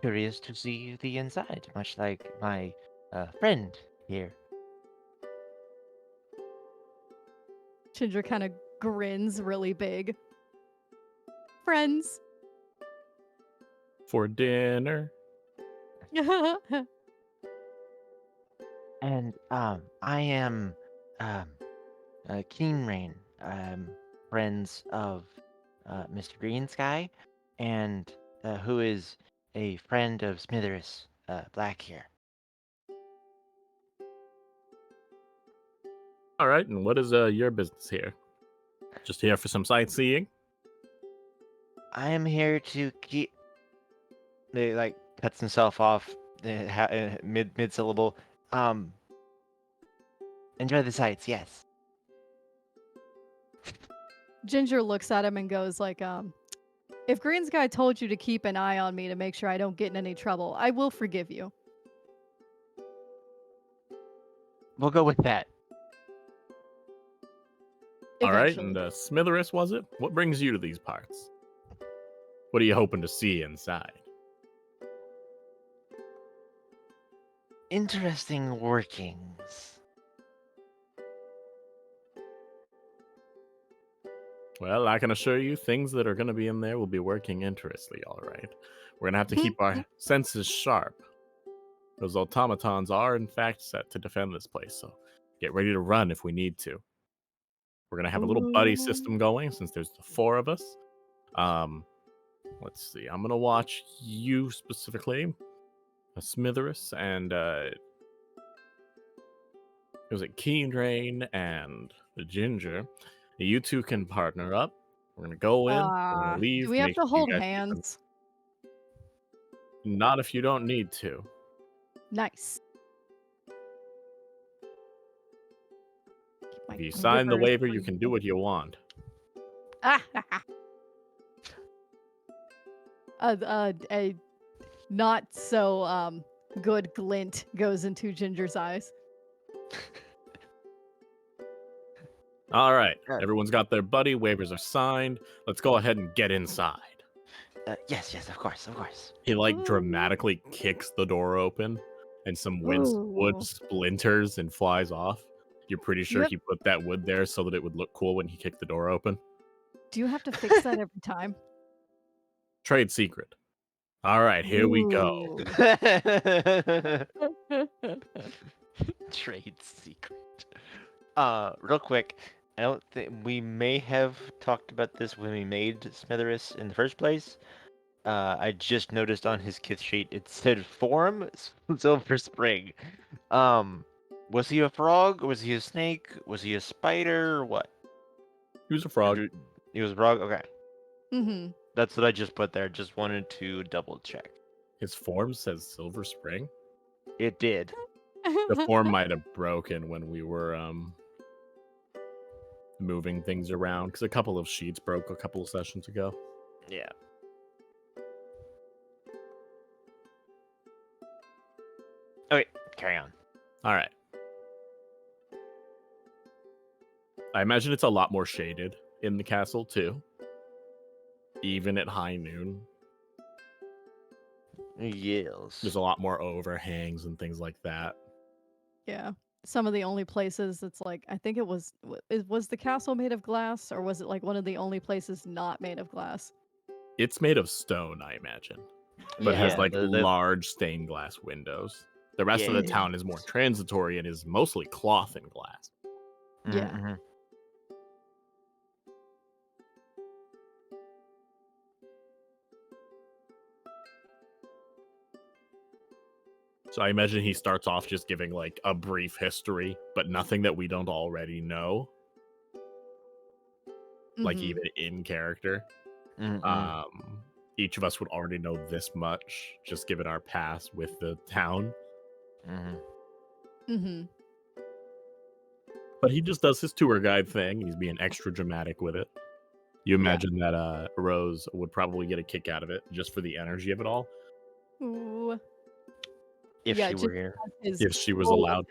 curious to see the inside, much like my friend here. Ginger kind of grins really big. Friends. For dinner. And I am Keen Rain, friends of Mr. Green Sky, and who is a friend of Smithers Black here. All right, and what is your business here? Just here for some sightseeing? I am here to keep. They like cuts himself off mid syllable. Enjoy the sights, yes. Ginger looks at him and goes like, if Green's guy told you to keep an eye on me to make sure I don't get in any trouble, I will forgive you. We'll go with that. All right, Eventually. and Smitherus, was it? What brings you to these parts? What are you hoping to see inside? Interesting workings. Well, I can assure you, things that are going to be in there will be working interestingly, all right. We're going to have to keep our senses sharp. Those automatons are, in fact, set to defend this place, so get ready to run if we need to. We're going to have a little buddy system Ooh. going since there's the four of us. Let's see. I'm going to watch you specifically, Smitherus, and was it Keen Drain and the Ginger. You two can partner up. We're going to go in, we're going to Do leave, we have make to sure you hold guys keep them. hands? Not if you don't need to. Nice. Keep my If you sign the grippers waiver, you free. can do what you want. Ah, a not so good glint goes into Ginger's eyes. All right, Uh, everyone's got their buddy. Waivers are signed. Let's go ahead and get inside. yes, of course. He like Ooh. dramatically kicks the door open, and some wood Ooh. splinters and flies off. You're pretty Do you sure have he put that wood there so that it would look cool when he kicked the door open. do you have to fix that every time? Trade secret. All right, here we go. Ooh. Trade secret. Real quick, I don't think we may have talked about this when we made Smitherus in the first place. I just noticed on his kith sheet it said form Silver Spring. Was he a frog? Was he a snake? Was he a spider? What? He was a frog. He was a frog. Okay, Mm-hmm. that's what I just put there. Just wanted to double check. His form says Silver Spring. It did. The form might have broken when we were moving things around because a couple of sheets broke a couple of sessions ago. Yeah. Okay, carry on. All right. I imagine it's a lot more shaded in the castle too, even at high noon. Yes. There's a lot more overhangs and things like that. Yeah. Some of the only places it's like I think it was was the castle made of glass or was it like one of the only places not made of glass? It's made of stone, I imagine, but Yeah. has Yeah, like the large stained glass windows. The rest of the yeah. town is more transitory and is mostly cloth and glass. Yeah. Mm-hmm. So I imagine he starts off just giving like a brief history, but nothing that we don't already know, like Mhm. even in character. Mm-hmm. Each of us would already know this much, just given our past with the town. Mm-hmm. Mhm. But he just does his tour guide thing. He's being extra dramatic with it. You Yeah. imagine that Rose would probably get a kick out of it just for the energy of it all, Ooh. If Yeah, she Ginger were here. has his if she was full allowed.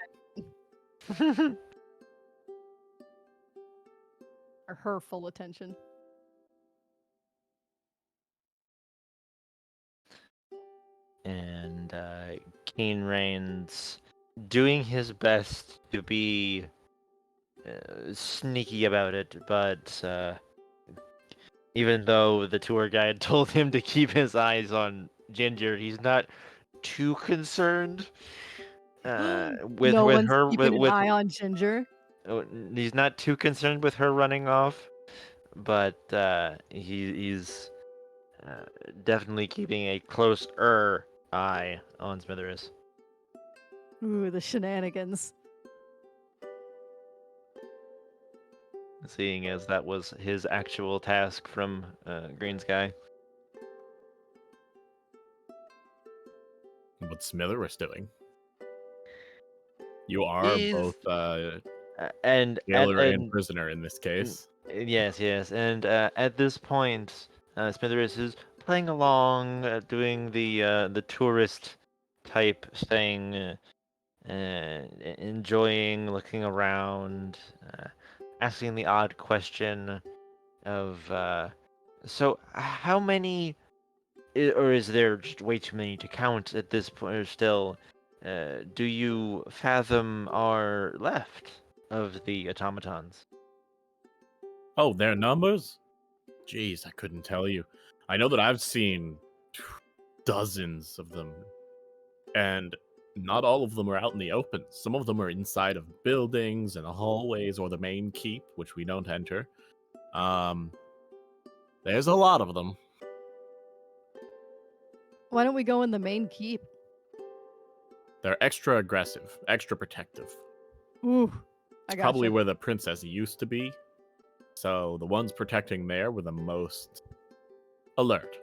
or her full attention. And Keen Rain's doing his best to be sneaky about it, but even though the tour guide told him to keep his eyes on Ginger, he's not too concerned with No one's her keeping an with eye on Ginger. he's not too concerned with her running off, but he's definitely keeping a closer eye on Smitherus. Ooh, the shenanigans. Seeing as that was his actual task from Green Sky. What Smitherus doing? You are He's both and jailer and prisoner in this n- case. yes, and at this point, Smitherus is playing along, doing the tourist type thing, enjoying looking around, asking the odd question of, so how many, or is there just way too many to count at this point, or still, do you fathom are left of the automatons? Oh, their numbers? Jeez, I couldn't tell you. I know that I've seen dozens of them, and not all of them are out in the open. Some of them are inside of buildings and hallways or the main keep, which we don't enter. There's a lot of them. Why don't we go in the main keep? They're extra aggressive, extra protective. Ooh, I It's gotcha. probably where the princess used to be. So the ones protecting there were the most alert.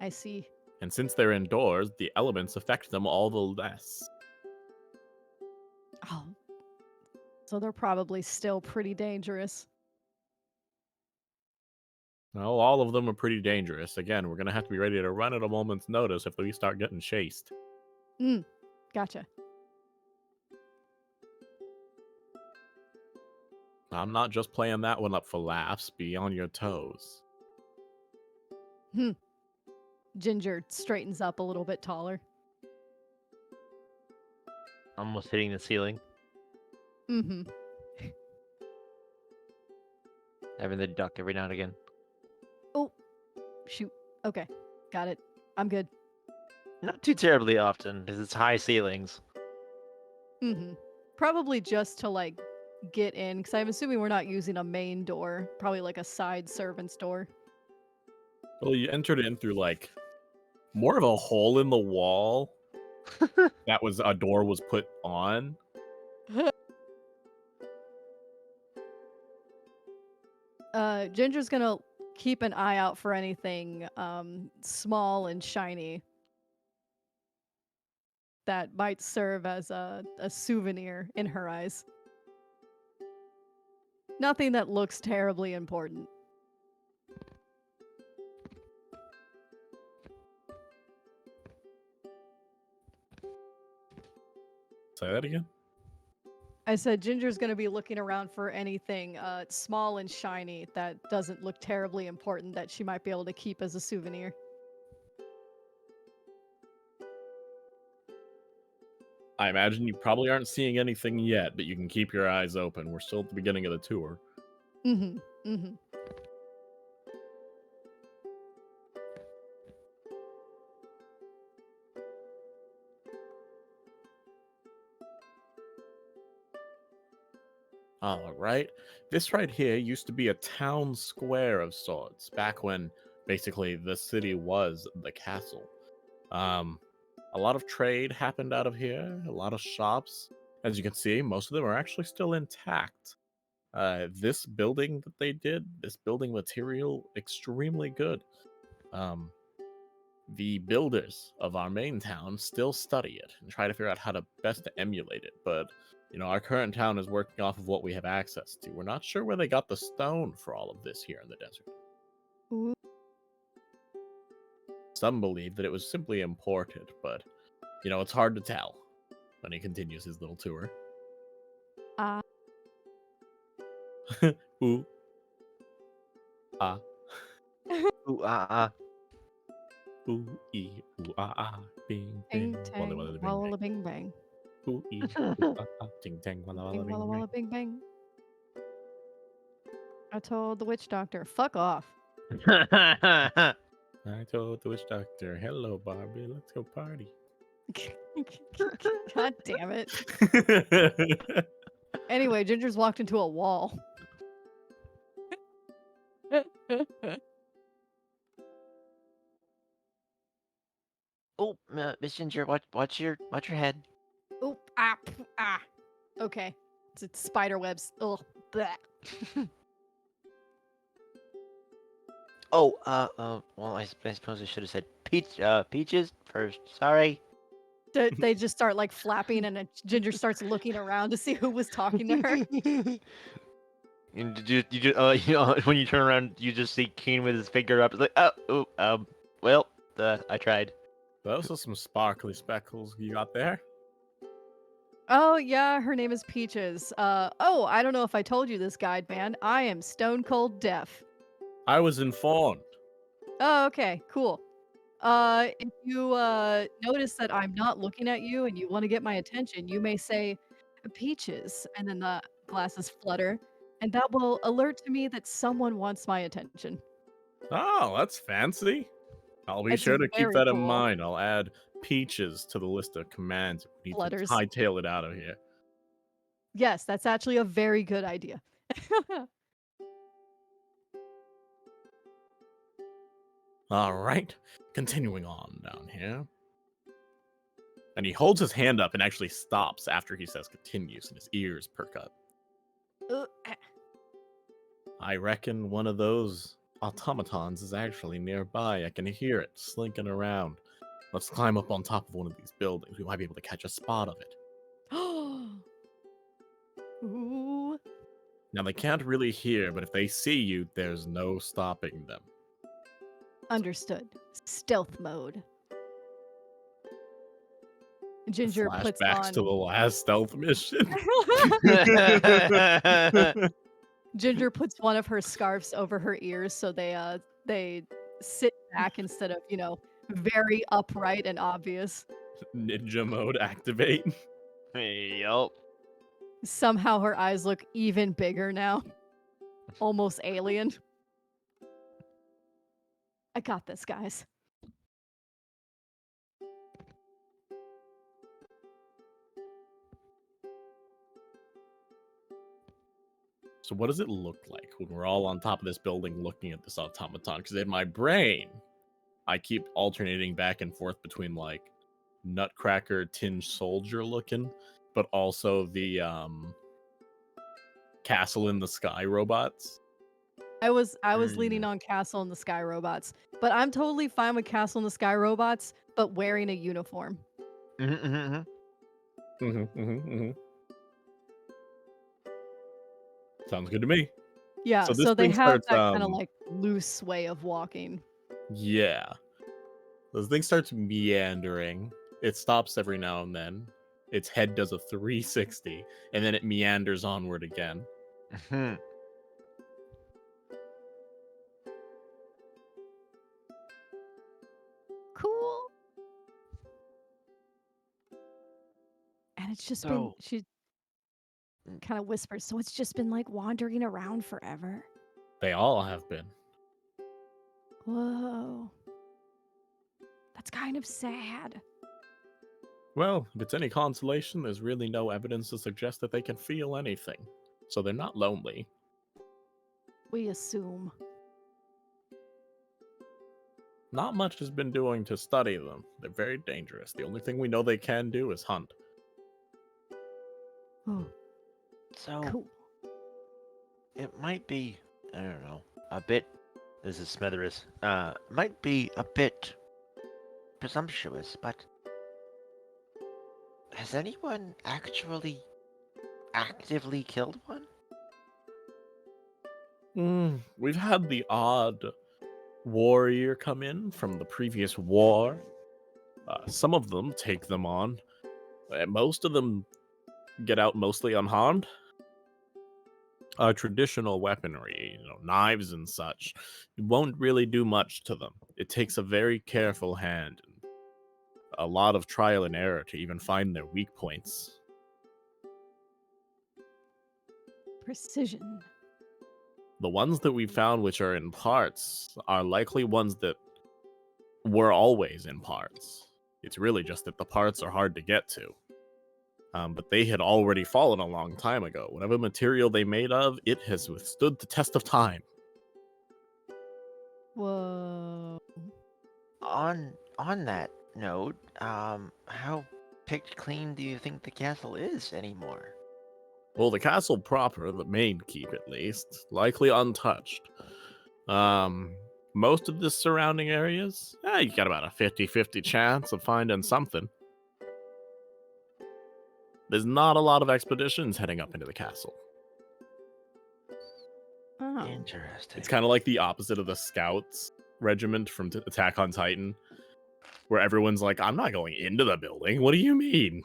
I see. And since they're indoors, the elements affect them all the less. Oh, so they're probably still pretty dangerous. No, all of them are pretty dangerous. Again, we're going to have to be ready to run at a moment's notice if we start getting chased. Gotcha. I'm not just playing that one up for laughs. Be on your toes. Ginger straightens up a little bit taller. Almost hitting the ceiling, Mm-hmm. having the duck every now and again. Oh, shoot. Okay, got it. I'm good. Not too terribly often, because it's high ceilings. Mm-hmm. Probably just to like get in, because I'm assuming we're not using a main door. Probably like a side servant's door. Well, you entered in through like more of a hole in the wall that was a door was put on. Ginger's gonna keep an eye out for anything small and shiny that might serve as a souvenir in her eyes. Nothing that looks terribly important. Say that again. I said Ginger's gonna be looking around for anything small and shiny that doesn't look terribly important that she might be able to keep as a souvenir. I imagine you probably aren't seeing anything yet, but you can keep your eyes open. We're still at the beginning of the tour. Mm-hmm. Mm-hmm. All right. This right here used to be a town square of sorts, back when basically the city was the castle. A lot of trade happened out of here, a lot of shops. As you can see, most of them are actually still intact. This building that they did, this building material, extremely good. The builders of our main town still study it and try to figure out how to best to emulate it, but our current town is working off of what we have access to. We're not sure where they got the stone for all of this here in the desert. Ooh. Some believe that it was simply imported, but it's hard to tell. When he continues his little tour. Ooh. Ah. Ooh, Ooh, ee, ooh, ah, ah, bing, Bing bang, walla, tang, walla, bing, walla bang. bing bang. Ooh, ee, ooh, ah, ah, ting, tang, walla, walla, Bing bing, walla bang. walla bing bang. I told the witch doctor, fuck off. ah. I told the witch doctor, hello, Barbie, let's go party. God damn it. Anyway, Ginger's walked into a wall. Oh, Miss Ginger, watch your head. Oop, ah, ah. Okay. It's spider webs. Ugh. Bleh. Oh, well, I suppose I should have said peaches first. Sorry. They just start like flapping, and Ginger starts looking around to see who was talking to her. And when you turn around, you just see Keen with his finger up. It's like, well, I tried. Those are some sparkly speckles you got there. Oh, yeah, her name is Peaches. Oh, I don't know if I told you this, guide man. I am stone cold deaf. I was informed. Oh, okay, cool. If you notice that I'm not looking at you and you want to get my attention, you may say Peaches, and then the glasses flutter, and that will alert to me that someone wants my attention. Oh, that's fancy. I'll be It's sure to keep very that in cool. mind. I'll add peaches to the list of commands. We need to Flutters. hightail it out of here. Yes, that's actually a very good idea. All right, continuing on down here. And he holds his hand up and actually stops after he says continues, and his ears perk up. Eh. I reckon one of those automatons is actually nearby. I can hear it slinking around. Let's climb up on top of one of these buildings. We might be able to catch a spot of it. Ooh. Now, they can't really hear, but if they see you, there's no stopping them. Understood. Stealth mode. Ginger puts Flashbacks to the on last stealth mission. Ginger puts one of her scarves over her ears so they sit back instead of, very upright and obvious. Ninja mode activate. Yup. Somehow her eyes look even bigger now. Almost alien. I got this, guys. So what does it look like when we're all on top of this building looking at this automaton? Because in my brain, I keep alternating back and forth between like Nutcracker Tin Soldier looking, but also the Castle in the Sky robots. I was leaning on Castle in the Sky robots, but I'm totally fine with Castle in the Sky robots, but wearing a uniform. Sounds good to me. Yeah, So this so they thing have starts, that kind of like loose way of walking. yeah. This thing starts meandering. It stops every now and then. Its head does a 360, and then it meanders onward again. Cool. And it's just been, So- she kind of whispers, so it's just been like wandering around forever. They all have been. Whoa. That's kind of sad. Well, if it's any consolation, there's really no evidence to suggest that they can feel anything. So they're not lonely. We assume. Not much has been doing to study them. They're very dangerous. The only thing we know they can do is hunt. Oh, So cool. it might be, I don't know, a bit. This is Smithers. Might be a bit presumptuous, but has anyone actually actively killed one? We've had the odd warrior come in from the previous war. Some of them take them on. Most of them get out mostly unharmed. Traditional weaponry, knives and such, won't really do much to them. It takes a very careful hand and a lot of trial and error to even find their weak points. Precision. The ones that we found which are in parts are likely ones that were always in parts. It's really just that the parts are hard to get to. But they had already fallen a long time ago. Whatever material they made of, it has withstood the test of time. Whoa. On that note, how picked clean do you think the castle is anymore? Well, the castle proper, the main keep at least, likely untouched. Most of the surrounding areas, you got about a 50-50 chance of finding something. There's not a lot of expeditions heading up into the castle. Oh. Interesting. It's kind of like the opposite of the Scouts regiment from Attack on Titan, where everyone's like, I'm not going into the building. What do you mean?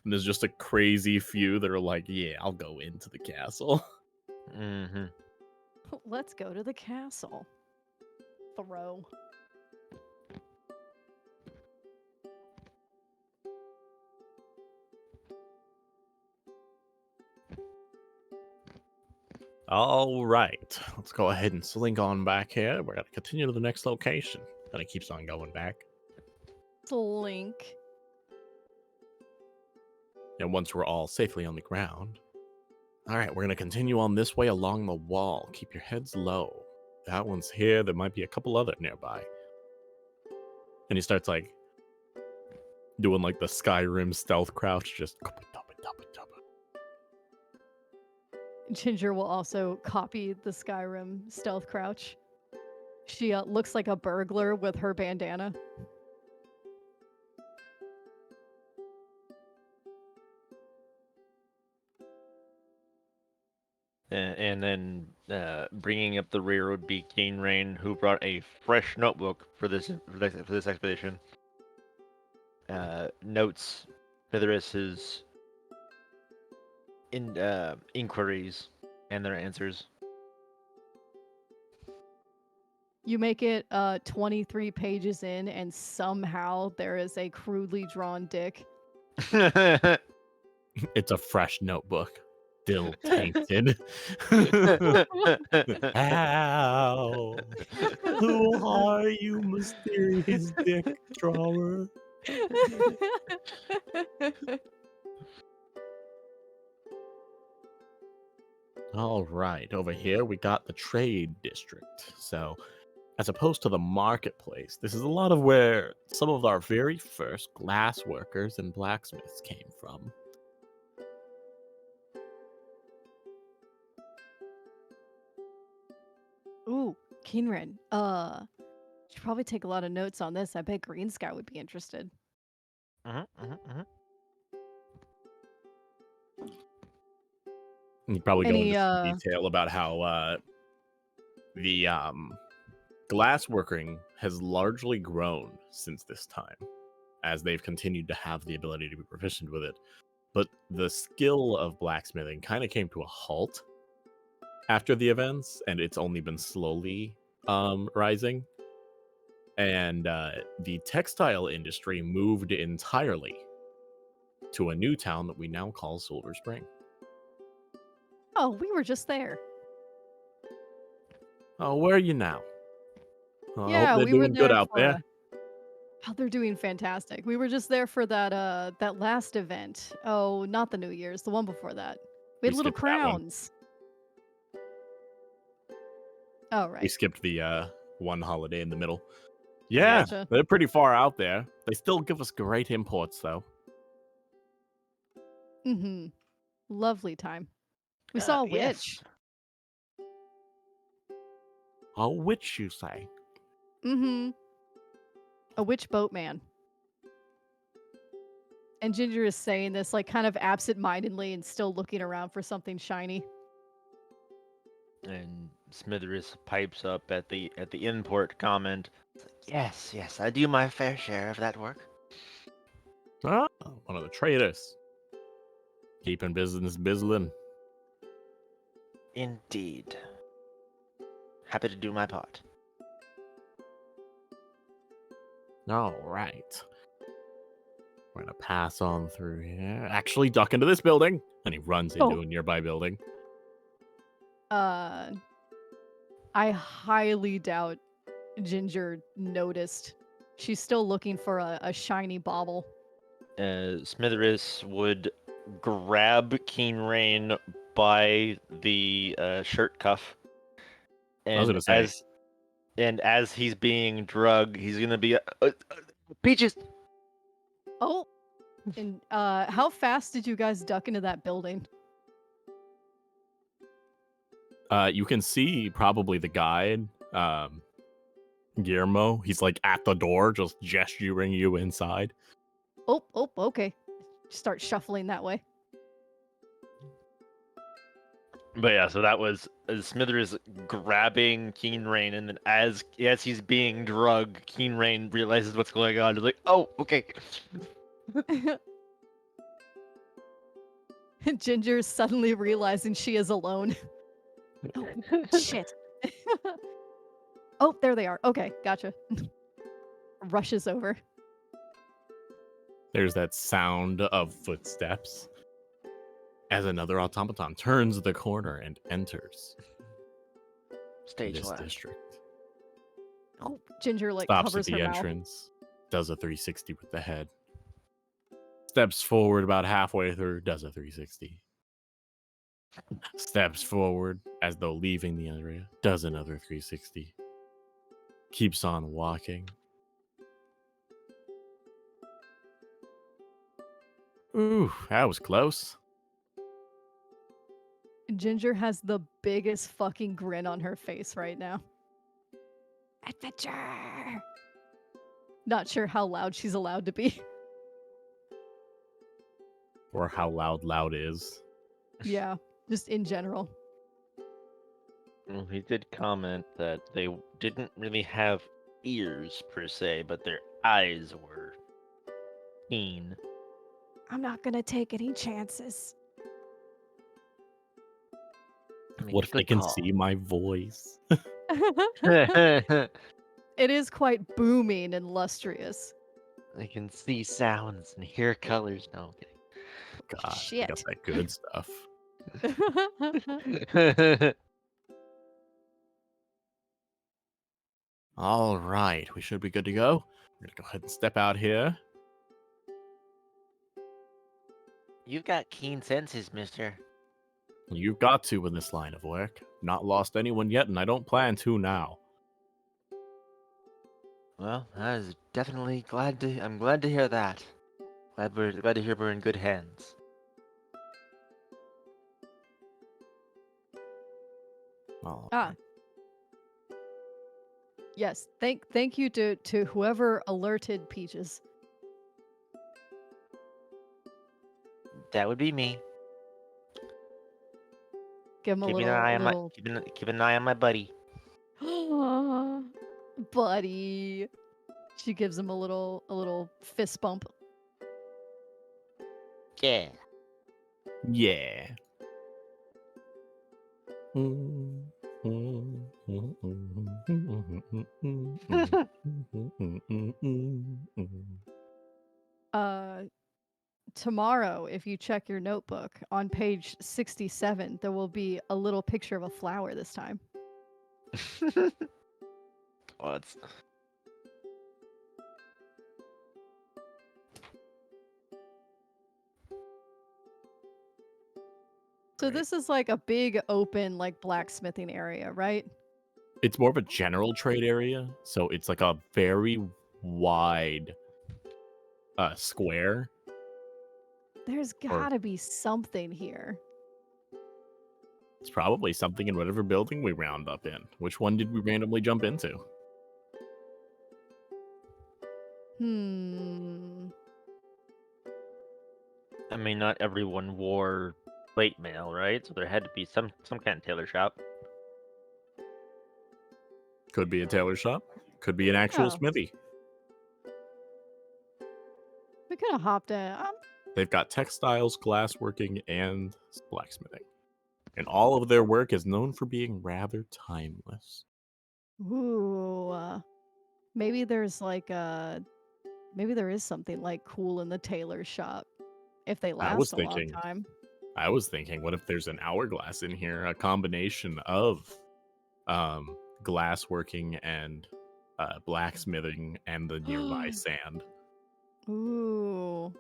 And there's just a crazy few that are like, yeah, I'll go into the castle. Mm-hmm. Let's go to the castle. Throw. All right, let's go ahead and slink on back here. We're gonna continue to the next location. And it keeps on going back. Slink. And once we're all safely on the ground, all right, we're gonna continue on this way along the wall. Keep your heads low. That one's here. There might be a couple other nearby. And he starts like doing like the Skyrim stealth crouch, just. Ginger will also copy the Skyrim stealth crouch. She looks like a burglar with her bandana. And then bringing up the rear would be Keen Rain, who brought a fresh notebook for this expedition. Notes Mithris's inquiries and their answers. You make it 23 pages in, and somehow there is a crudely drawn dick. It's a fresh notebook. Still tainted. How? Who are you, mysterious dick drawer? All right, over here we got the trade district. So, as opposed to the marketplace, this is a lot of where some of our very first glass workers and blacksmiths came from. Ooh, Kinran. Should probably take a lot of notes on this. I bet Green Sky would be interested. You probably go Any, into some detail about how the glassworking has largely grown since this time, as they've continued to have the ability to be proficient with it. But the skill of blacksmithing kind of came to a halt after the events, and it's only been slowly rising. And the textile industry moved entirely to a new town that we now call Silver Spring. Oh, we were just there. Oh, where are you now? Oh, I Yeah, hope they're we were doing good there out for. there. Oh, they're doing fantastic. We were just there for that last event. Oh, not the New Year's, the one before that. We had We little skipped that one. crowns. Oh, We right. skipped the one holiday in the middle. Yeah, Gotcha. they're pretty far out there. They still give us great imports, though. Mm-hmm. Lovely time. We saw a witch. Yes. Oh, which you say? Mm-hmm. A witch boatman. And Ginger is saying this like kind of absent-mindedly and still looking around for something shiny. And Smithers pipes up at the import comment. Yes, yes, I do my fair share of that work. Ah, one of the traders. Keeping business bizzling. Indeed. Happy to do my part. All right. We're gonna pass on through here. Actually, duck into this building, and he runs into a nearby building. I highly doubt Ginger noticed. She's still looking for a shiny bauble. Smithers would grab Keen Rain by the shirt cuff, I was and gonna say, as he's being drugged, he's gonna be Peaches. Oh, and how fast did you guys duck into that building? you can see probably the guide, Guillermo. He's like at the door, just gesturing you inside. Oh, okay. Start shuffling that way. But yeah, so that was Smithers grabbing Keen Rain, and then as he's being drugged, Keen Rain realizes what's going on. He's like, "Oh, okay." Ginger suddenly realizing she is alone. Oh, shit. Oh, there they are. Okay, gotcha. Rushes over. There's that sound of footsteps as another automaton turns the corner and enters Stage this left. district. Oh, Ginger like Stops at covers her the mouth. entrance, does a 360 with the head, steps forward about halfway through, does a 360. Steps forward as though leaving the area, does another 360. Keeps on walking. Ooh, that was close. Ginger has the biggest fucking grin on her face right now. Adventure! Not sure how loud she's allowed to be. Or how loud is. Yeah, just in general. Well, he did comment that they didn't really have ears per se, but their eyes were keen. I'm not gonna take any chances. I mean, What if they good can call. see my voice? It is quite booming and lustrous. They can see sounds and hear colors. No, Gosh, they got Shit. that good stuff. I'm kidding. All right, we should be good to go. We're gonna go ahead and step out here. You've got keen senses, mister. You've got to in this line of work. Not lost anyone yet, and I don't plan to now. Well, I was definitely glad to. I'm glad to hear that. Glad to hear we're in good hands. All Ah, right. yes. Thank you to whoever alerted Peaches. That would be me. Give him a Keeping an eye on my little keeping an eye on my buddy. buddy. She gives him a little fist bump. Yeah. Yeah. Uh Tomorrow, if you check your notebook on page 67, there will be a little picture of a flower this time. Well, it's So Great. this is like a big open like blacksmithing area, right? It's more of a general trade area, so it's like a very wide square. There's Or got to be something here. it's probably something in whatever building we round up in. Which one did we randomly jump into? I mean, not everyone wore plate mail, right? So there had to be some kind of tailor shop. Could be a tailor shop. Could be an actual Oh. smithy. We could have hopped in. They've got textiles, glassworking, and blacksmithing. And all of their work is known for being rather timeless. Ooh. Maybe there's like maybe there is something like cool in the tailor shop if they I was last a long time. thinking, what if there's an hourglass in here? A combination of glassworking and blacksmithing and the nearby sand. Ooh.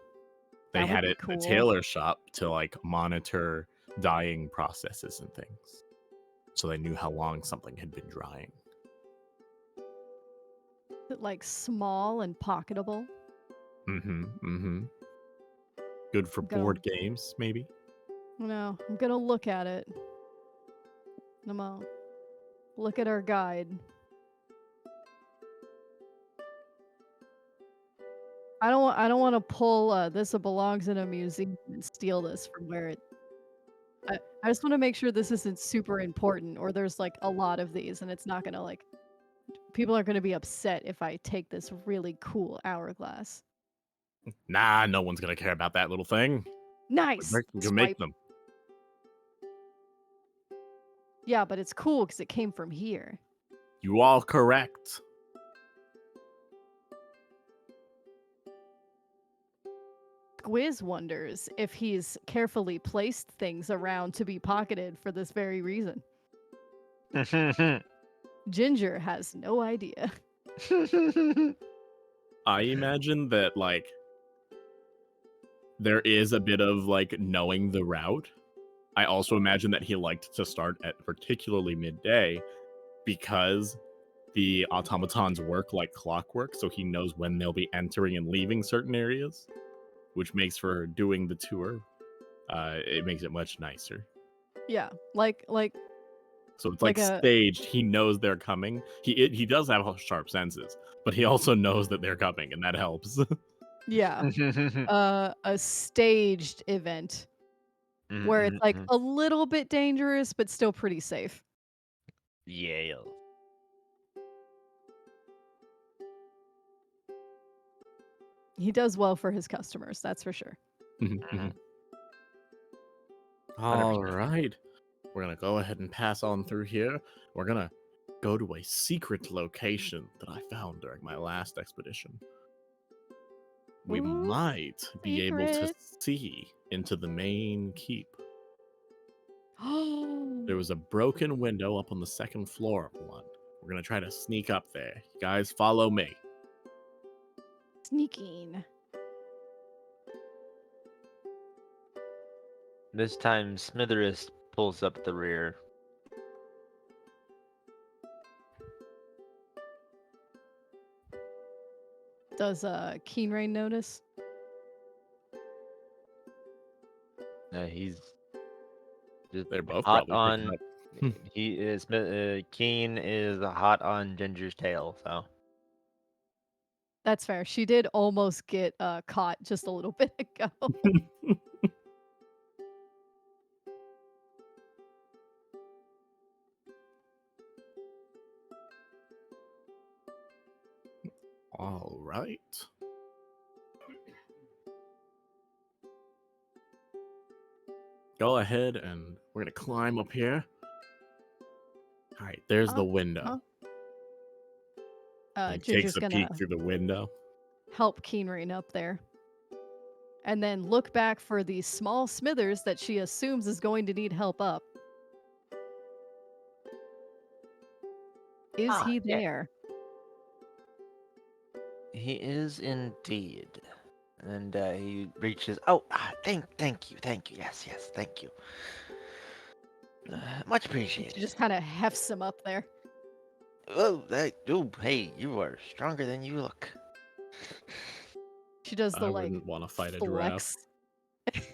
They That would had be it in the cool. tailor shop to like monitor dyeing processes and things. So they knew how long something had been drying. Is it like small and pocketable? Mm-hmm. Good for Go. board games, maybe. No, I'm gonna look at it. I'm gonna look at our guide. I don't want to pull this belongs in a museum and steal this from where it. I just want to make sure this isn't super important or there's like a lot of these and it's not gonna like people are gonna be upset if I take this really cool hourglass. Nah, no one's gonna care about that little thing. Nice. We can make Swipe. them. Yeah, but it's cool because it came from here. You are correct. Squiz wonders if he's carefully placed things around to be pocketed for this very reason. Ginger has no idea. I imagine that like there is a bit of like knowing the route. I also imagine that he liked to start at particularly midday because the automatons work like clockwork, so he knows when they'll be entering and leaving certain areas, which makes for doing the tour. It makes it much nicer. Yeah, like So it's Like like a- staged. He knows they're coming. He does have sharp senses, but he also knows that they're coming, and that helps. yeah, a staged event where it's like a little bit dangerous but still pretty safe. Yeah. He does well for his customers, that's for sure. All right. We're going to go ahead and pass on through here. We're going to go to a secret location that I found during my last expedition. We Ooh, might be able to secret. see into the main keep. There Oh, was a broken window up on the second floor of one. We're going to try to sneak up there. You guys follow me. sneaking. This time, Smitherist pulls up the rear. Does Keen Rain notice? He's just They're both hot probably picking on. up. He is. Keen is hot on Ginger's tail. So That's fair. She did almost get caught just a little bit ago. All right. Go ahead and we're going to climb up here. All right, there's the window. He takes Ginger's a gonna peek through the window. help Keen Rain up there. And then look back for the small Smithers that she assumes is going to need help up. Is he yeah. there? He is indeed. And he reaches. Oh, thank you. Yes, thank you. Much She appreciated. just kind of hefts him up there. Oh, hey, you are stronger than you look. She does the I like wouldn't want to fight a giraffe. flex.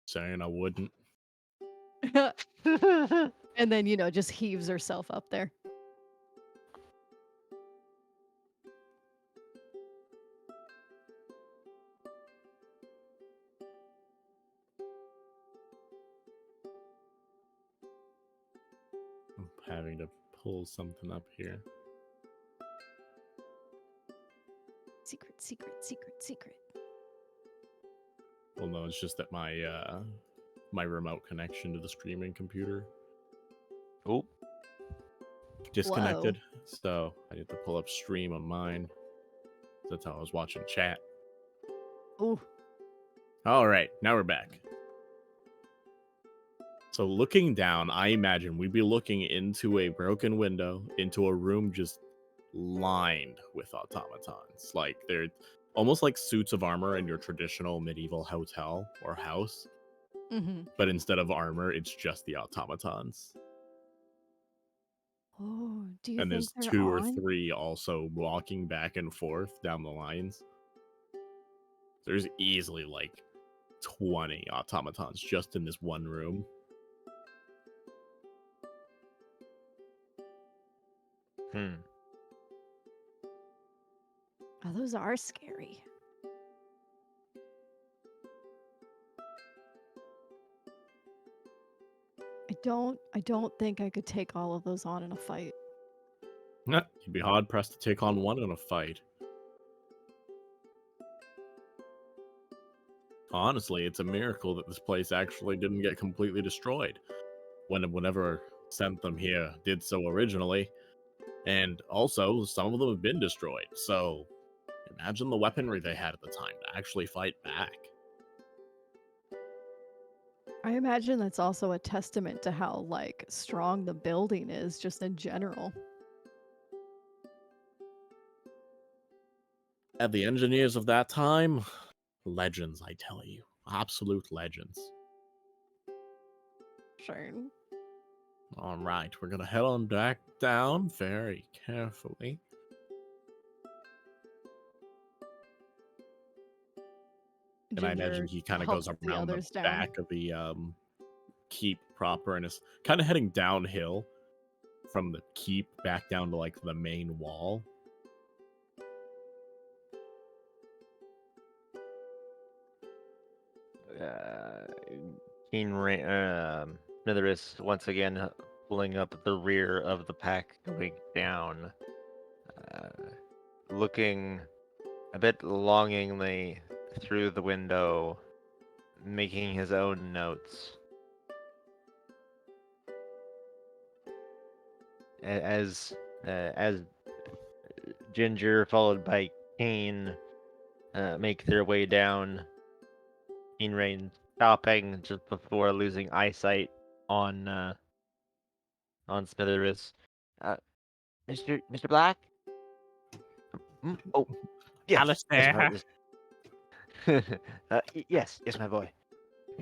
Saying I wouldn't. And then, just heaves herself up there. I'm having to pull something up here. Secret. Well, no, it's just that my remote connection to the streaming computer Oh, disconnected. So I need to pull up stream on mine. That's how I was watching chat. Ooh. All right, now we're back. So looking down, I imagine we'd be looking into a broken window, into a room just lined with automatons. Like they're almost like suits of armor in your traditional medieval hotel or house. Mm-hmm. But instead of armor, it's just the automatons. Oh, do you And think there's they're 2 or on? 3 also walking back and forth down the lines. There's easily like 20 automatons just in this one room. Oh, those are scary. I don't think I could take all of those on in a fight. You'd be hard pressed to take on one in a fight. Honestly, it's a miracle that this place actually didn't get completely destroyed. Whenever sent them here did so originally, and also some of them have been destroyed. So imagine the weaponry they had at the time to actually fight back. I imagine that's also a testament to how like strong the building is just in general. And the engineers of that time, legends, I tell you, absolute legends. Sure. All right, we're gonna head on back down very carefully. And I imagine Ginger he kind of goes helps the around the others down. back of the keep proper and is kind of heading downhill from the keep back down to like the main wall. Keen Smitherus once again pulling up the rear of the pack, going down, looking a bit longingly through the window, making his own notes. As Ginger, followed by Kane, make their way down, Keen Rain stopping just before losing eyesight on Smitherus. Uh, Mr. Black? Oh, yes, Alistair. yes, my boy.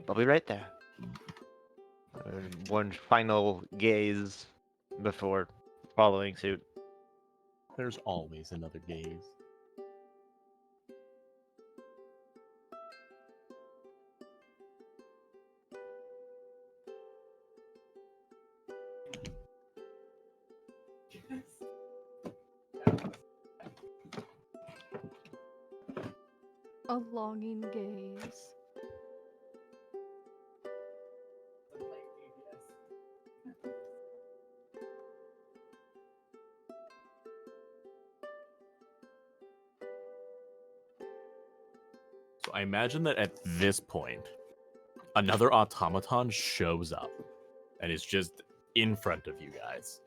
I'll be right there. One final gaze before following suit. There's always another gaze. A longing gaze. So I imagine that at this point, another automaton shows up and is just in front of you guys.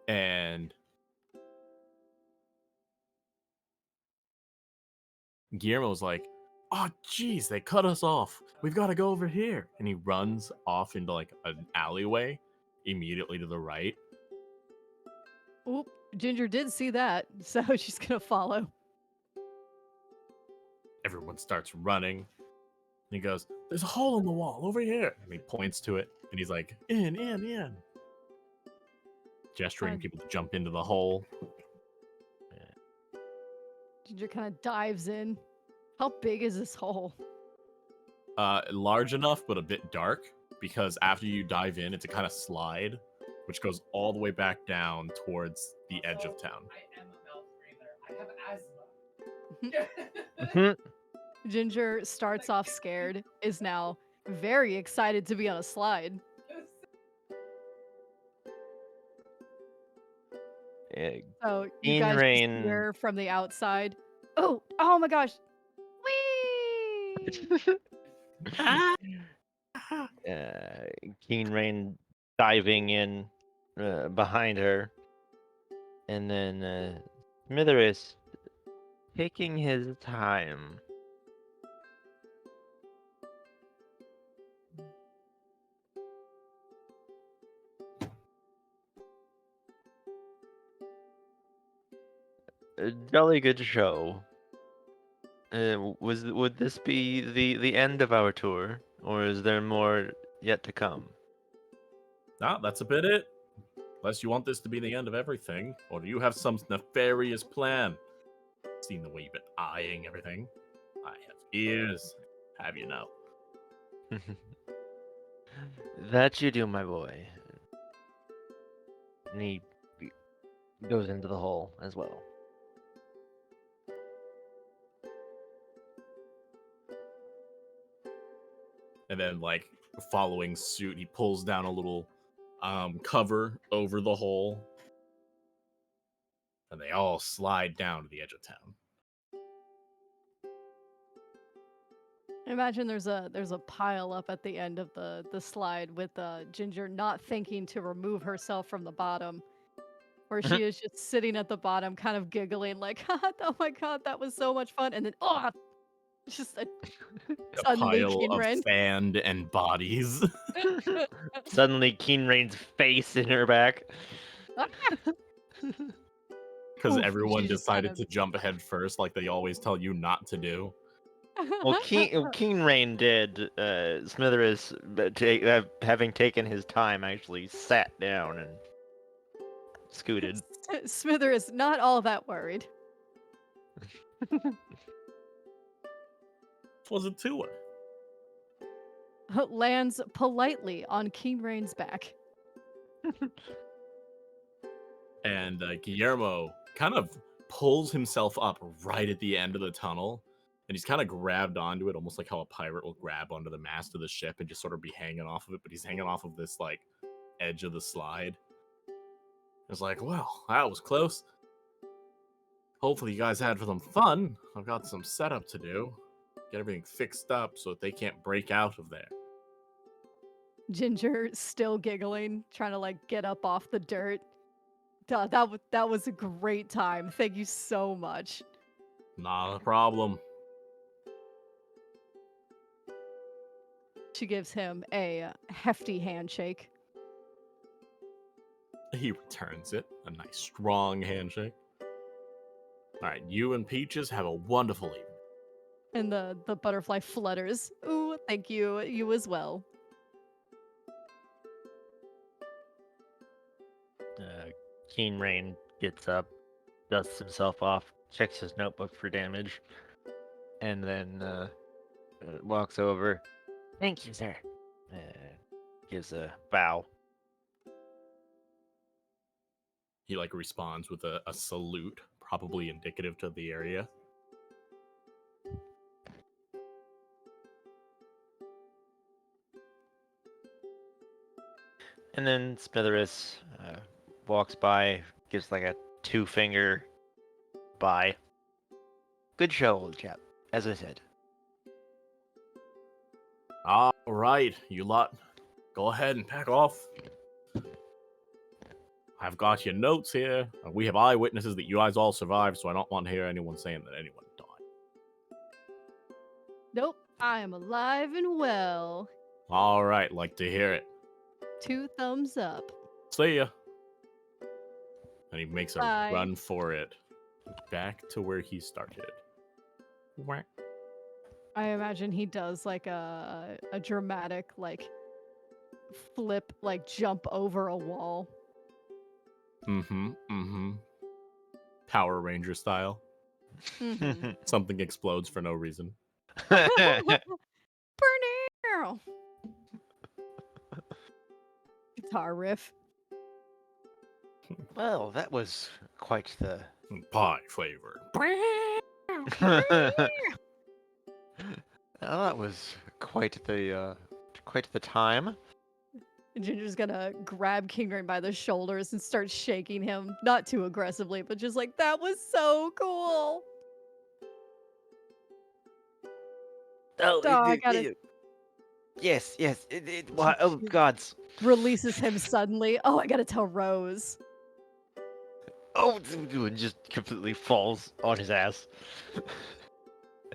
And Guillermo's like, oh, geez, they cut us off. We've got to go over here. And he runs off into like an alleyway immediately to the right. Oop, Ginger did see that, so she's gonna follow. Everyone starts running. And he goes, there's a hole in the wall over here. And he points to it. And he's like, in. Gesturing people to jump into the hole. Ginger kind of dives in. How big is this hole? Large enough, but a bit dark. Because after you dive in, it's a kind of slide, which goes all the way back down towards the edge of town. I am a mouth breather. I have asthma. Ginger starts off scared, is now very excited to be on a slide. So you guys just hear from the outside. Oh my gosh. Whee! Keen Rain diving in behind her, and then Smitherus taking his time. A jolly good show. Would this be the end of our tour, or is there more yet to come? Nah, that's a bit it. Unless you want this to be the end of everything, or do you have some nefarious plan? Seen the way you've been eyeing everything. I have ears. Have you know? That you do, my boy. And he goes into the hole as well. And then, like, following suit, he pulls down a little cover over the hole. And they all slide down to the edge of town. Imagine there's a pile up at the end of the slide with Ginger not thinking to remove herself from the bottom, where she is just sitting at the bottom, kind of giggling like, "Oh my god, that was so much fun!" And then, oh, just A suddenly pile of Kinrain. sand and bodies. Suddenly, Keen Rain's face in her back. Because Oof, everyone she just kind decided of. to jump ahead first, like they always tell you not to do. Well, Keen Rain did. Smitheris, having taken his time, actually sat down and scooted. Smither is not all that worried. Wasn't to her. Lands politely on Kinrain's back. And Guillermo kind of pulls himself up right at the end of the tunnel, and he's kind of grabbed onto it, almost like how a pirate will grab onto the mast of the ship and just sort of be hanging off of it. But he's hanging off of this like edge of the slide. It's like, well, that was close. Hopefully, you guys had some fun. I've got some setup to do. Get everything fixed up so that they can't break out of there. Ginger still giggling, trying to like get up off the dirt. Duh, that was a great time. Thank you so much. Not a problem. She gives him a hefty handshake. He returns it. A nice, strong handshake. All right, you and Peaches have a wonderful evening. And the butterfly flutters. Ooh, thank you. You as well. Keen Rain gets up, dusts himself off, checks his notebook for damage, and then walks over. Thank you, sir. Gives a bow. He like responds with a salute, probably indicative to the area. And then Smitheris walks by, gives like a 2-finger bye. Good show, old chap, as I said. All right, you lot, go ahead and pack off. I've got your notes here. We have eyewitnesses that you guys all survived, so I don't want to hear anyone saying that anyone died. Nope, I am alive and well. All right, like to hear it. 2 thumbs up. See ya. And he makes a Bye. run for it, back to where he started. Whack. I imagine he does like a dramatic like flip, like jump over a wall. Power Ranger style. Mhm. Something explodes for no reason. Burn. Guitar riff. Well, that was quite the Pie flavor. Well, that was quite the time. Ginger's gonna grab Kingrain by the shoulders and start shaking him, not too aggressively, but just like, that was so cool. Oh, I gotta yes. Oh, gods. releases him suddenly. Oh, I gotta tell Rose. Oh, and just completely falls on his ass.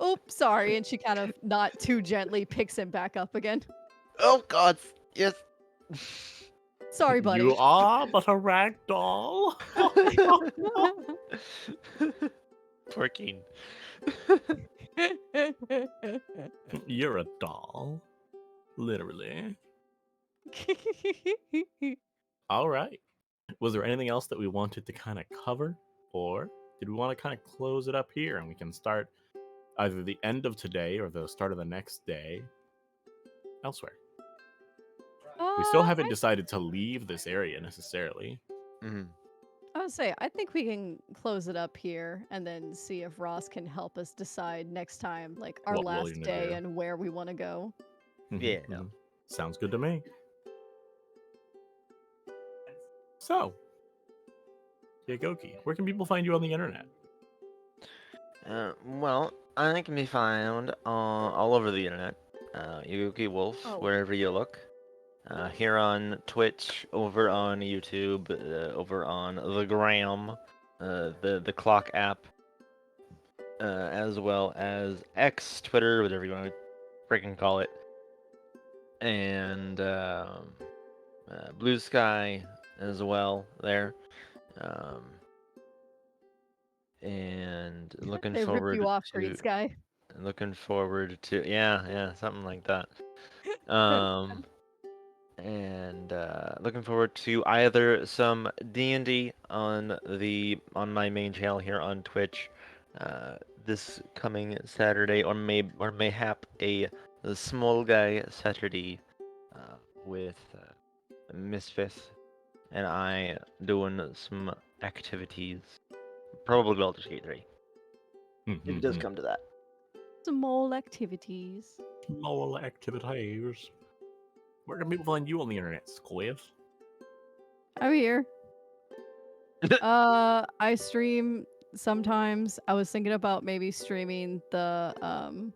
Oops, sorry, and she kind of not too gently picks him back up again. Oh, gods. Yes. Sorry, buddy. You are but a rag doll. Poor Keen. You're a doll. Literally. All right. Was there anything else that we wanted to kind of cover? Or did we want to kind of close it up here and we can start either the end of today or the start of the next day elsewhere? We still haven't decided to leave this area necessarily. Mm-hmm. I would say, I think we can close it up here and then see if Ross can help us decide next time, like our What we're last gonna day do. and where we want to go. Yeah. Sounds good to me. So, Yagoki, where can people find you on the internet? Well, I can be found all over the internet. Yuki Wolf, Oh. wherever you look. Here on Twitch, over on YouTube, over on the Gram, the Clock app, as well as X, Twitter, whatever you want to freaking call it, and Blue Sky as well there. And looking They ripped forward you off, to Green Sky. yeah, something like that. Um, and looking forward to either some D&D on my main channel here on Twitch this coming Saturday, or mayhap a small guy Saturday with Misfits and I doing some activities. Probably Baldur's Gate 3. If it does come to that. Some mole activities. Small activities. Where can people find you on the internet, Squiff? I'm here. I stream sometimes. I was thinking about maybe streaming the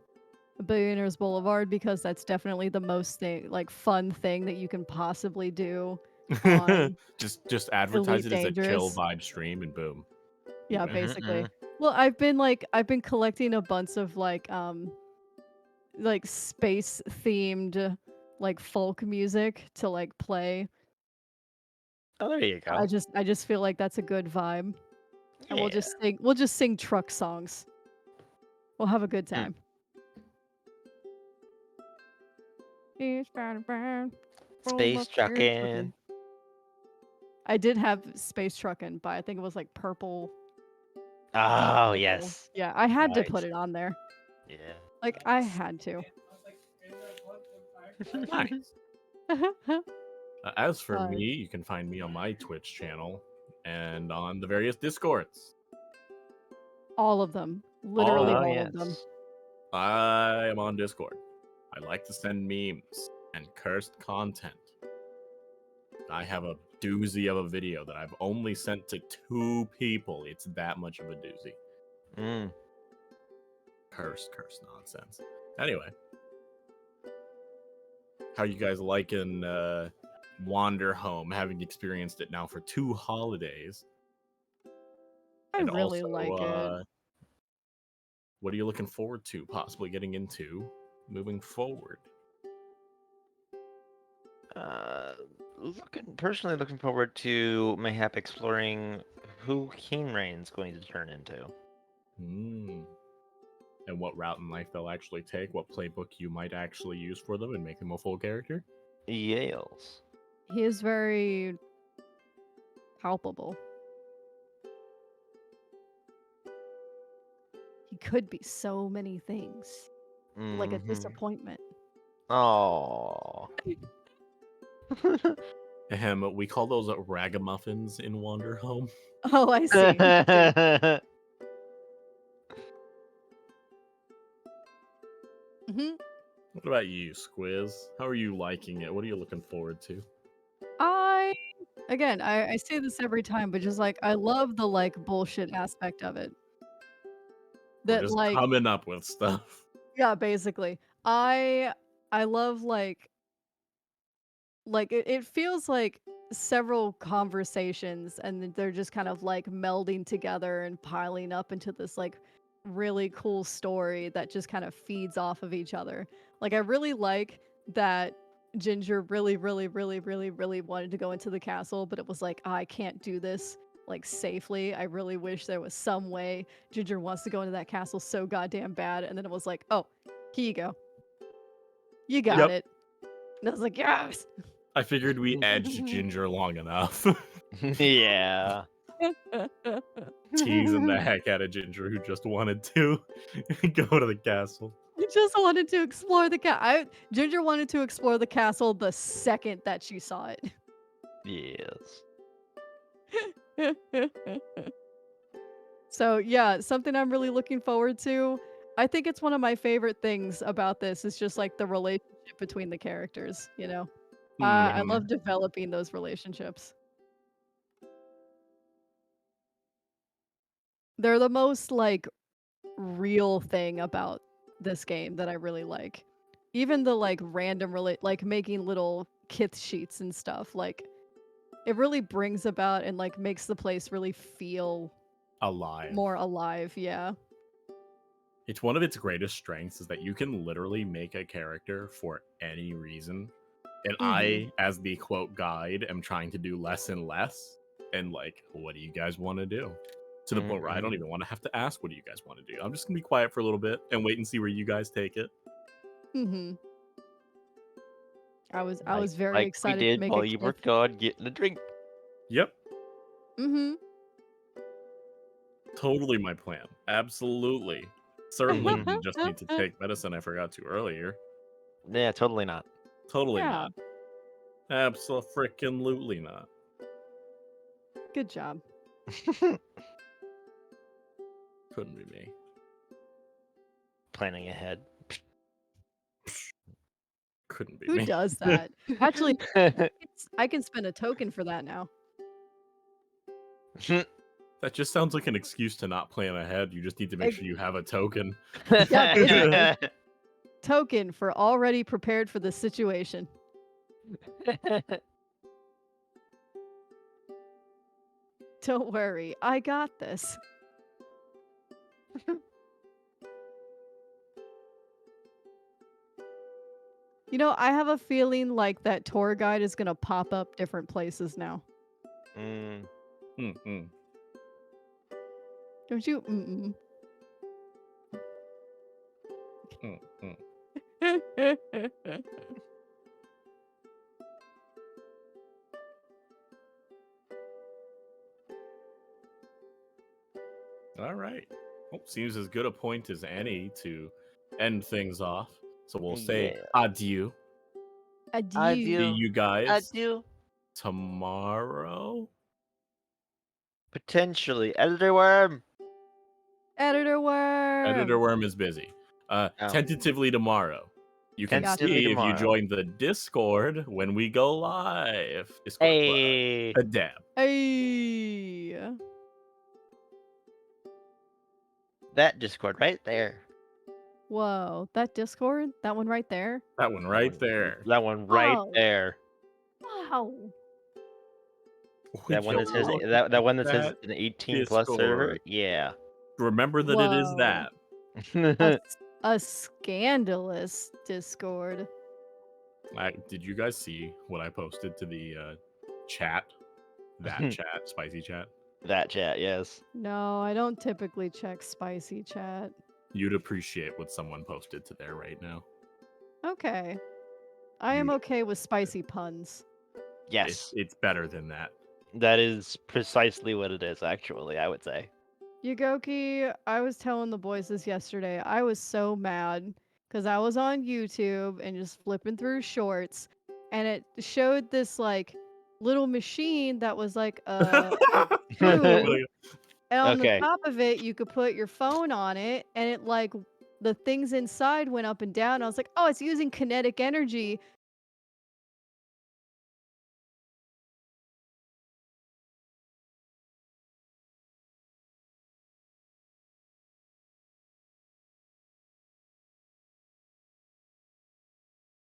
Billionaires Boulevard because that's definitely the most fun thing that you can possibly do on just advertise Elite it as a chill Dangerous. vibe stream and boom. Yeah, win. basically. Well, I've been collecting a bunch of like space themed like folk music to like play. Oh, there you go. I just feel like that's a good vibe. And Yeah. we'll just sing truck songs. We'll have a good time. It's gotta burn. Roll Space up your trucking. truckin'. I did have space truckin', but I think it was like purple. Oh, purple. yes. Yeah, I had to Right. put it on there. Yeah. Like I had to. Nice. As for Fun. me, you can find me on my Twitch channel and on the various Discords. All of them. Literally All all yes. of them. I am on Discord. I like to send memes and cursed content. I have a doozy of a video that I've only sent to 2 people. It's that much of a doozy. Mm. Cursed nonsense. Anyway, how you guys liking Wander Home, having experienced it now for 2 holidays? I And really also, like it. what are you looking forward to possibly getting into moving forward? Personally looking forward to mayhap exploring who Keenrain's going to turn into. And what route in life they'll actually take, what playbook you might actually use for them and make them a full character? Yales. He is very palpable. He could be so many things. Like a disappointment. Oh. We call those ragamuffins in Wander Home. Oh, I see. What about you, Squiz? How are you liking it? What are you looking forward to? I say this every time, but just like I love the like bullshit aspect of it. We're That just like coming up with stuff. yeah, basically. I love like it feels like several conversations and then they're just kind of like melding together and piling up into this like really cool story that just kind of feeds off of each other. Like I really like that Ginger really wanted to go into the castle, but it was like, I can't do this like safely. I really wish there was some way Ginger wants to go into that castle so goddamn bad. And then it was like, oh, here you go. You got it. And I was like, yes. I figured we edged Ginger long enough. Yeah. Teasing the heck out of Ginger, who just wanted to go to the castle. I just wanted to explore the Ginger wanted to explore the castle the second that she saw it. Yes. So yeah, something I'm really looking forward to. I think it's one of my favorite things about this is just like the relationship between the characters, you know? I love developing those relationships. They're the most like real thing about this game that I really like. Even the like random like making little kith sheets and stuff, like it really brings about and like makes the place really feel Alive. more alive. Yeah. It's one of its greatest strengths is that you can literally make a character for any reason. And I, as the quote guide, am trying to do less and less. And like, what do you guys want to do? To the point where I don't even want to have to ask, what do you guys want to do? I'm just gonna be quiet for a little bit and wait and see where you guys take it. I was very excited we did to make while a you kith. were gone getting a drink. Yep. Mm-hmm. Totally my plan. Absolutely. Certainly didn't just need to take medicine I forgot to earlier. Yeah, totally not. Totally Yeah. not. Absolutely not. Good job. Couldn't be me. Planning ahead. Couldn't be Who me. does that? Actually, I can spend a token for that now. That just sounds like an excuse to not plan ahead. You just need to make Ex- sure you have a token. Yeah, basically. Token for already prepared for the situation. Don't worry, I got this. You know, I have a feeling like that tour guide is gonna pop up different places now. Mm-mm. Don't you? Mm-mm. Mm-mm. All right. Well, seems as good a point as any to end things off. So we'll say adieu. Adieu. See you guys Adieu. tomorrow. Potentially. Editor Worm. Editor worm. Editor Worm is busy. Tentatively tomorrow. You can Tentatively see if you tomorrow. join the Discord when we go live. Discord Hey. a dab. Hey. That Discord right there. Whoa, that Discord? That one right there? That one right there. That one right Oh. there. Wow. That one that says that one that says an 18 plus server. Yeah. Remember that it is Whoa. that. A scandalous Discord. Did you guys see what I posted to the chat? That chat, spicy chat. That chat, yes. No, I don't typically check spicy chat. You'd appreciate what someone posted to there right now. Okay. I am okay with spicy puns. Yes. It's better than that. That is precisely what it is, actually, I would say. Yugoki, I was telling the boys this yesterday. I was so mad because I was on YouTube and just flipping through shorts, and it showed this like little machine that was like a tube, and on the top of it you could put your phone on it, and it like the things inside went up and down. I was like, oh, it's using kinetic energy